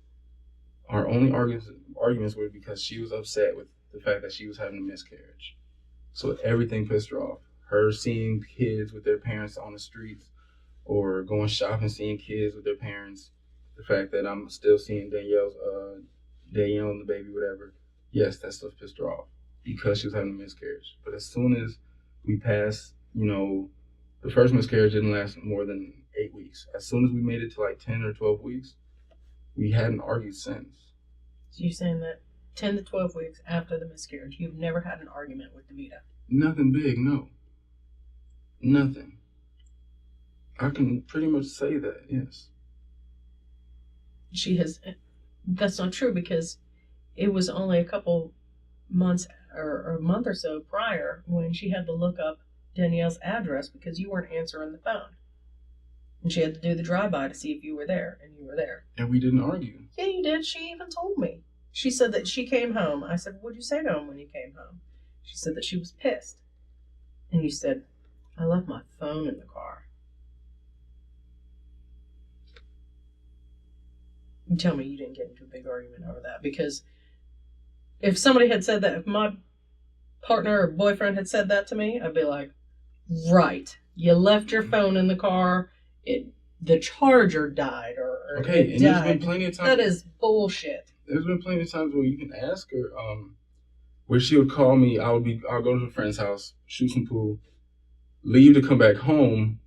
Our only arguments were because she was upset with the fact that she was having a miscarriage. So everything pissed her off. Her seeing kids with their parents on the streets, or going shopping, seeing kids with their parents. The fact that I'm still seeing Danielle and the baby, whatever. Yes, that stuff pissed her off because she was having a miscarriage. But as soon as we passed, the first miscarriage didn't last more than 8 weeks. As soon as we made it to like 10 or 12 weeks, we hadn't argued since. So you're saying that 10 to 12 weeks after the miscarriage, you've never had an argument with Davida? Nothing big, no. Nothing. I can pretty much say that, yes. That's not true, because it was only a couple months or a month or so prior when she had to look up Danielle's address because you weren't answering the phone. And she had to do the drive-by to see if you were there, and you were there. And we didn't argue. Yeah, you did. She even told me. She said that she came home. I said, what'd you say to him when you came home? She said that she was pissed. And you said, I left my phone in the car. You tell me you didn't get into a big argument over that, because if somebody had said that, if my partner or boyfriend had said that to me, I'd be like, right, you left your phone in the car, the charger died, or okay, and died. There's been plenty of times. That is bullshit. There's been plenty of times where you can ask her, where she would call me. I'll go to a friend's house, shoot some pool, leave to come back home,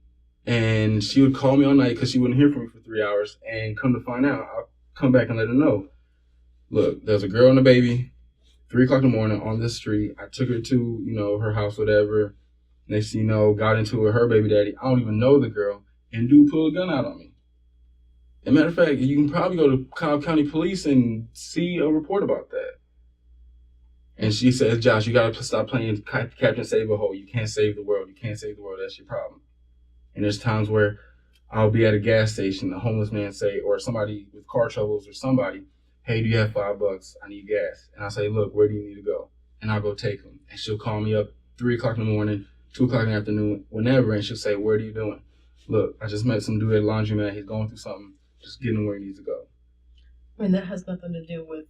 and she would call me all night because she wouldn't hear from me for 3 hours. And come to find out, I'll come back and let her know. Look, there's a girl and a baby, 3 o'clock in the morning on this street. I took her to, her house, whatever. Next thing you know, got into it with her baby daddy. I don't even know the girl. And dude pulled a gun out on me. As a matter of fact, you can probably go to Cobb County Police and see a report about that. And she says, Josh, you got to stop playing Captain Save-A-Hole. You can't save the world. You can't save the world. That's your problem. And there's times where I'll be at a gas station, a homeless man say, or somebody with car troubles or somebody, hey, do you have $5? I need gas. And I'll say, look, where do you need to go? And I'll go take them. And she'll call me up 3 o'clock in the morning, 2 o'clock in the afternoon, whenever, and she'll say, what are you doing? Look, I just met some dude at a laundromat. He's going through something. Just get him where he needs to go. I mean, that has nothing to do with...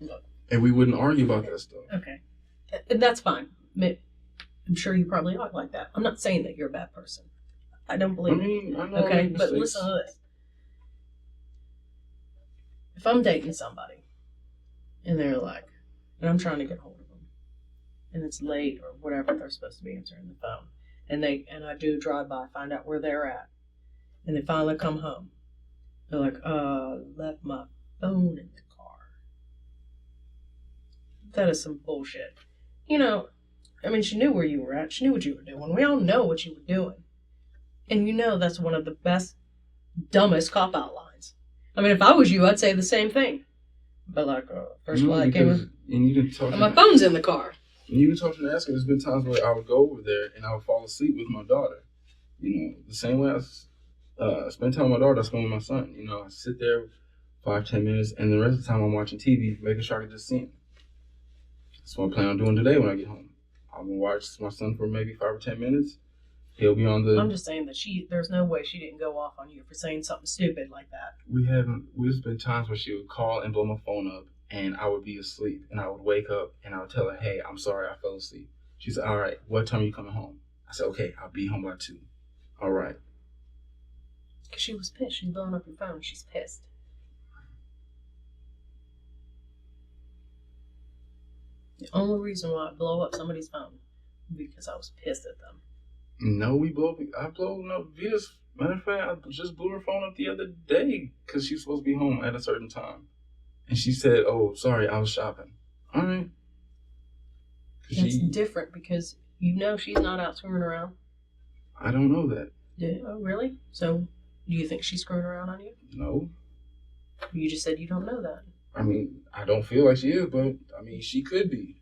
Look. And we wouldn't argue about that stuff. Okay. And that's fine. I'm sure you probably act like that. I'm not saying that you're a bad person. I don't believe it. I know. Okay, but listen to this. If I'm dating somebody, and they're like, and I'm trying to get hold of them, and it's late or whatever, they're supposed to be answering the phone, and I do drive by, find out where they're at, and they finally come home, they're like, left my phone in the car. That is some bullshit. I mean, she knew where you were at. She knew what you were doing. We all know what you were doing. And that's one of the best, dumbest cop-out lines. I mean, if I was you, I'd say the same thing. But first of all, I came and you can talk. My phone's in the car. And you can talk to the asking. There's been times where I would go over there and I would fall asleep with my daughter. The same way I spend time with my daughter, I spend with my son. I sit there 5-10 minutes, and the rest of the time I'm watching TV, making sure I can just see him. That's what I plan on doing today when I get home. I'm gonna watch my son for maybe 5 or 10 minutes. He'll be on the... I'm just saying that there's no way she didn't go off on you for saying something stupid like that. There's been times where she would call and blow my phone up, and I would be asleep, and I would wake up, and I would tell her, hey, I'm sorry, I fell asleep. She said, all right, what time are you coming home? I said, okay, I'll be home by 2. All right. Because she was pissed. She's blowing up your phone. She's pissed. The only reason why I blow up somebody's phone is because I was pissed at them. No, I blow up Vita's. Matter of fact, I just blew her phone up the other day because she was supposed to be home at a certain time. And she said, oh, sorry, I was shopping. All right. That's different because she's not out screwing around. I don't know that. Yeah, oh, really? So, do you think she's screwing around on you? No. You just said you don't know that. I mean, I don't feel like she is, but, she could be.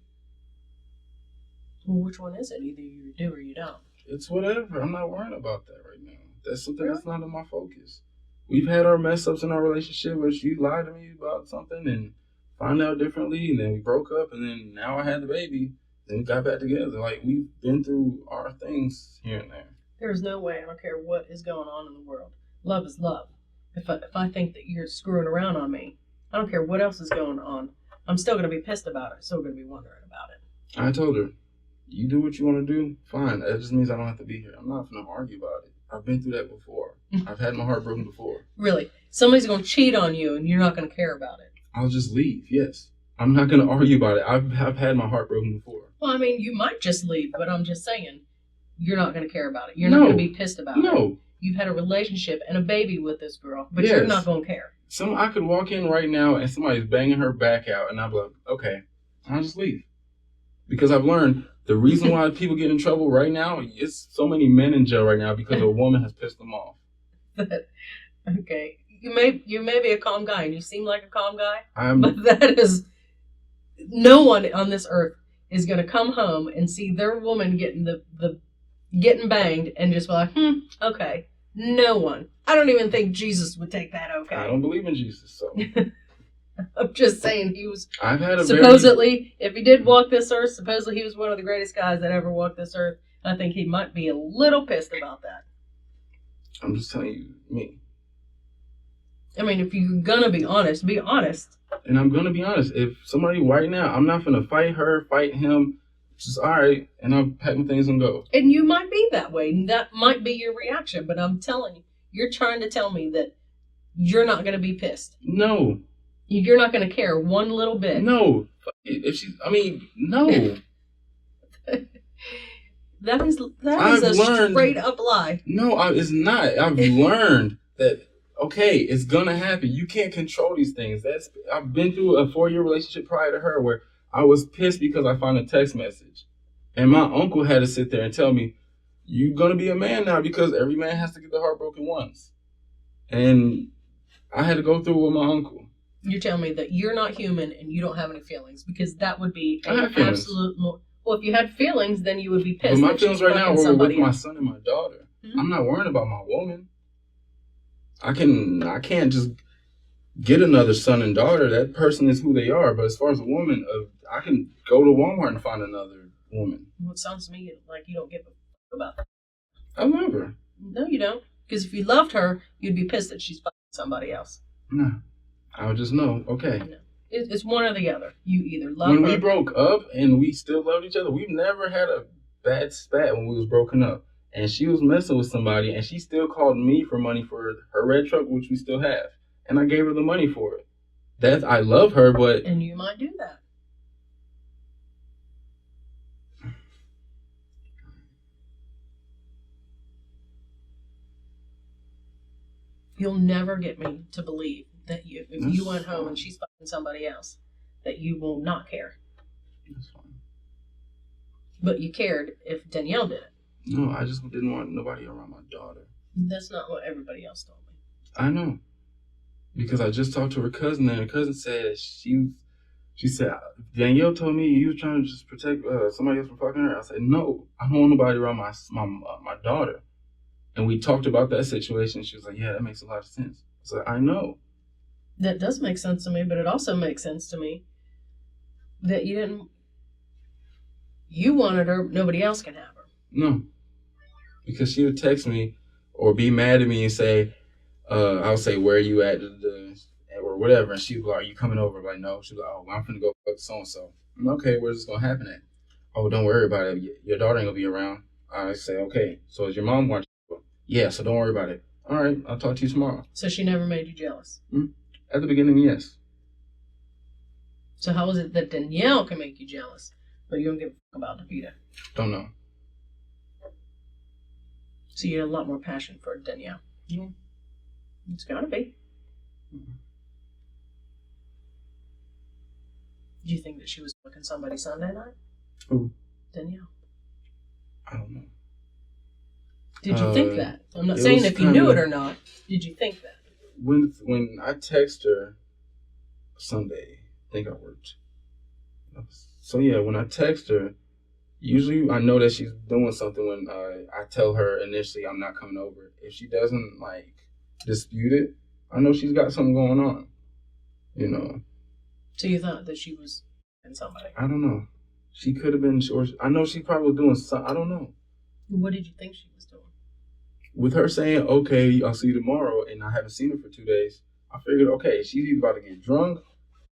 Well, which one is it? Either you do or you don't. It's whatever. I'm not worrying about that right now. That's something that's not in my focus. We've had our mess-ups in our relationship where she lied to me about something and found out differently, and then we broke up, and then now I had the baby, then we got back together. We've been through our things here and there. There's no way, I don't care what is going on in the world. Love is love. If I think that you're screwing around on me, I don't care what else is going on. I'm still going to be pissed about it. Still going to be wondering about it. I told her, you do what you want to do, fine. That just means I don't have to be here. I'm not going to argue about it. I've been through that before. I've had my heart broken before. Really? Somebody's going to cheat on you and you're not going to care about it? I'll just leave, yes. I'm not going to argue about it. I've had my heart broken before. Well, you might just leave, but I'm just saying, you're not going to care about it. You're not going to be pissed about it. No. You've had a relationship and a baby with this girl, but you're not going to care. I could walk in right now and somebody's banging her back out, and I'll be like, okay, I'll just leave. Because I've learned the reason why people get in trouble right now is so many men in jail right now because a woman has pissed them off. Okay. You may be a calm guy, and you seem like a calm guy, but that is... No one on this earth is going to come home and see their woman getting banged and just be like, okay. No one. I don't even think Jesus would take that okay. I don't believe in Jesus, so. I'm just saying he was supposedly, if he did walk this earth, supposedly he was one of the greatest guys that ever walked this earth. I think he might be a little pissed about that. I'm just telling you, me. If you're gonna be honest, be honest. And I'm gonna be honest. If somebody right now, I'm not gonna fight her, fight him. Just all right, and I'll pack my things and go. And you might be that way. And that might be your reaction. But I'm telling you, you're trying to tell me that you're not going to be pissed. No. You're not going to care one little bit. No. If she's, I mean, no. That is a straight up lie. No, it's not. I've learned that, okay, it's gonna happen. You can't control these things. I've been through a 4-year relationship prior to her where I was pissed because I found a text message. And my uncle had to sit there and tell me, you're gonna be a man now because every man has to get their heart broken once. And I had to go through it with my uncle. You're telling me that you're not human and you don't have any feelings, because that would be I have feelings. Well, if you had feelings, then you would be pissed. But my feelings right now are with my son and my daughter. Mm-hmm. I'm not worrying about my woman. I can't just get another son and daughter. That person is who they are. But as far as a woman, I can go to Walmart and find another woman. Well, it sounds to me like you don't give a fuck about that. I love her. No, you don't. Because if you loved her, you'd be pissed that she's fucking somebody else. No. I would just know, okay. No. It's one or the other. You either love her. When we broke up and we still loved each other, we've never had a bad spat when we was broken up. And she was messing with somebody, and she still called me for money for her red truck, which we still have. And I gave her the money for it. I love her, but... And you might do that. You'll never get me to believe that if you went home and she's fucking somebody else, that you will not care. That's fine. But you cared if Danielle did it. No, I just didn't want nobody around my daughter. That's not what everybody else told me. I know. Because I just talked to her cousin, and her cousin said she said, Danielle told me you was trying to just protect somebody else from fucking her. I said, no, I don't want nobody around my daughter. And we talked about that situation. She was like, yeah, that makes a lot of sense. I said, I know. That does make sense to me, but it also makes sense to me that you wanted her, nobody else can have her. No. Because she would text me or be mad at me and say, I'll say, where are you at? Or whatever. And she would be like, are you coming over? I'm like, no. She'd be like, oh, I'm finna go fuck so-and-so. I'm like, okay, where's this gonna happen at? Oh, don't worry about it. Your daughter ain't gonna be around. I say, okay. So is your mom watching? Yeah, so don't worry about it. All right, I'll talk to you tomorrow. So she never made you jealous? At the beginning, yes. So how is it that Danielle can make you jealous, but you don't give a fuck about Davida? Don't know. So you had a lot more passion for Danielle? Yeah. It's gotta be. Mm-hmm. Do you think that she was fucking somebody Sunday night? Who? Danielle. I don't know. Did you think that? I'm not saying if you knew it or not. Did you think that? When I text her Sunday, I think I worked. So yeah, when I text her, usually I know that she's doing something when I tell her initially I'm not coming over. If she doesn't like dispute it, I know she's got something going on. You know. So you thought that she was in somebody? I don't know. She could have been, or I know she probably was doing something. I don't know. What did you think she was doing? With her saying, okay, I'll see you tomorrow, and I haven't seen her for 2 days, I figured, okay, she's either about to get drunk,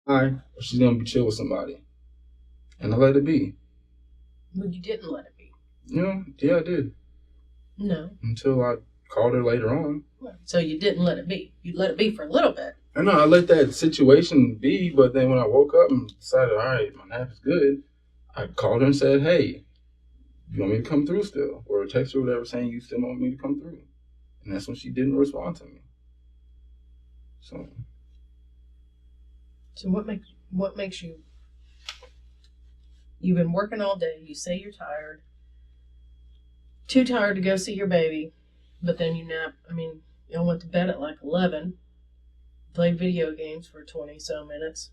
or she's going to be chill with somebody. And I let it be. But you didn't let it be. Yeah, I did. No. Until I called her later on. So you didn't let it be. You let it be for a little bit. I know, I let that situation be, but then when I woke up and decided, all right, my nap is good, I called her and said, hey, you want me to come through still? Or text her or whatever saying you still want me to come through. And that's when she didn't respond to me. So what makes you, you've been working all day, you say you're tired, too tired to go see your baby, but then you nap. I mean, y'all went to bed at like 11, played video games for 20 so minutes.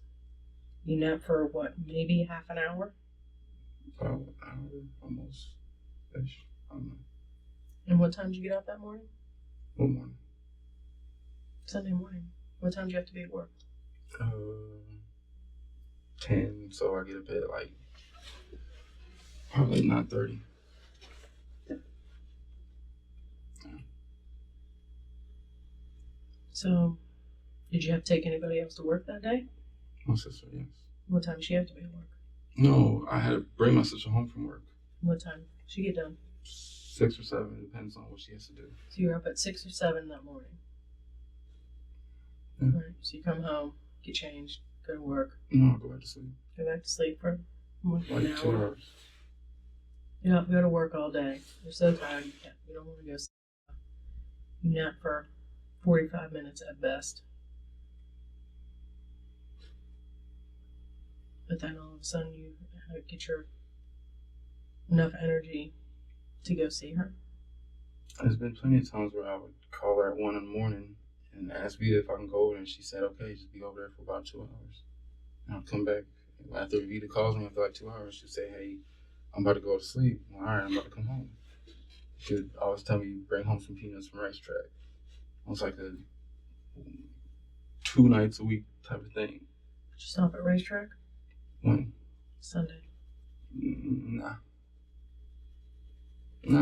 You nap for what, maybe half an hour? About an hour, almost. I don't know. And what time did you get up that morning? What morning? Sunday morning. What time did you have to be at work? 10, so I get up at like probably 9:30. So, did you have to take anybody else to work that day? My sister, yes. What time did she have to be at work? No, I had to bring my sister home from work. What time did she get done? 6 or 7, depends on what she has to do. So you were up at 6 or 7 that morning. Yeah. Right. So you come home, get changed, go to work. No, I'll go back to sleep. Go back to sleep for Like 2 hour. hours. You don't have to go to work all day. You're so tired you don't want to go sleep. You nap for 45 minutes at best. But then all of a sudden you get your enough energy to go see her. There's been plenty of times where I would call her at 1 in the morning and ask Vita if I can go over there, and she said, okay, just be over there for about 2 hours. And I'll come back. After Vita calls me after like 2 hours, she'll say, hey, I'm about to go to sleep. Well, all right, I'm about to come home. She'd always tell me, bring home some peanuts from racetrack. It was like a 2 nights a week type of thing. Did you stop at racetrack? When? Sunday. Nah,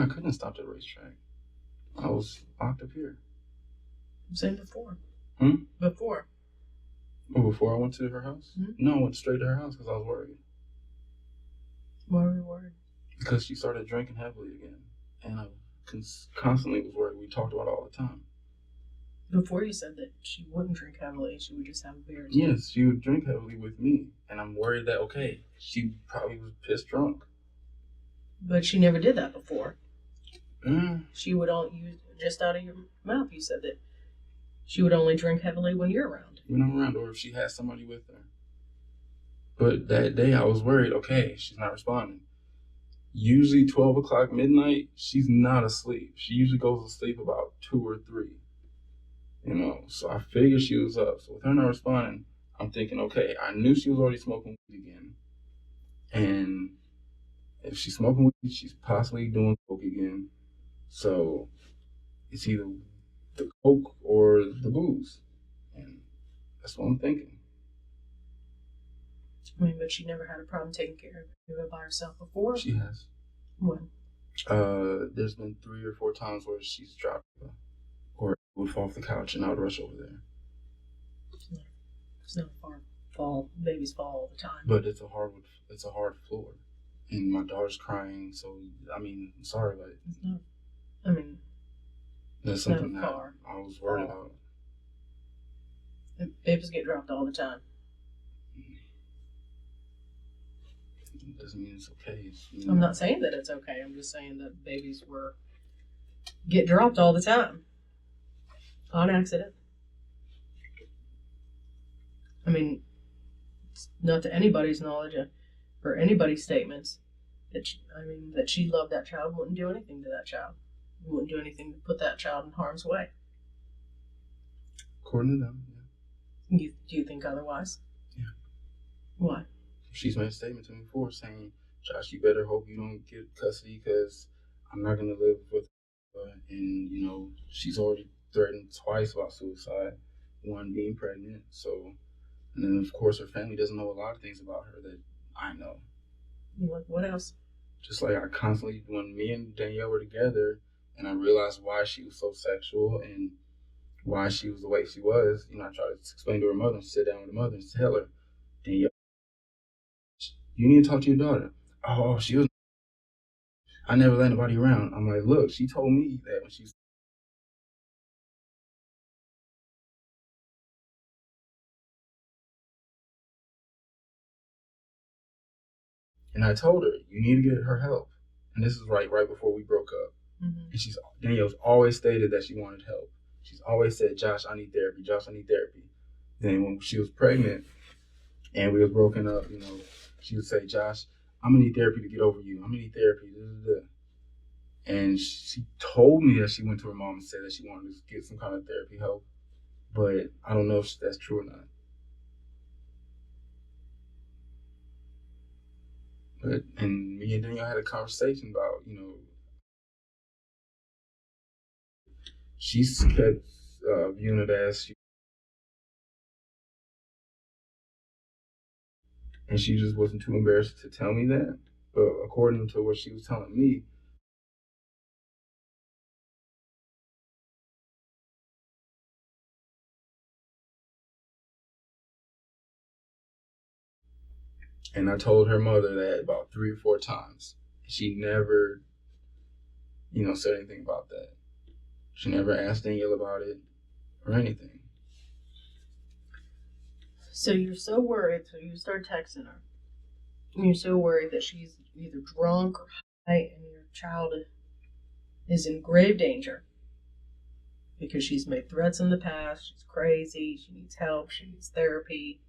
I couldn't have stopped at the racetrack. I was locked up here. Same before. Before? Oh, before I went to her house? Hmm? No, I went straight to her house because I was worried. Why were you worried? Because she started drinking heavily again. And I constantly was worried. We talked about it all the time. Before you said that she wouldn't drink heavily, she would just have a beer. Yes, she would drink heavily with me. And I'm worried that, okay, she probably was pissed drunk. But she never did that before. Mm. She would just out of your mouth, you said that she would only drink heavily when you're around. When I'm around, or if she had somebody with her. But that day I was worried, okay, she's not responding. Usually 12 o'clock midnight, she's not asleep. She usually goes to sleep about 2 or 3. You know, so I figured she was up. So with her not responding, I'm thinking, okay, I knew she was already smoking weed again. And if she's smoking weed, she's possibly doing coke again. So it's either the coke or the booze. And that's what I'm thinking. I mean, but she never had a problem taking care of it by herself before. She has. When? There's been 3 or 4 times where she's dropped or would fall off the couch and I would rush over there. It's not a fall. Babies fall all the time. But it's a hard floor, and my daughter's crying. So I mean, I'm sorry, but it's not. I mean, that's something that I was worried about. Babies get dropped all the time. It doesn't mean it's okay. I'm not saying that it's okay. I'm just saying that babies get dropped all the time. On accident. I mean, it's not to anybody's knowledge or anybody's statements that she loved that child, wouldn't do anything to that child, wouldn't do anything to put that child in harm's way. According to them, yeah. Do you think otherwise? Yeah. Why? She's made a statement to me before saying, "Josh, you better hope you don't get custody because I'm not gonna live with her." And you know, she's already threatened twice about suicide, one being pregnant. So, and then of course her family doesn't know a lot of things about her that I know. Like what else? Just like I constantly, when me and Danielle were together, and I realized why she was so sexual and why she was the way she was, you know, I tried to explain to her mother and sit down with her mother and tell her, Danielle, you need to talk to your daughter. Oh, I never let anybody around. I'm like, look, she told me that when she's. And I told her, you need to get her help. And this is right before we broke up. Mm-hmm. And Danielle's always stated that she wanted help. She's always said, Josh, I need therapy. Josh, I need therapy. Then when she was pregnant and we was broken up, you know, she would say, Josh, I'm going to need therapy to get over you. I'm going to need therapy. And she told me that she went to her mom and said that she wanted to get some kind of therapy help. But I don't know if that's true or not. And me and Danielle had a conversation about, you know, she's kept viewing it as and she just wasn't too embarrassed to tell me that. But according to what she was telling me, and I told her mother that about 3 or 4 times. She never, you know, said anything about that. She never asked Danielle about it or anything. So you're so worried, so you start texting her. And you're so worried that she's either drunk or high and your child is in grave danger because she's made threats in the past, she's crazy, she needs help, she needs therapy,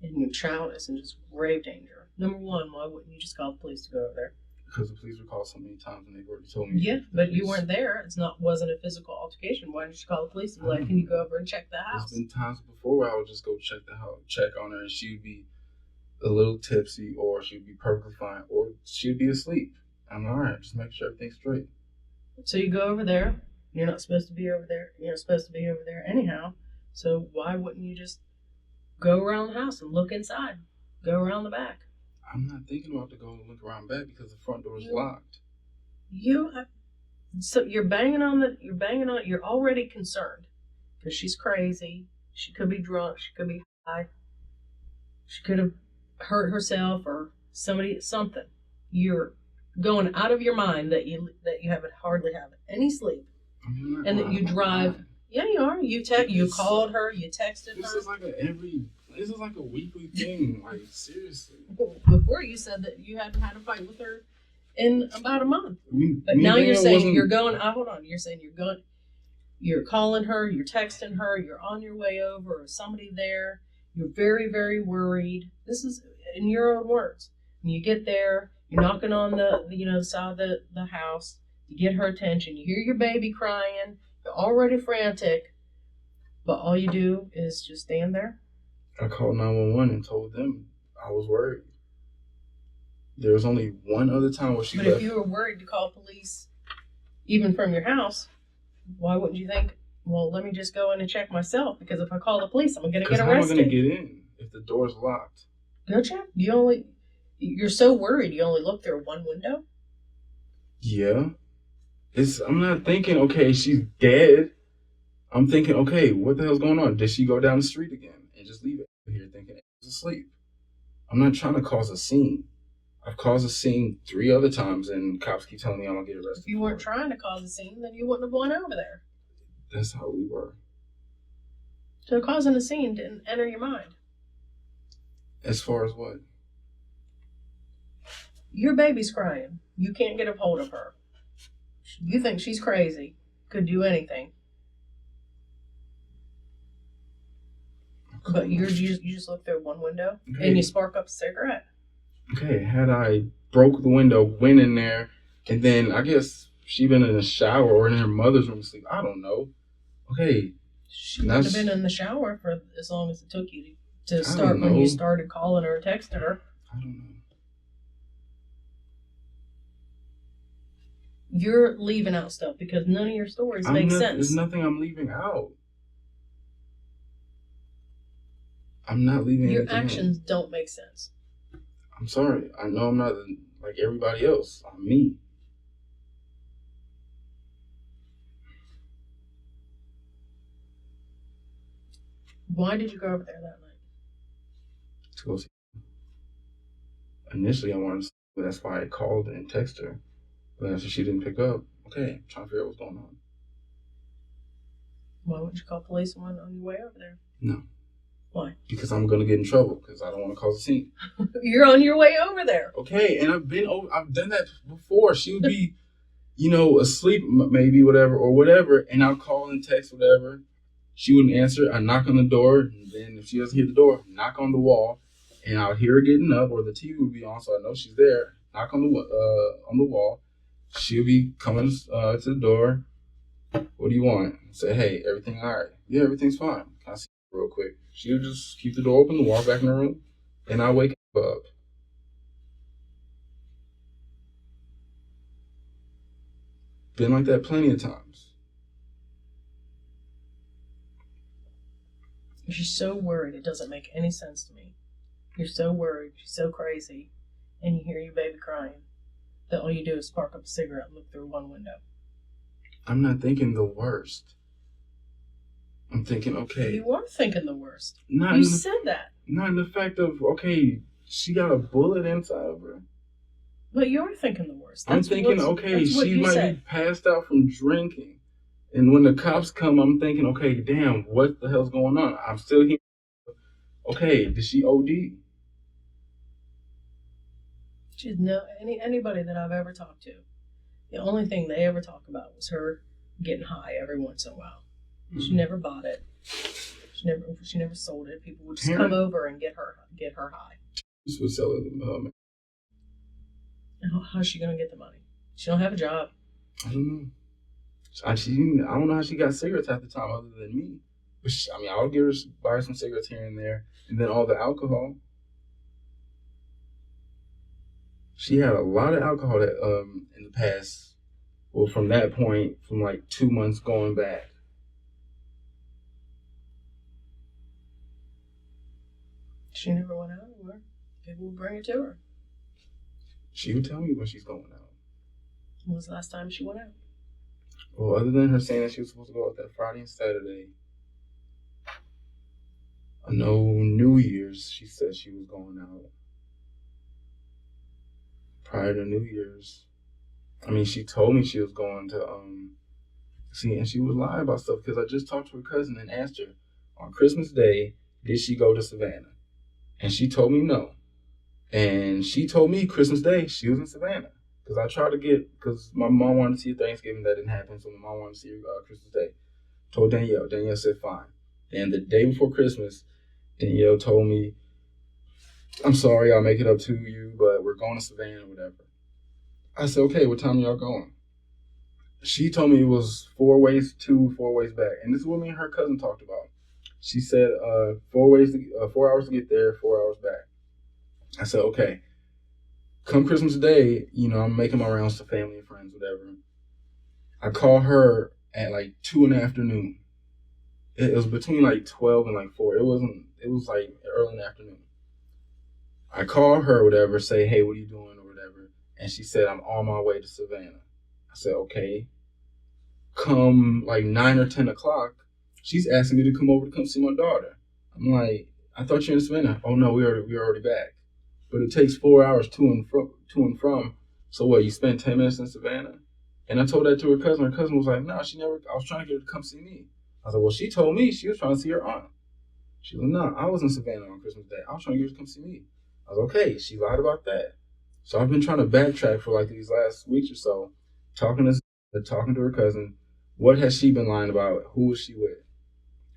and your child is in just grave danger. Number one, why wouldn't you just call the police to go over there? Because the police were called so many times and they've already told me. Yeah, but you weren't there. Wasn't a physical altercation. Why didn't you call the police and be like, can you go over and check the house? There's been times before where I would just go check the house, check on her, and she would be a little tipsy, or she'd be perfectly fine, or she'd be asleep. I'm all right, just make sure everything's straight. So you go over there. You're not supposed to be over there. You're not supposed to be over there anyhow. So why wouldn't you just go around the house and look inside? Go around the back. I'm not thinking about to go and look around back because the front door is locked. So you're already concerned because she's crazy. She could be drunk. She could be high. She could have hurt herself or something. You're going out of your mind that you hardly have any sleep, and that you drive. Yeah, you are. You called her. You texted her. This is like a weekly thing. Like, seriously. Before you said that you hadn't had a fight with her in about a month. But now you're saying you're going. Hold on. You're saying you're going. You're calling her. You're texting her. You're on your way over. Or somebody there. You're very, very worried. This is in your own words. When you get there, you're knocking on the side of the house to get her attention. You hear your baby crying. You're already frantic, but all you do is just stand there. I called 911 and told them I was worried. There was only one other time where she left. But if you were worried to call police, even from your house, why wouldn't you think, well, let me just go in and check myself, because if I call the police, I'm going to get arrested. How am I going to get in if the door's locked? Go check. You're so worried you only look through one window? Yeah. I'm not thinking, okay, she's dead. I'm thinking, okay, what the hell's going on? Did she go down the street again and just leave it here thinking she's asleep? I'm not trying to cause a scene. I've caused a scene 3 other times and cops keep telling me I'm going to get arrested. If you weren't trying to cause a scene, then you wouldn't have gone over there. That's how we were. So causing a scene didn't enter your mind. As far as what? Your baby's crying. You can't get a hold of her. You think she's crazy. Could do anything. But you just look through one window and you spark up a cigarette. Okay, had I broke the window, went in there, and then I guess she been in the shower or in her mother's room asleep. I don't know. Okay. She would have been in the shower for as long as it took you to start when you started calling her and texting her. I don't know. You're leaving out stuff because none of your stories make sense. There's nothing I'm leaving out. I'm not leaving your anything actions out. Don't make sense. I'm sorry. I know I'm not like everybody else. I'm me. Why did you go over there that night? To go see. Initially, I wanted to see, but that's why I called and texted her. But after she didn't pick up, okay, I'm trying to figure out what's going on. Why wouldn't you call police on your way over there? No. Why? Because I'm going to get in trouble because I don't want to cause a scene. You're on your way over there. Okay, and I've done that before. She would be, asleep maybe, whatever, and I'll call and text, whatever. She wouldn't answer. I knock on the door, and then if she doesn't hear the door, knock on the wall, and I'll hear her getting up, or the TV would be on, so I know she's there. Knock on the wall. She'll be coming to the door. What do you want? Say, hey, everything all right? Yeah, everything's fine. Can I see you real quick? She'll just keep the door open and walk back in the room, and I'll wake up. Been like that plenty of times. She's so worried. It doesn't make any sense to me. You're so worried. She's so crazy. And you hear your baby crying. That all you do is spark up a cigarette and look through one window. I'm not thinking the worst. I'm thinking, okay. You are thinking the worst. You said that. Not in the fact of, okay, she got a bullet inside of her. But you're thinking the worst. I'm thinking, okay, she might be passed out from drinking. And when the cops come, I'm thinking, okay, damn, what the hell's going on? I'm still here. Okay, did she OD? She's anybody that I've ever talked to. The only thing they ever talk about was her getting high every once in a while. She never bought it. She never sold it. People would just come over and get her high. This would sell it. How's she gonna get the money? She don't have a job. I don't know. I don't know how she got cigarettes at the time other than me. But I'll give her buy her some cigarettes here and there, and then all the alcohol. She had a lot of alcohol that in the past. Well, from that point, from like 2 months going back. She never went out anywhere. People would bring it to her. She would tell me when she's going out. When was the last time she went out? Well, other than her saying that she was supposed to go out that Friday and Saturday, I know New Year's she said she was going out. Prior to New Year's, she told me she was going to see, and she was lying about stuff because I just talked to her cousin and asked her on Christmas Day, did she go to Savannah? And she told me no. And she told me Christmas Day she was in Savannah. Because my mom wanted to see Thanksgiving. That didn't happen, so my mom wanted to see Christmas Day. Told Danielle. Danielle said fine. Then the day before Christmas, Danielle told me, I'm sorry, I'll make it up to you, but we're going to Savannah or whatever. I said, okay, what time are y'all going? She told me it was 4 ways to, 4 ways back. And this is what me and her cousin talked about. She said 4 hours to get there, 4 hours back. I said, okay. Come Christmas Day, I'm making my rounds to family and friends, whatever. I call her at like 2 in the afternoon. It was between like 12 and like 4. It was like early in the afternoon. I call her, whatever, say, hey, what are you doing or whatever. And she said, I'm on my way to Savannah. I said, okay. Come like 9 or 10 o'clock, she's asking me to come over to come see my daughter. I'm like, I thought you were in Savannah. Oh no, we're already back. But it takes 4 hours to and from. So what? You spend 10 minutes in Savannah? And I told that to her cousin. Her cousin was like, no, she never. I was trying to get her to come see me. I was like, well, she told me she was trying to see her aunt. She was like, no, I was in Savannah on Christmas Day. I was trying to get her to come see me. I was okay. She lied about that. So I've been trying to backtrack for like these last weeks or so, talking to her cousin. What has she been lying about? Who was she with?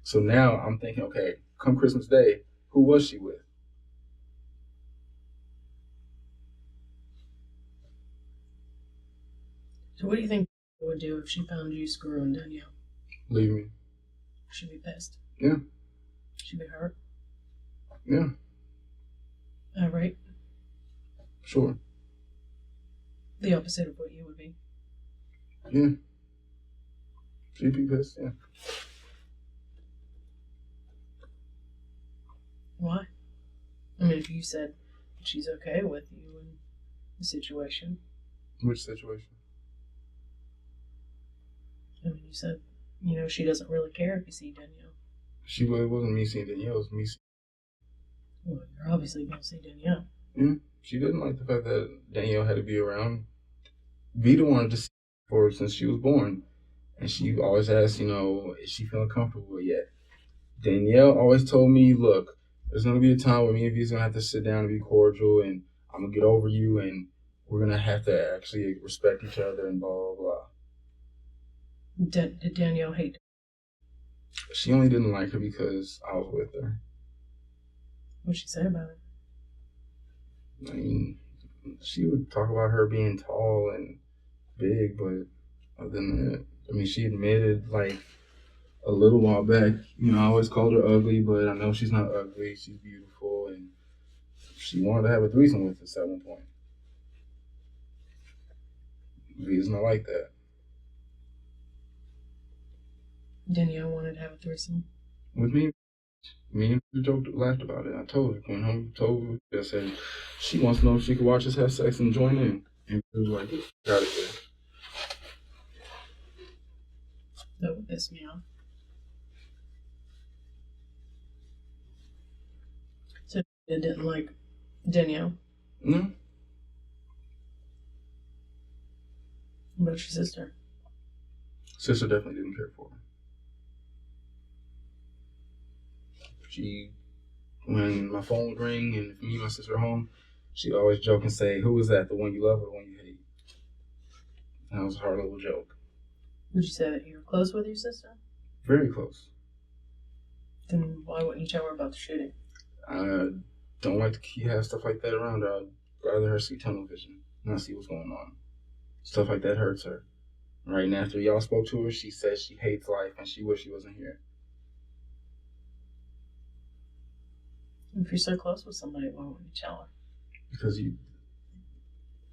So now I'm thinking, okay, come Christmas Day, who was she with? So what do you think she would do if she found you screwing Danielle? Leave me. She'd be pissed. Yeah. She'd be hurt. Yeah. Right? Sure. The opposite of what you would be. Yeah. She'd be pissed, yeah. Why? If you said she's okay with you in the situation. Which situation? You said, she doesn't really care if you see Danielle. It wasn't me seeing Danielle, it was me seeing. Well, you're obviously going to see Danielle. Yeah. She didn't like the fact that Danielle had to be around. Vita wanted to see her since she was born. And she always asked, is she feeling comfortable yet? Danielle always told me, look, there's going to be a time where me and V's going to have to sit down and be cordial, and I'm going to get over you, and we're going to have to actually respect each other and blah, blah, blah. Did Danielle hate her? She only didn't like her because I was with her. What'd she say about it? She would talk about her being tall and big, but other than that, she admitted, like, a little while back, I always called her ugly, but I know she's not ugly. She's beautiful, and she wanted to have a threesome with us at one point. V's not like that. Danielle wanted to have a threesome? With me? Me and the joke laughed about it. I told her, went home, told her, I said, she wants to know if she could watch us have sex and join in. And she was like, got it there. That would piss me off. So you didn't like Danielle? No. What about your sister? Sister definitely didn't care for her. She when my phone would ring and if me and my sister were home, she'd always joke and say, "Who is that? The one you love or the one you hate?" And that was a hard little joke. Would you say that you were close with your sister? Very close. Then why wouldn't you tell her about the shooting? I don't like to have stuff like that around her. I'd rather her see tunnel vision, not see what's going on. Stuff like that hurts her. Right, and after y'all spoke to her, she says she hates life and she wished she wasn't here. If you're so close with somebody, why wouldn't you tell her? Because you're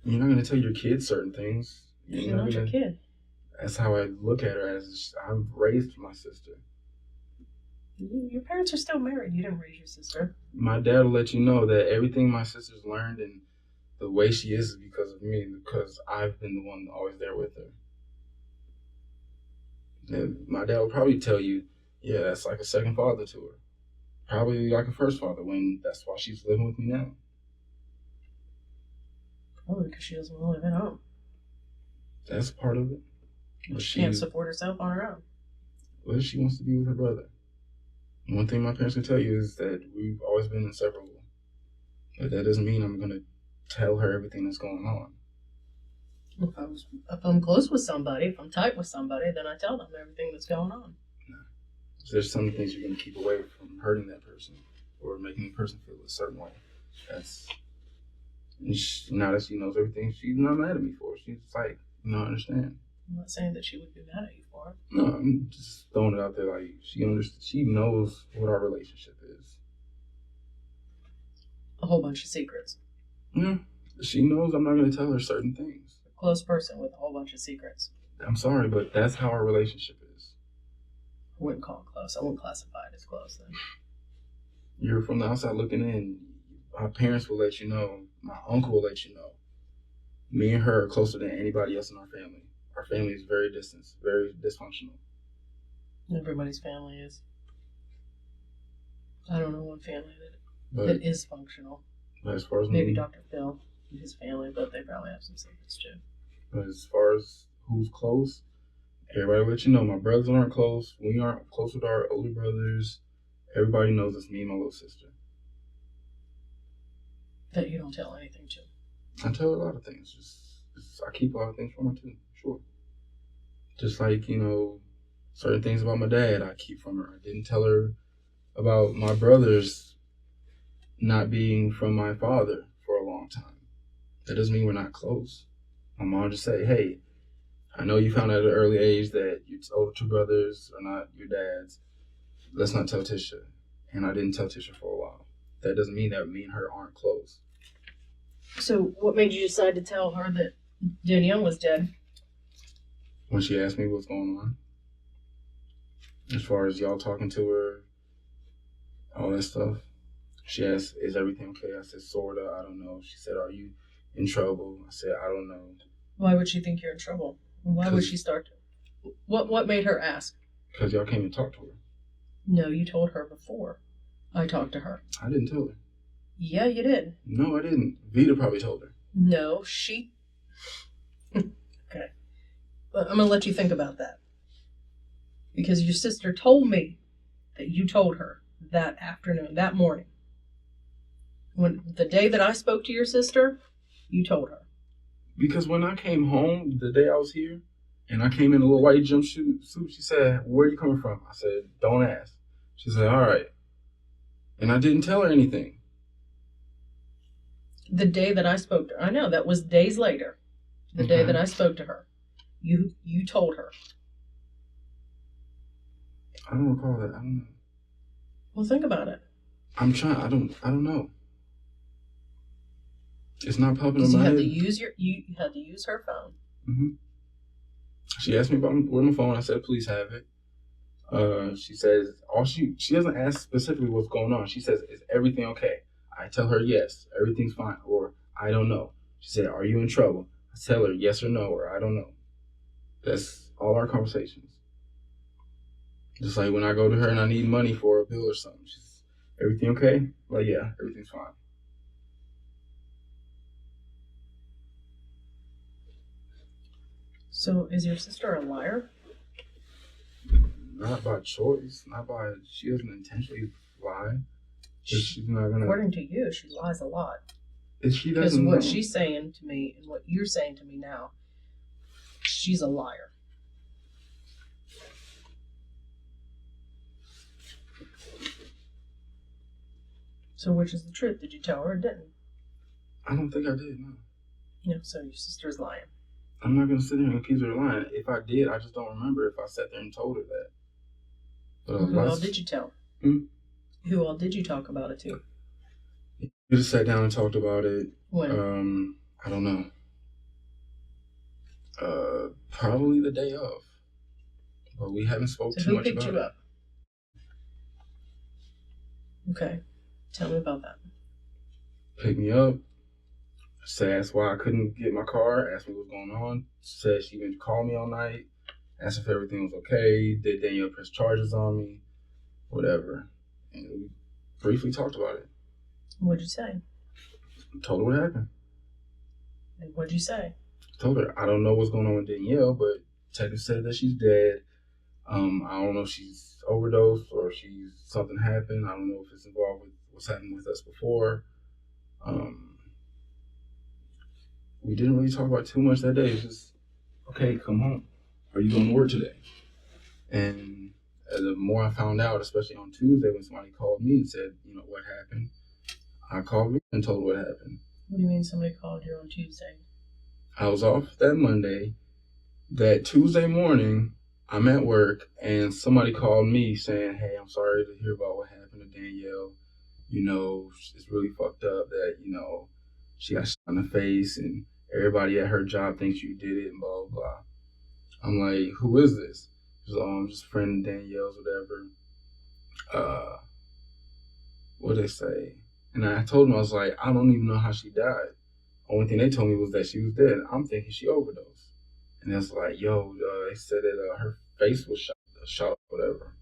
not going to tell your kids certain things. She's not your kid. That's how I look at her, as I've raised my sister. Your parents are still married. You didn't raise your sister. My dad will let you know that everything my sister's learned and the way she is because of me, because I've been the one always there with her. And my dad will probably tell you, yeah, that's like a second father to her. Probably like a first father, when that's why she's living with me now. Probably because she doesn't want to live at home. That's part of it. She can't support herself on her own. Well, she wants to be with her brother. One thing my parents can tell you is that we've always been inseparable. But that doesn't mean I'm going to tell her everything that's going on. If I'm close with somebody, if I'm tight with somebody, then I tell them everything that's going on. No. There's some things you're going to keep away from hurting that person or making the person feel a certain way. Now that she knows everything, she's not mad at me for it. She's like, I understand. I'm not saying that she would be mad at you for it. No, I'm just throwing it out there like she knows what our relationship is. A whole bunch of secrets. Yeah. She knows I'm not going to tell her certain things. A close person with a whole bunch of secrets. I'm sorry, but that's how our relationship is. I wouldn't call it close. I wouldn't classify it as close then. You're from the outside looking in. My parents will let you know. My uncle will let you know. Me and her are closer than anybody else in our family. Our family is very distant, very dysfunctional. Everybody's family is. I don't know one family that is functional. But as far as maybe Dr. Phil and his family, but they probably have some secrets too. But as far as who's close, everybody will let you know. My brothers aren't close. We aren't close with our older brothers. Everybody knows it's me and my little sister. That you don't tell anything to. I tell her a lot of things. I keep a lot of things from her too. Sure. Just like, certain things about my dad I keep from her. I didn't tell her about my brothers not being from my father for a long time. That doesn't mean we're not close. My mom just said, hey, I know you found out at an early age that your older two brothers are not your dad's. Let's not tell Tisha. And I didn't tell Tisha for a while. That doesn't mean that me and her aren't close. So what made you decide to tell her that Danielle was dead? When she asked me what's going on. As far as y'all talking to her, all that stuff. She asked, is everything okay? I said, sorta, I don't know. She said, are you in trouble? I said, I don't know. Why would she think you're in trouble? Why would she start to... What made her ask? Because y'all came and talked to her. No, you told her before I talked to her. I didn't tell her. Yeah, you did. No, I didn't. Vita probably told her. No, she... Okay. But I'm going to let you think about that. Because your sister told me that you told her that afternoon, that morning. The day that I spoke to your sister, you told her. Because when I came home the day I was here, and I came in a little white jumpsuit, she said, where are you coming from? I said, don't ask. She said, all right. And I didn't tell her anything. The day that I spoke to her, I know, that was days later. The day that I spoke to her, you told her. I don't recall that. I don't know. Well, think about it. I'm trying. I don't know. It's not popping in my head. You had to use her phone. Mm-hmm. She asked me about where my phone. I said, please have it. She says, she doesn't ask specifically what's going on. She says, is everything okay? I tell her, yes, everything's fine. Or, I don't know. She said, are you in trouble? I tell her, yes or no, or I don't know. That's all our conversations. Just like when I go to her and I need money for a bill or something. She's, everything okay? Like, yeah, everything's fine. So, is your sister a liar? Not by choice. She doesn't intentionally lie. She's not gonna. According to you, she lies a lot. She Because doesn't what know. she's saying to me and what you're saying to me now, she's a liar. So which is the truth? Did you tell her or didn't? I don't think I did, no. Yeah, so your sister's lying. I'm not going to sit there and accuse her of lying. If I did, I just don't remember if I sat there and told her that. But Who all did you tell? Who all did you talk about it to? We just sat down and talked about it. When? I don't know. Probably the day of. But we haven't spoke too much about it. So who picked you up? Okay. Tell me about that. Picked me up. Asked why I couldn't get my car. Asked me what was going on. Said she even called me all night. Asked if everything was okay. Did Danielle press charges on me? Whatever. And we briefly talked about it. What'd you say? Told her what happened. And what'd you say? Told her, I don't know what's going on with Danielle, but Teddy said that she's dead. I don't know if she's overdosed or something happened. I don't know if it's involved with what's happened with us before. We didn't really talk about too much that day. It's just, okay, come home. Are you going to work today? And the more I found out, especially on Tuesday when somebody called me and said, what happened, I called me and told what happened. What do you mean somebody called you on Tuesday? I was off that Monday. That Tuesday morning, I'm at work and somebody called me saying, hey, I'm sorry to hear about what happened to Danielle. It's really fucked up that, she got shot in the face and everybody at her job thinks you did it and blah, blah, blah. I'm like, who is this? She's like, I'm just a friend of Danielle's, whatever. What did they say? And I told them, I was like, I don't even know how she died. Only thing they told me was that she was dead. I'm thinking she overdosed. And it's like, they said that her face was shot, whatever.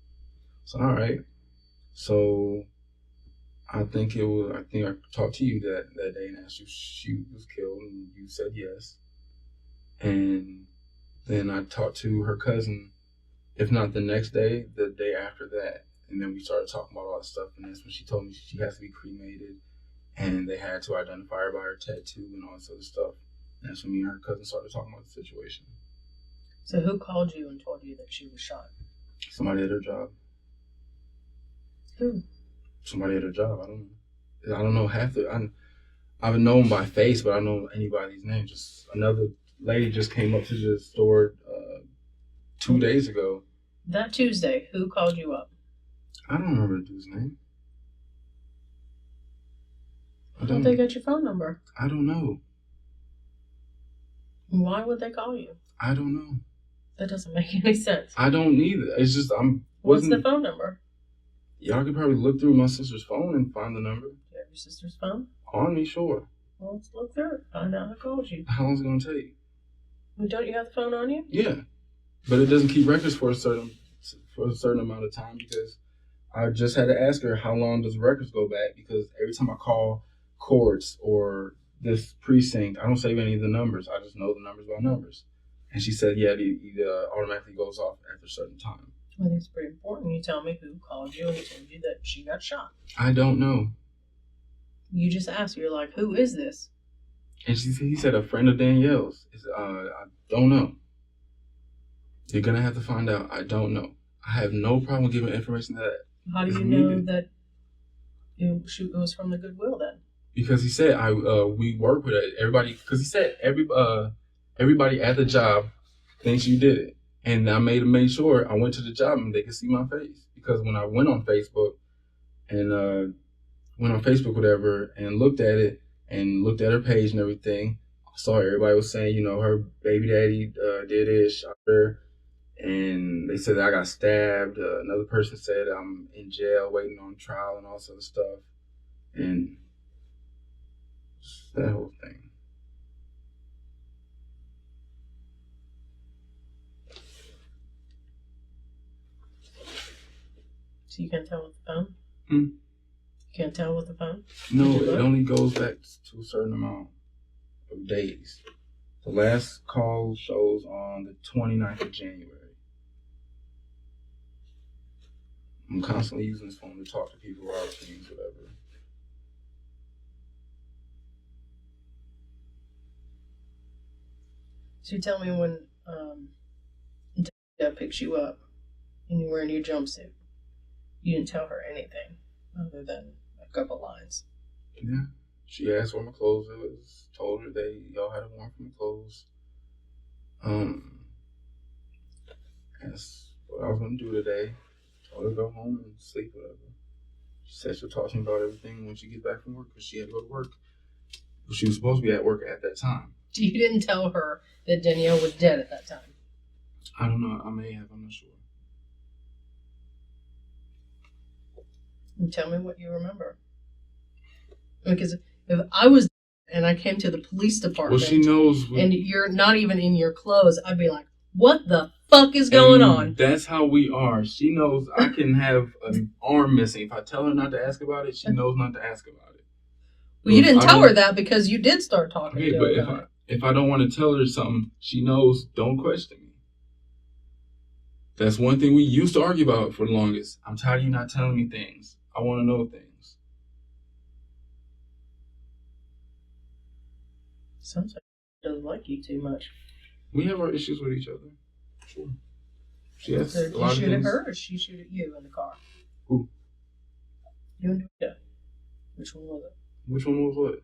So, all right. So, I think I talked to you that day and asked you if she was killed, and you said yes. And then I talked to her cousin, if not the next day, the day after that. And then we started talking about all that stuff, and that's when she told me she has to be cremated, and they had to identify her by her tattoo and all this other stuff. And that's when me and her cousin started talking about the situation. So who called you and told you that she was shot? Somebody at her job. Who? Somebody at her job. I don't know I've known by face, but I don't know anybody's name. Just another lady just came up to the store 2 days ago. That Tuesday, who called you up? I don't remember the dude's name. I thought they got your phone number. I don't know. Why would they call you? I don't know. That doesn't make any sense. I don't either. It's just What's the phone number? Y'all could probably look through my sister's phone and find the number. Do you have your sister's phone? On me, sure. Well, let's look through it. Find out who called you. How long is it going to take? Well, don't you have the phone on you? Yeah. But it doesn't keep records for a certain amount of time, because I just had to ask her how long does records go back, because every time I call courts or this precinct, I don't save any of the numbers. I just know the numbers by numbers. And she said, yeah, it automatically goes off after a certain time. I think it's pretty important you tell me who called you and told you that she got shot. I don't know. You just asked. You're like, who is this? And he said a friend of Danielle's. I don't know. You're going to have to find out. I don't know. I have no problem giving information that How do you know that it was from the Goodwill then? Because he said we work with everybody. Because he said everybody at the job thinks you did it. And I made sure I went to the job and they could see my face. Because when I went on Facebook whatever, and looked at it and looked at her page and everything, I saw everybody was saying, her baby daddy did it, shot her. And they said that I got stabbed. Another person said I'm in jail waiting on trial and all sort of stuff. And that whole thing. So you can't tell with the phone? You can't tell with the phone? No, it only goes back to a certain amount of days. The last call shows on the 29th of January. I'm constantly using this phone to talk to people about things, whatever. So tell me when Dad picks you up and you're wearing your jumpsuit. You didn't tell her anything other than a couple lines. Yeah. She asked where my clothes was. Told her y'all had to warn for my clothes. Asked what I was gonna do today. Told her to go home and sleep, whatever. She said she'll talk to me about everything when she gets back from work because she had to go to work. She was supposed to be at work at that time. You didn't tell her that Danielle was dead at that time. I don't know. I may have. I'm not sure. And tell me what you remember. Because if I was and I came to the police department, well, she knows. And you're not even in your clothes, I'd be like, "What the fuck is going on?" That's how we are. She knows I can have an arm missing. If I tell her not to ask about it, she knows not to ask about it. Well, you didn't tell her that because you did start talking to her about it. If I don't want to tell her something, she knows, don't question me. That's one thing we used to argue about for the longest. I'm tired of you not telling me things. I want to know things. Sounds like she doesn't like you too much. We have our issues with each other. Sure. She has So a lot of things. did you shoot at her or she shoot at you in the car? Who? You and Danielle. Which one was it? Which one was what?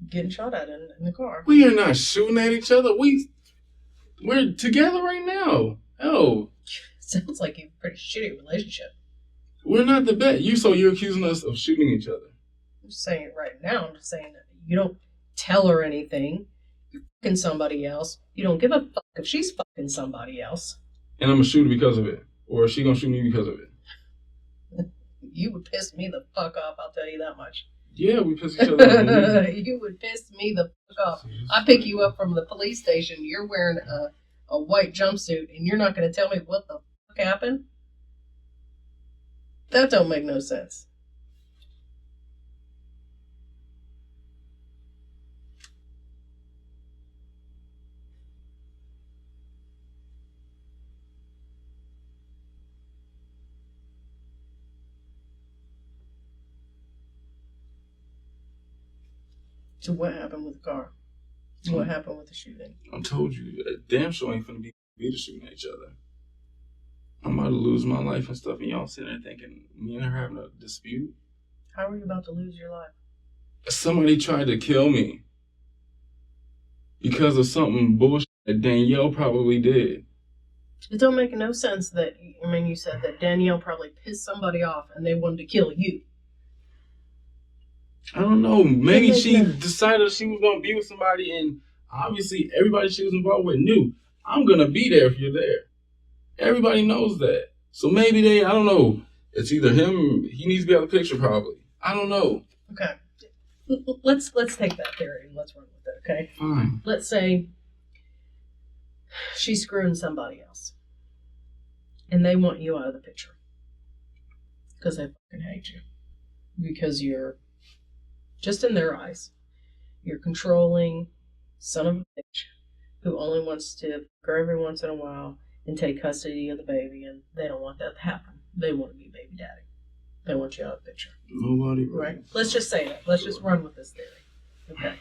Getting shot at in the car. We are not shooting at each other. We're together right now. Oh. Sounds like you have a pretty shitty relationship. We're not the best. You're accusing us of shooting each other. I'm just saying it right now. I'm just saying that you don't tell her anything. You're fucking somebody else. You don't give a fuck if she's fucking somebody else. And I'm going to shoot her because of it. Or is she going to shoot me because of it? You would piss me the fuck off, I'll tell you that much. Yeah, we piss each other off. You would piss me the fuck off. I pick you up from the police station. You're wearing a white jumpsuit, and you're not going to tell me what the fuck happened? That don't make no sense. So what happened with the car? What happened with the shooting? I told you, damn sure ain't finna be the shooting at each other. I'm about to lose my life and stuff, and y'all sitting there thinking me and her having a dispute. How are you about to lose your life? Somebody tried to kill me because of something bullshit that Danielle probably did. It don't make no sense that, you said that Danielle probably pissed somebody off and they wanted to kill you. I don't know. Maybe she decided she was going to be with somebody, and obviously everybody she was involved with knew, I'm going to be there if you're there. Everybody knows that. So maybe I don't know. It's either him, he needs to be out of the picture probably. I don't know. Okay. Let's take that theory and let's run with it, okay? Fine. Let's say she's screwing somebody else. And they want you out of the picture. Because they fucking hate you. Because you're, just in their eyes, you're controlling son of a bitch who only wants to go every once in a while and take custody of the baby, and they don't want that to happen. They want to be baby daddy. They want you out of the picture. Nobody. Right? Let's just say that. Let's just run with this theory. Okay.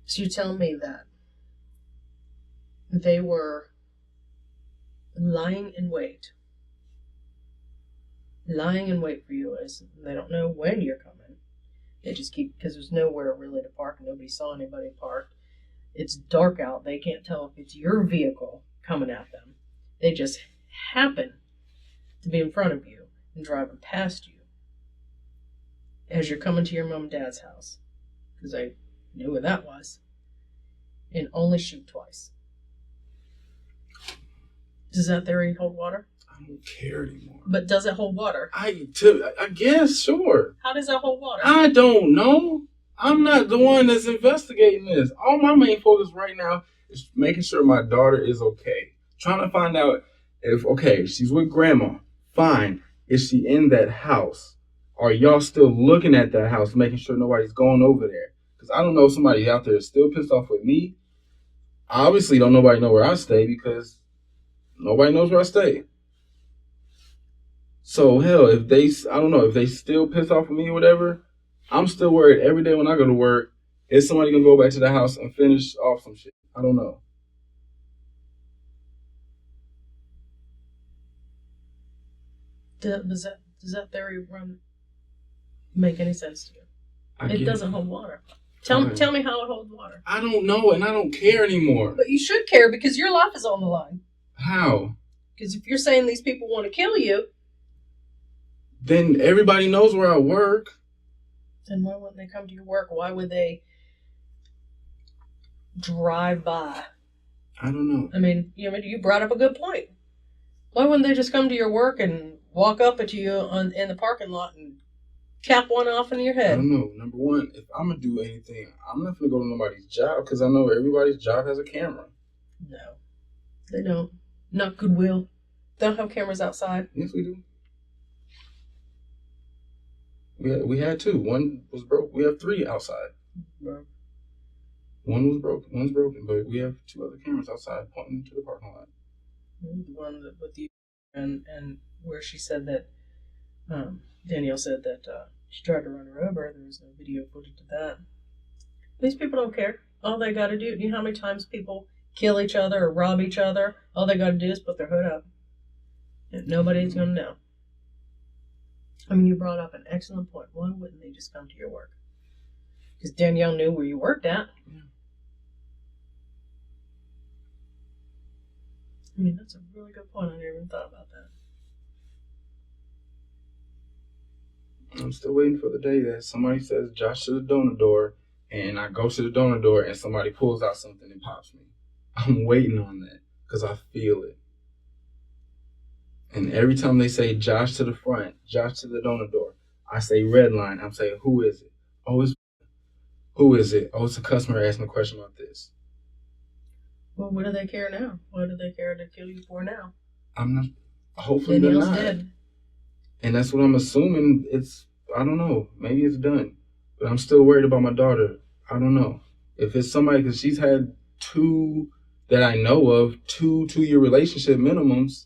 So you tell me that they were lying in wait for you, as they don't know when you're coming. They just keep, because there's nowhere really to park. Nobody saw anybody park. It's dark out. They can't tell if it's your vehicle coming at them. They just happen to be in front of you and driving past you as you're coming to your mom and dad's house, because they knew where that was, and only shoot twice. Does that theory hold water? I don't care anymore. But does it hold water? I guess, sure. How does that hold water? I don't know. I'm not the one that's investigating this. All my main focus right now is making sure my daughter is okay. Trying to find out if, okay, she's with grandma. Fine. Is she in that house? Are y'all still looking at that house, making sure nobody's going over there? Because I don't know if somebody out there is still pissed off with me. Obviously, nobody know where I stay because nobody knows where I stay. So hell, if they still piss off with me or whatever, I'm still worried every day when I go to work. Is somebody gonna go back to the house and finish off some shit? I don't know. Does that theory make any sense to you? It doesn't hold water. Tell me how it holds water. I don't know, and I don't care anymore. But you should care because your life is on the line. How? Because if you're saying these people want to kill you, then everybody knows where I work. Then why wouldn't they come to your work? Why would they drive by? I don't know. I mean, you brought up a good point. Why wouldn't they just come to your work and walk up at you in the parking lot and cap one off in your head? I don't know. Number one, if I'm going to do anything, I'm not going to go to nobody's job because I know everybody's job has a camera. No, they don't. Not Goodwill. They don't have cameras outside. Yes, we do. We had two. One was broke. We have three outside. Right. One was broken. One's broken, but we have two other cameras outside pointing to the parking lot. The one with you and where she said that Danielle said that she tried to run her over. There was no video footage of that. These people don't care. All they got to do, you know how many times people kill each other or rob each other? All they got to do is put their hood up. And nobody's going to know. I mean, you brought up an excellent point. Why wouldn't they just come to your work? Because Danielle knew where you worked at. Yeah. I mean, that's a really good point. I never even thought about that. I'm still waiting for the day that somebody says Josh to the donor door, and I go to the donor door and somebody pulls out something and pops me. I'm waiting on that because I feel it. And every time they say Josh to the front, Josh to the donor door, I say red line. I'm saying, who is it? Oh, who is it? Oh, it's a customer asking a question about this. Well, what do they care now? What do they care to kill you for now? I'm not. Hopefully Danielle's they're not. dead. And that's what I'm assuming. I don't know. Maybe it's done. But I'm still worried about my daughter. I don't know. If it's somebody, because she's had two that I know of, 2-year relationship minimums.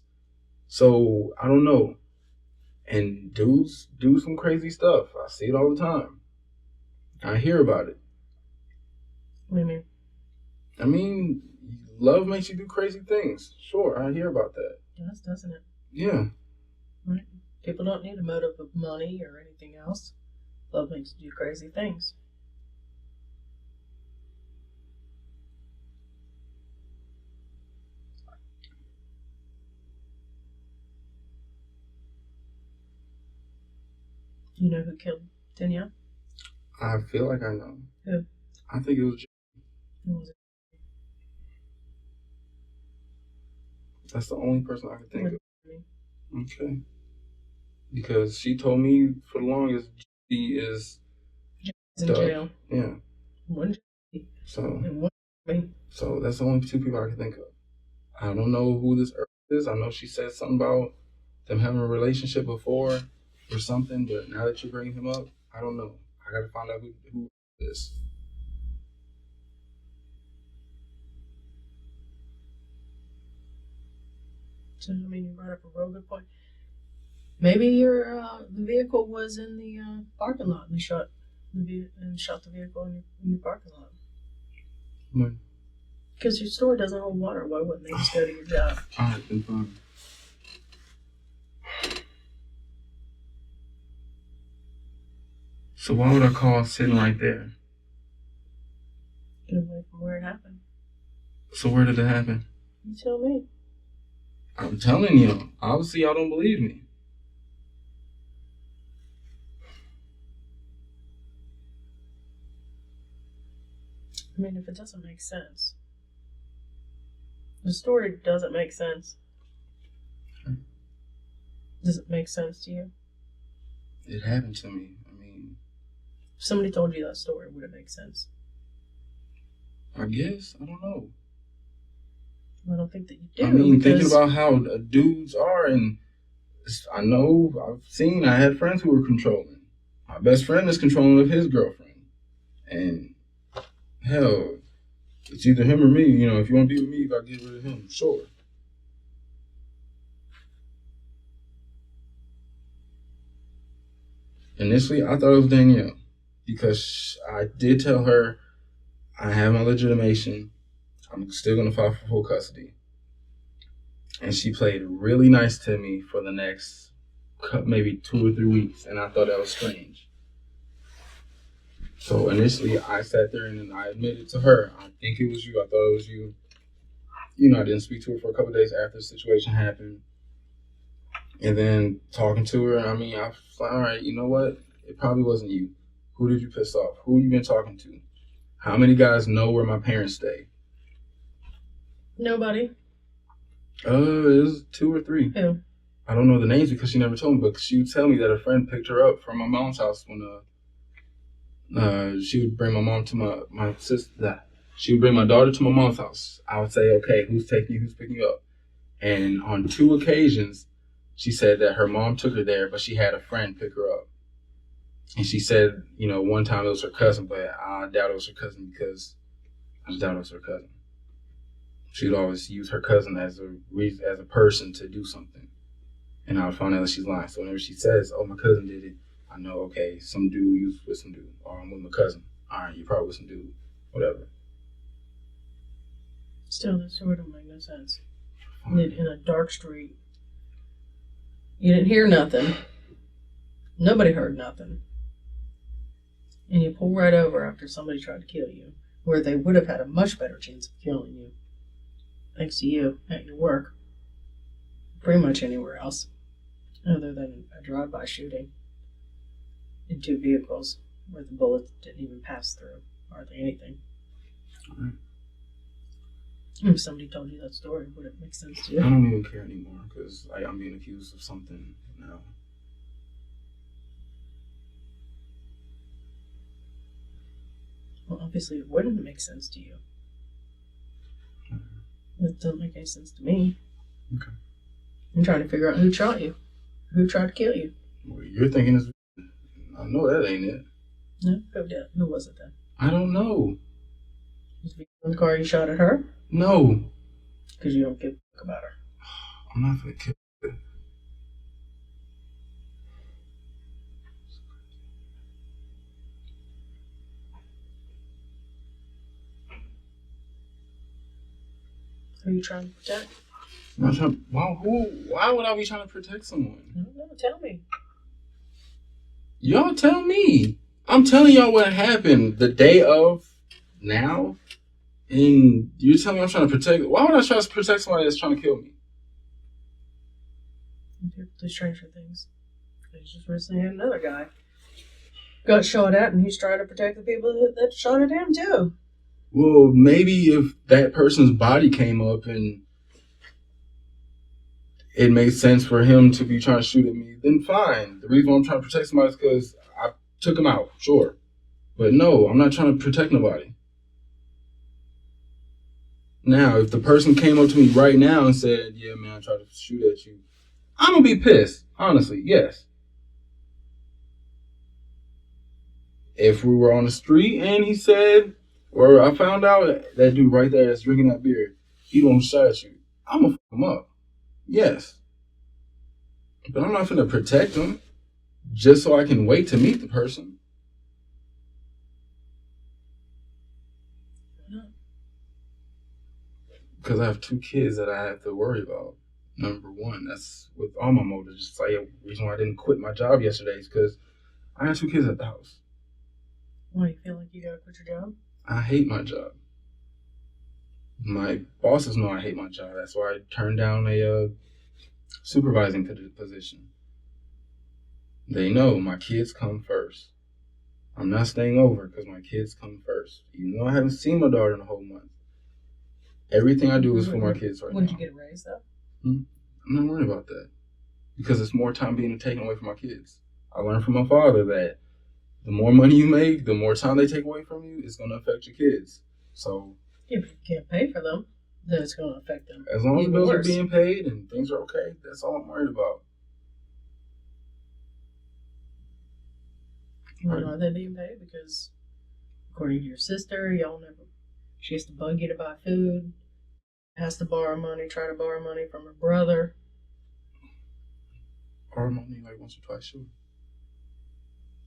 So I don't know. And dudes do some crazy stuff. I see it all the time. I hear about it. What do you mean? I mean, love makes you do crazy things. Sure, I hear about that. It does, doesn't it? Yeah. Right. People don't need a motive of money or anything else. Love makes you do crazy things. You know who killed Danielle? I feel like I know. Who? I think it was. Who was it? That's the only person I can think What of. do you mean? Okay. Because she told me for the longest she is He's in jail. Yeah. One So and one. so that's the only two people I can think of. I don't know who this Earth is. I know she said something about them having a relationship before or something, but now that you're bringing him up, I don't know. I gotta find out who it is. So, I mean, you brought up a real good point. Maybe your the vehicle was in the parking lot and they shot the vehicle in your parking lot. When? Because your store doesn't hold water. Why wouldn't they just go to your job? Alright, then fine. So why would I call sitting right there? Get away from where it happened. So where did it happen? You tell me. I'm telling you. Obviously y'all don't believe me. I mean, if it doesn't make sense. The story doesn't make sense. Does it make sense to you? It happened to me. I mean, If somebody told you that story, would it make sense? I guess. I don't know. I don't think that you do. I mean, because thinking about how dudes are, and I know, I had friends who were controlling. My best friend is controlling of his girlfriend. And, hell, it's either him or me. You know, if you want to be with me, you got to get rid of him. Sure. Initially, I thought it was Danielle. because I did tell her I have my legitimation. I'm still going to file for full custody. And she played really nice to me for the next maybe 2 or 3 weeks, and I thought that was strange. So initially, I sat there and I admitted to her, I think it was you. I thought it was you. I didn't speak to her for a couple of days after the situation happened. And then talking to her, I was like, all right, you know what? It probably wasn't you. Who did you piss off? Who you been talking to? How many guys know where my parents stay? Nobody. It was 2 or 3. Who? I don't know the names because she never told me, but she would tell me that a friend picked her up from my mom's house when she would bring my mom to my sister. She would bring my daughter to my mom's house. I would say, okay, who's taking you? Who's picking you up? And on 2 occasions, she said that her mom took her there, but she had a friend pick her up. And she said, one time it was her cousin, but I doubt it was her cousin because I just doubt it was her cousin. She'd always use her cousin as a reason, as a person to do something. And I would find out that she's lying. So whenever she says, oh, my cousin did it, I know, okay, some dude, you was with some dude. Or I'm with my cousin. All right, you probably with some dude. Whatever. Still, that story don't make no sense. In a dark street. You didn't hear nothing. Nobody heard nothing. And you pull right over after somebody tried to kill you, where they would have had a much better chance of killing you. Thanks to you at your work. Pretty much anywhere else. Other than a drive-by shooting. In 2 vehicles where the bullets didn't even pass through. Hardly anything. Right. If somebody told you that story, would it make sense to you? I don't even care anymore because I'm being accused of something now. Well, obviously it wouldn't make sense to you. It doesn't make any sense to me. Okay. I'm trying to figure out who shot you. Who tried to kill you. Well, you're thinking it's... I know that ain't it. No? Who did? Who was it then? I don't know. Was it in the car you shot at her? No. Because you don't give a fuck about her. I'm not gonna kill her. Who are you trying to protect? Why would I be trying to protect someone? I don't know. Tell me. Y'all tell me. I'm telling y'all what happened the day of now, and you're telling me I'm trying to protect. Why would I try to protect somebody that's trying to kill me? The Stranger Things. They just recently had another guy got shot at, and he's trying to protect the people that shot at him too. Well, maybe if that person's body came up and it made sense for him to be trying to shoot at me, then fine. The reason why I'm trying to protect somebody is because I took him out, sure. But no, I'm not trying to protect nobody. Now, if the person came up to me right now and said, yeah, man, I tried to shoot at you, I'm going to be pissed, honestly, yes. If we were on the street and he said, or I found out that dude right there that's drinking that beer, he don't shot at you, I'm going to fuck him up. Yes. But I'm not going to protect him just so I can wait to meet the person. Because I have 2 kids that I have to worry about. Number one, that's with all my motives. Just like the reason why I didn't quit my job yesterday is because I have 2 kids at the house. Why, you feel like you gotta quit your job? I hate my job. My bosses know I hate my job. That's why I turned down a supervising position. They know my kids come first. I'm not staying over because my kids come first. Even though I haven't seen my daughter in a whole month. Everything I do is for my kids right now. Wouldn't you get a raise though? I'm not worried about that. Because it's more time being taken away from my kids. I learned from my father that the more money you make, the more time they take away from you, it's going to affect your kids. So, yeah, but if you can't pay for them, then it's going to affect them. As long as the bills are being paid and things are okay, that's all I'm worried about. Well, are they being paid? Because according to your sister, she has to bug you to buy food, has to borrow money, try to borrow money from her brother. Borrow money like once or twice, sure.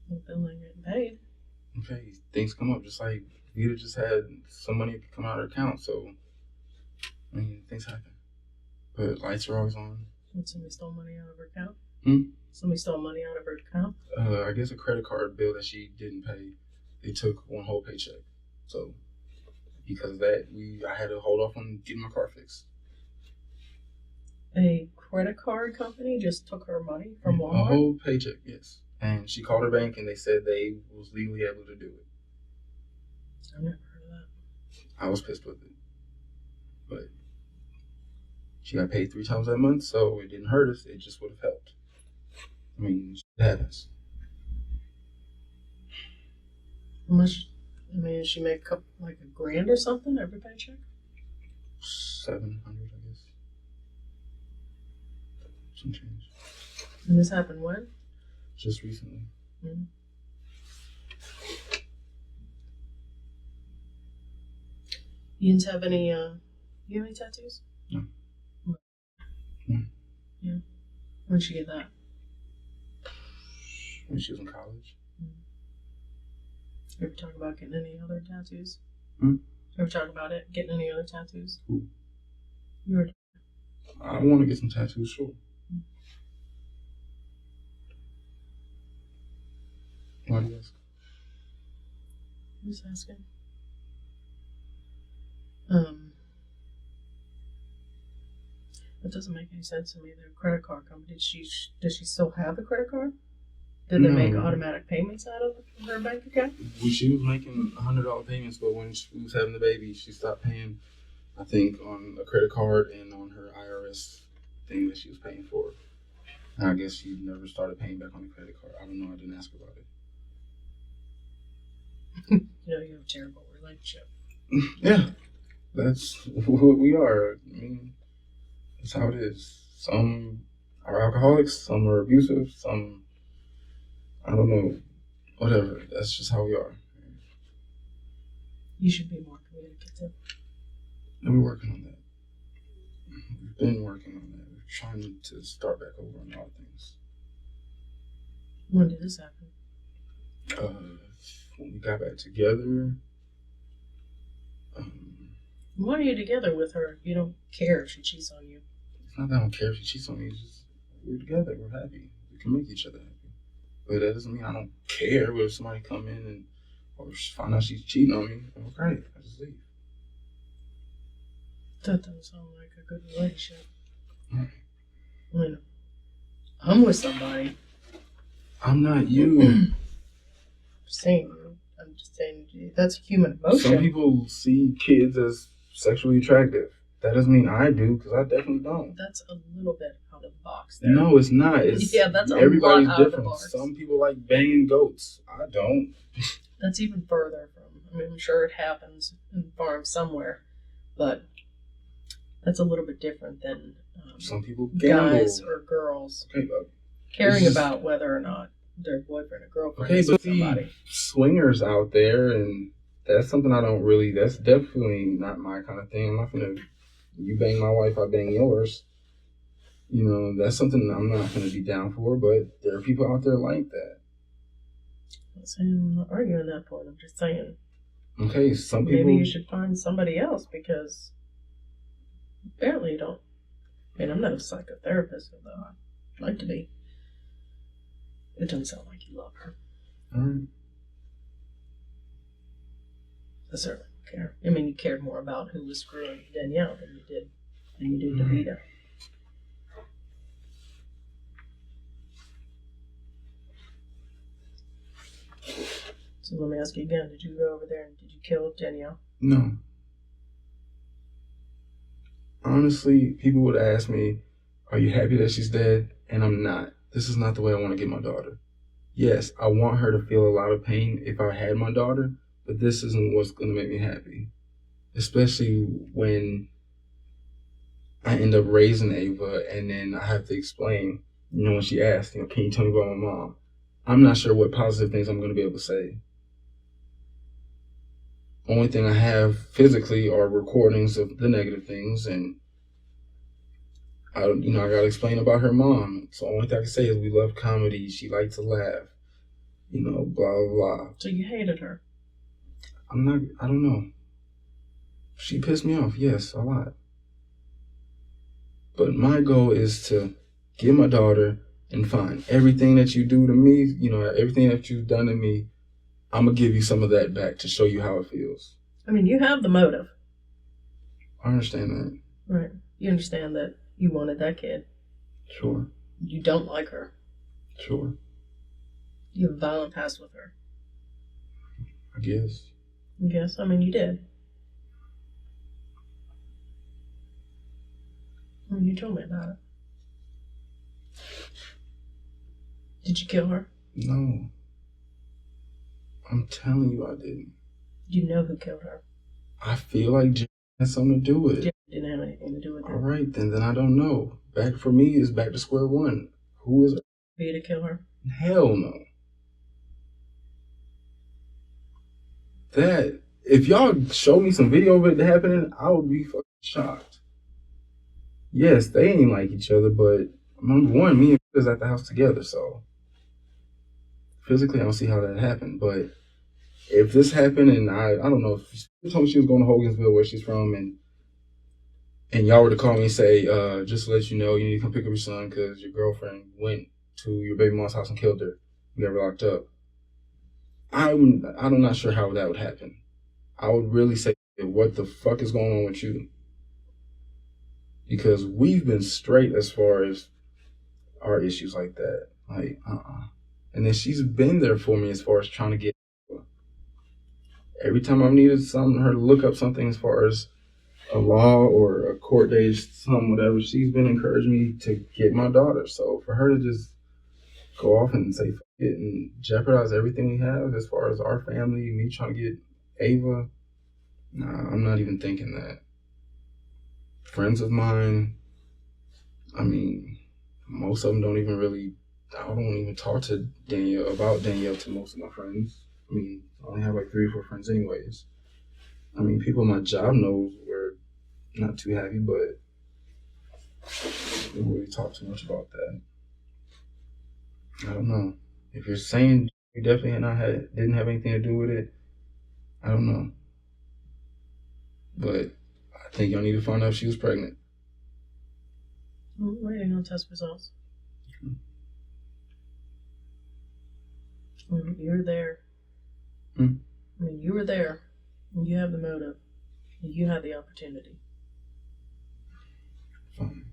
Well, they ain't getting paid. Okay, things come up. Just like Vita just had some money come out of her account, so I mean, things happen. But lights are always on. When somebody stole money out of her account? Hmm? Somebody stole money out of her account? I guess a credit card bill that she didn't pay. They took one whole paycheck. So because of that, I had to hold off on getting my car fixed. A credit card company just took her money from Walmart? A whole paycheck, yes. And she called her bank and they said they was legally able to do it. I've never heard of that. I was pissed with it. But she got paid 3 times that month, so it didn't hurt us. It just would have helped. I mean, it happens. How much? I mean, she make like $1,000 or something every paycheck? 700, I guess. Some change. And this happened when? Just recently. Mm-hmm. You didn't have any, you have any tattoos? No. No. Yeah. When did she get that? When she was in college. You ever talk about getting any other tattoos? Hmm? Ever talk about it? Getting any other tattoos? Who? You were. I want to get some tattoos, sure. Why do you ask? I'm just asking. That doesn't make any sense to me. The credit card company. Does she still have the credit card? Did they make automatic payments out of her bank account? She was making $100 payments, but when she was having the baby, she stopped paying, I think, on a credit card and on her IRS thing that she was paying for. And I guess she never started paying back on the credit card. I don't know. I didn't ask about it. You have a terrible relationship. Yeah, that's what we are. I mean, that's how it is. Some are alcoholics, some are abusive, some, I don't know, whatever. That's just how we are. You should be more communicative. And we're working on that. We've been working on that. We're trying to start back over on a lot of things. When did this happen? When we got back together. Why are you together with her? You don't care if she cheats on you. It's not that I don't care if she cheats on me. It's just we're together. We're happy. We can make each other happy. But that doesn't mean I don't care. But if somebody come in or find out she's cheating on me, I'm great. I just leave. That doesn't sound like a good relationship. Right. I mean, I'm with somebody. I'm not you. I'm just saying that's a human emotion. Some people see kids as sexually attractive. That doesn't mean I do, because I definitely don't. That's a little bit out of the box there. No, it's not. Yeah, that's a everybody's lot out different. of the box. Some people like banging goats. I don't. That's even further from. I mean, I'm sure it happens in farms somewhere, but that's a little bit different than some people gamble. Guys or girls Okay, but caring about whether or not their boyfriend or girlfriend is but with somebody. Swingers out there, and that's something I don't really. That's definitely not my kind of thing. I'm not gonna. You bang my wife, I bang yours. You know, that's something I'm not gonna be down for. But there are people out there like that. I'm not arguing that point. I'm just saying. Okay, some people. Maybe you should find somebody else, because apparently you don't. I mean, I'm not a psychotherapist, though I'd like to be. It doesn't sound like you love her. All right. I certainly don't care. I mean, you cared more about who was screwing Danielle than you did Davida. So let me ask you again: did you go over there and did you kill Danielle? No. Honestly, people would ask me, "Are you happy that she's dead?" And I'm not. This is not the way I want to get my daughter. Yes, I want her to feel a lot of pain if I had my daughter, but this isn't what's going to make me happy. Especially when I end up raising Ava and then I have to explain, when she asks, can you tell me about my mom? I'm not sure what positive things I'm going to be able to say. Only thing I have physically are recordings of the negative things, and I got to explain about her mom. So the only thing I can say is we love comedy. She liked to laugh. you know, blah, blah, blah. So you hated her? I don't know. She pissed me off, yes, a lot. But my goal is to get my daughter and fine. Everything that you do to me, you know, everything that you've done to me, I'm going to give you some of that back to show you how it feels. I mean, you have the motive. I understand that. Right. You understand that you wanted that kid. Sure. You don't like her. Sure. You have a violent past with her. I guess. Yes, I mean, you did. I mean, you told me about it. Did you kill her? No. I'm telling you I didn't. You know who killed her. I feel like Jerry had something to do with it. Jerry didn't have anything to do with it. All right, then I don't know. Back for me is back to square one. Who is it? For you to kill her? Hell no. That, if y'all show me some video of it happening, I would be fucking shocked. Yes, they ain't like each other, but number one, me and was at the house together, so physically I don't see how that happened. But if this happened and I don't know, if she told me she was going to Hogansville, where she's from, and y'all were to call me and say, just to let you know, you need to come pick up your son because your girlfriend went to your baby mom's house and killed her. You got her locked up. I'm not sure how that would happen. I would really say, what the fuck is going on with you? Because we've been straight as far as our issues like that. Like, And then she's been there for me as far as trying to get. Every time I've needed her to look up something as far as a law or a court date, something, whatever, she's been encouraging me to get my daughter. So for her to just go off and say fuck it and jeopardize everything we have as far as our family, me trying to get Ava, nah, I'm not even thinking that. Friends of mine, I mean, most of them I don't even talk to Danielle to most of my friends. I mean, I only have like 3 or 4 friends anyways. I mean, people in my job know we're not too happy, but we don't really talk too much about that. I don't know. If you're saying you definitely didn't have anything to do with it, I don't know. But I think y'all need to find out if she was pregnant. We're waiting on test results. You were there. I mean, you were there. And you have the motive. And you had the opportunity. Fine.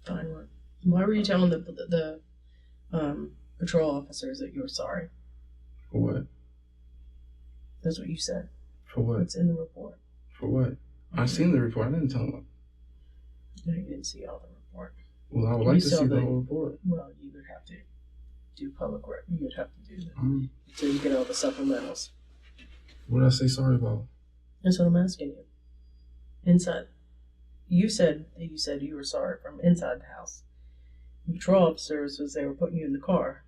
Fine what? Why were you telling the patrol officers that you were sorry? For what? That's what you said. For what? It's in the report. For what? I seen the report. I didn't tell them. No, you didn't see all the report. Well, I would like to see the whole report. Well, you would have to do public record. You would have to do that. So you get all the supplementals. What did I say sorry about? That's what I'm asking you. Inside. You said you were sorry from inside the house. The patrol officers, as they were putting you in the car,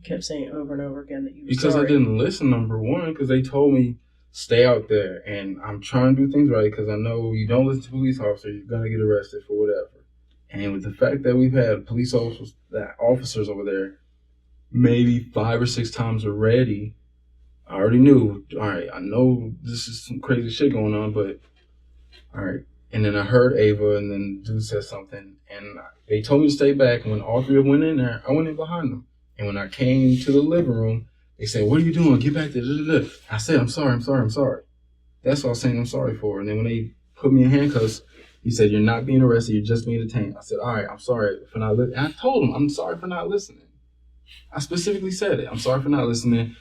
kept saying over and over again that you were because sorry. I didn't listen, number one, because they told me stay out there, and I'm trying to do things right because I know you don't listen to police officers, you're going to get arrested for whatever. And with the fact that we've had police officers over there maybe 5 or 6 times already, I already knew, all right, I know this is some crazy shit going on, but all right. And then I heard Ava, and then dude said something, and they told me to stay back. And when all 3 of them went in there, I went in behind them. And when I came to the living room, they said, what are you doing? Get back there. I said, I'm sorry. That's what I was saying I'm sorry for. And then when they put me in handcuffs, he said, you're not being arrested, you're just being detained. I said, all right, I'm sorry for not listening. And I told him, I'm sorry for not listening. I specifically said it. I'm sorry for not listening.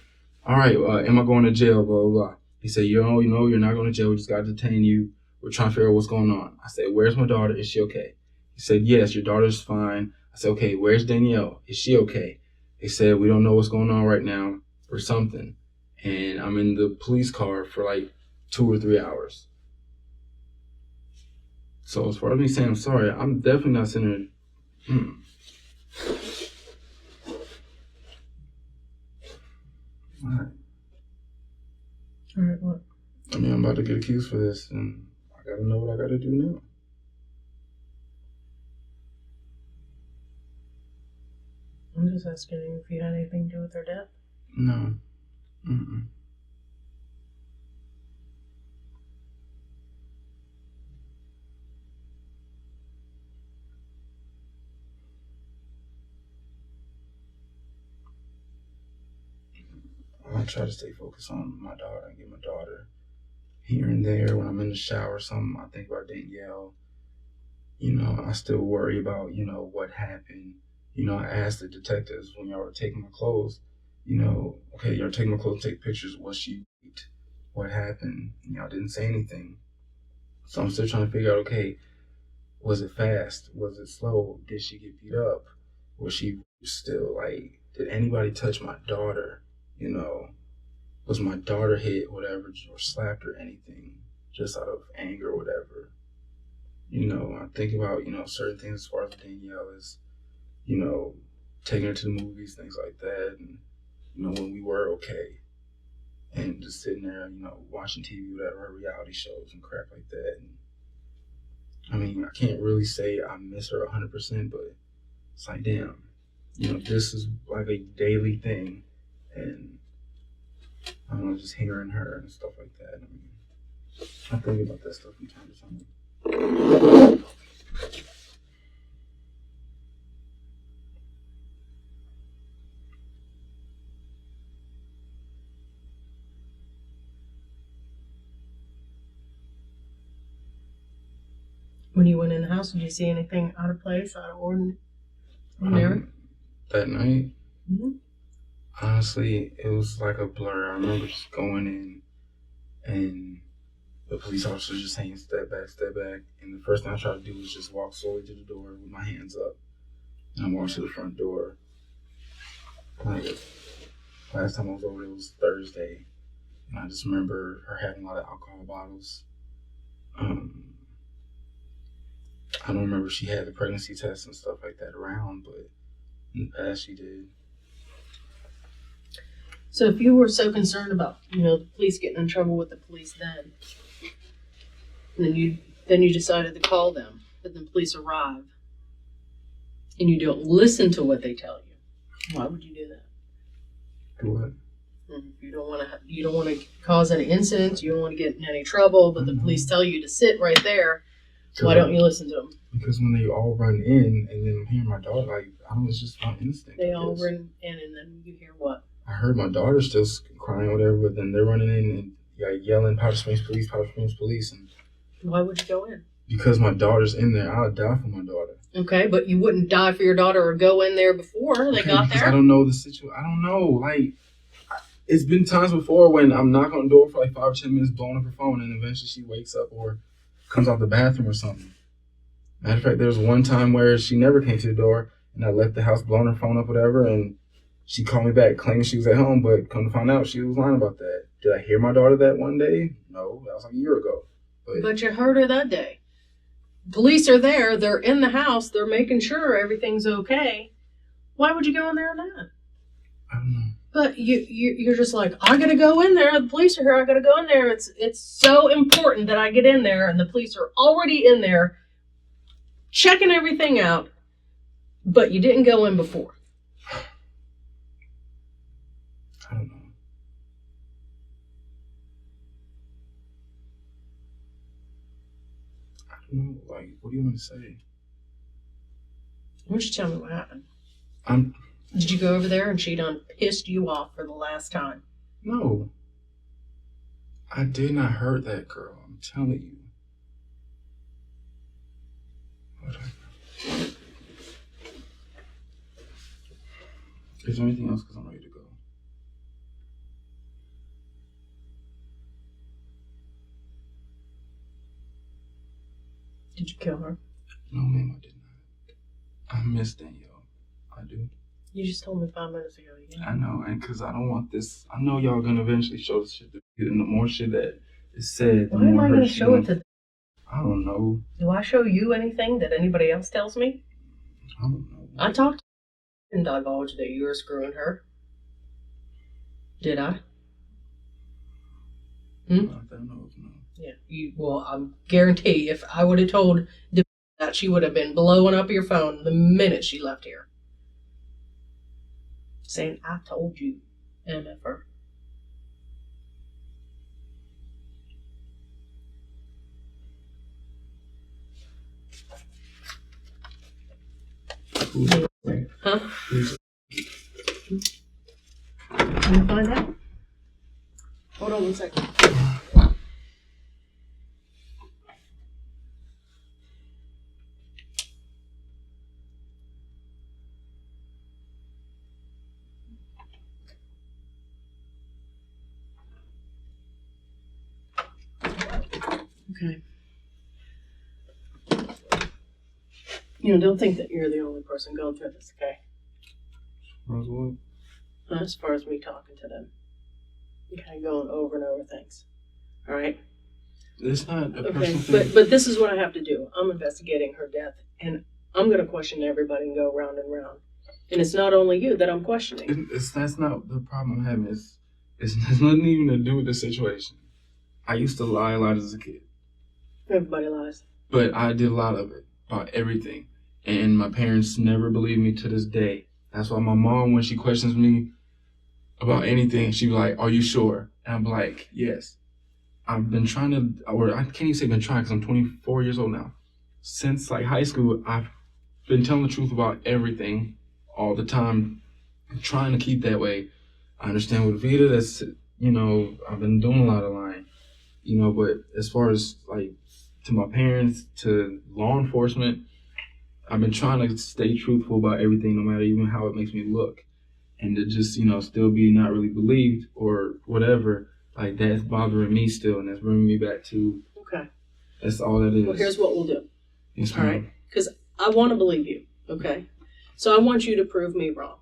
All right, am I going to jail? Blah, blah, blah. He said, you're not going to jail. We just got to detain you. We're trying to figure out what's going on. I said, where's my daughter? Is she okay? He said, yes, your daughter's fine. I said, okay, where's Danielle? Is she okay? They said, we don't know what's going on right now or something. And I'm in the police car for like 2 or 3 hours. So as far as me saying I'm sorry, I'm definitely not sitting there. All right. All right, what? I mean, I'm about to get accused for this, and I gotta know what I gotta do now. I'm just asking you if you had anything to do with her death. No. Mm-mm. I try to stay focused on my daughter and get my daughter here and there. When I'm in the shower or something, I think about Danielle. You know, I still worry about, you know, what happened. You know, I asked the detectives when y'all were taking my clothes, you know, okay, y'all taking my clothes, take pictures. Was she raped? What happened? And y'all didn't say anything. So I'm still trying to figure out, okay, was it fast? Was it slow? Did she get beat up? Was she still like, did anybody touch my daughter? You know, was my daughter hit, whatever, or slapped or anything, just out of anger or whatever? You know, I think about, you know, certain things as far as Danielle is, you know, taking her to the movies, things like that, and, you know, when we were okay, and just sitting there, you know, watching TV, whatever, reality shows and crap like that. And, I mean, I can't really say I miss her 100%, but it's like, damn, you know, this is like a daily thing, and I don't know, just hearing her and stuff like that. I mean, I think about that stuff from time to time. When you went in the house, did you see anything out of place, out of ordinary? That night, Mm-hmm. honestly, it was like a blur. I remember just going in, and the police officer just saying, step back, step back. And the first thing I tried to do was just walk slowly to the door with my hands up. And I walked to the front door. Like, last time I was over, it was Thursday. And I just remember her having a lot of alcohol bottles. I don't remember if she had the pregnancy test and stuff like that around, but in the past she did. So if you were so concerned about, you know, the police getting in trouble with the police then, and then you decided to call them, but then police arrive, and you don't listen to what they tell you, why would you do that? Do what? You don't want to cause any incidents. You don't want to get in any trouble. But the police tell you to sit right there. Why don't you listen to them? Because when they all run in, and then I'm hearing my daughter, like, I don't know, it's just my instinct. They all run in, and then you hear what? I heard my daughter still crying or whatever, but then they're running in and yelling, Powder Springs police, Powder Springs police. And why would you go in? Because my daughter's in there. I'll die for my daughter. Okay, but you wouldn't die for your daughter or go in there before they got there? I don't know the situation. I don't know. Like, it's been times before when I'm knocking on the door for like 5 or 10 minutes, blowing up her phone, and eventually she wakes up or comes out the bathroom or something. Matter of fact, there was one time where she never came to the door, and I left the house blowing her phone up, whatever, and she called me back claiming she was at home, but come to find out she was lying about that. Did I hear my daughter that one day? No, that was like a year ago. But you heard her that day. Police are there. They're in the house. They're making sure everything's okay. Why would you go in there then? I don't know. But you're just like, I gotta go in there. The police are here. I gotta go in there. It's so important that I get in there, and the police are already in there, checking everything out. But you didn't go in before. I don't know. Like, what do you want to say? Why don't you tell me what happened? Did you go over there and she done pissed you off for the last time? No. I did not hurt that girl. I'm telling you. Is there anything else? Because I'm ready to go. Did you kill her? No, ma'am, I did not. I miss Danielle. I do. You just told me 5 minutes ago. Yeah. I know, and because I don't want this. I know y'all gonna eventually show this shit. And the more shit that is said, the Why am more I gonna show it to? I don't know. Do I show you anything that anybody else tells me? I don't know. I talked to her and divulged that you were screwing her. Did I? I don't know. No. Yeah. Well, I guarantee if I would have told that, she would have been blowing up your phone the minute she left here. saying, I told you, MFR. Huh? Can you find out? Hold on one second. Okay. You know, don't think that you're the only person going through this, okay? As far as me talking to them. Okay, going over and over things. All right? It's not a Okay, personal thing. but this is what I have to do. I'm investigating her death, and I'm going to question everybody and go round and round. And it's not only you that I'm questioning. That's not the problem I'm having. It's nothing even to do with the situation. I used to lie a lot as a kid. Everybody lies. But I did a lot of it, about everything. And my parents never believed me to this day. That's why my mom, when she questions me about anything, she be like, are you sure? And I'm like, yes. I've been trying to, or I can't even say been trying because I'm 24 years old now. Since like high school, I've been telling the truth about everything all the time. I'm trying to keep that way. I understand with Vita, that's, you know, I've been doing a lot of lying, you know, but as far as like to my parents, to law enforcement, I've been trying to stay truthful about everything, no matter even how it makes me look. And to just, you know, still be not really believed or whatever, like that's bothering me still, and that's bringing me back to, Okay. that's all that is. Well, here's what we'll do. Yes, All right? Because I want to believe you, okay? So I want you to prove me wrong.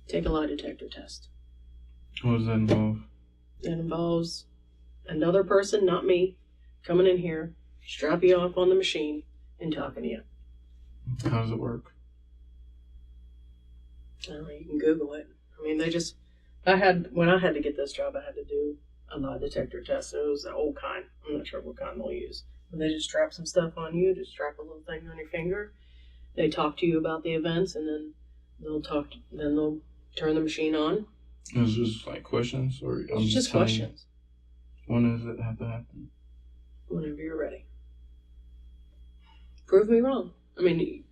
Take a lie detector test. What does that involve? It involves another person, not me, coming in here, strap you off on the machine, and talking to you. How does it work? I don't know, you can Google it. I mean, when I had to get this job, I had to do a lie detector test. It was the old kind. I'm not sure what kind they'll use. But they just strap some stuff on you, just strap a little thing on your finger. They talk to you about the events, and then they'll turn the machine on. It's just like questions, or It's just questions. When does it have to happen? Whenever you're ready. Prove me wrong. I mean,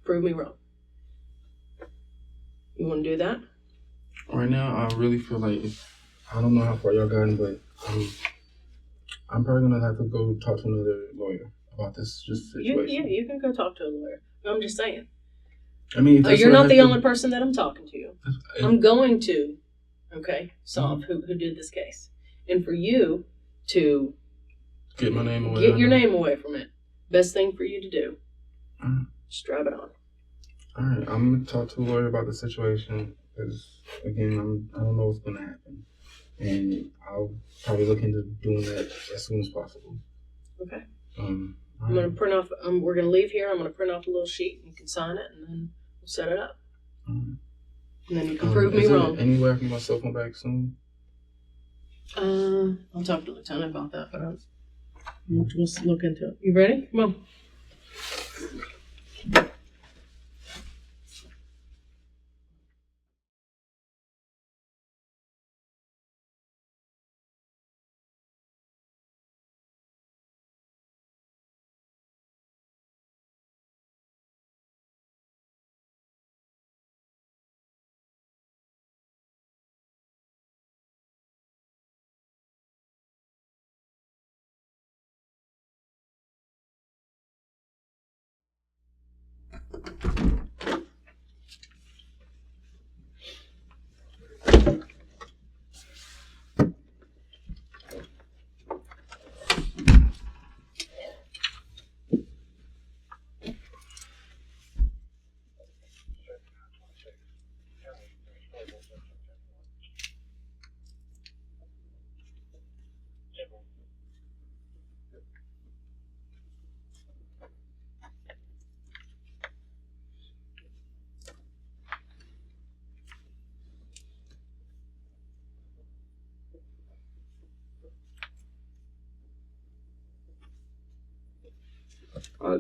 prove me wrong. You want to do that? Right now, I really feel like I don't know how far y'all gotten, but I'm probably gonna have to go talk to another lawyer about this situation. You can go talk to a lawyer. I'm just saying. I mean, you're not the only person that I'm talking to. I'm going to, solve who did this case, and for you to get my name away. Get your name away from it. Best thing for you to do. Strap it on. All right, I'm gonna talk to a lawyer about the situation because again, I don't know what's gonna happen, and I'll probably look into doing that as soon as possible. Okay. I'm gonna print off. We're gonna leave here. I'm gonna print off a little sheet. You can sign it, and then we'll set it up. And then you can prove me wrong. Any way I can get my cell phone back soon? I'll talk to Lieutenant about that, but we'll look into it. You ready? Come on.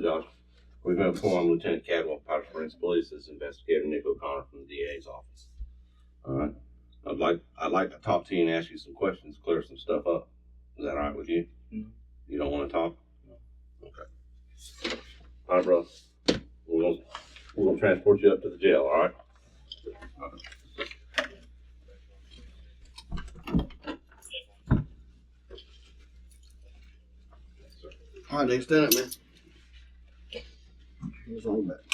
Josh. We've been informed Lieutenant Cadwell, Powder Springs Police, is Investigator Nick O'Connor from the DA's office. All right. I'd like to talk to you and ask you some questions, clear some stuff up. Is that all right with you? Mm-hmm. You don't want to talk? No. Okay. All right, bro. We're gonna transport you up to the jail. All right. All right, extend it, man. What's wrong with that?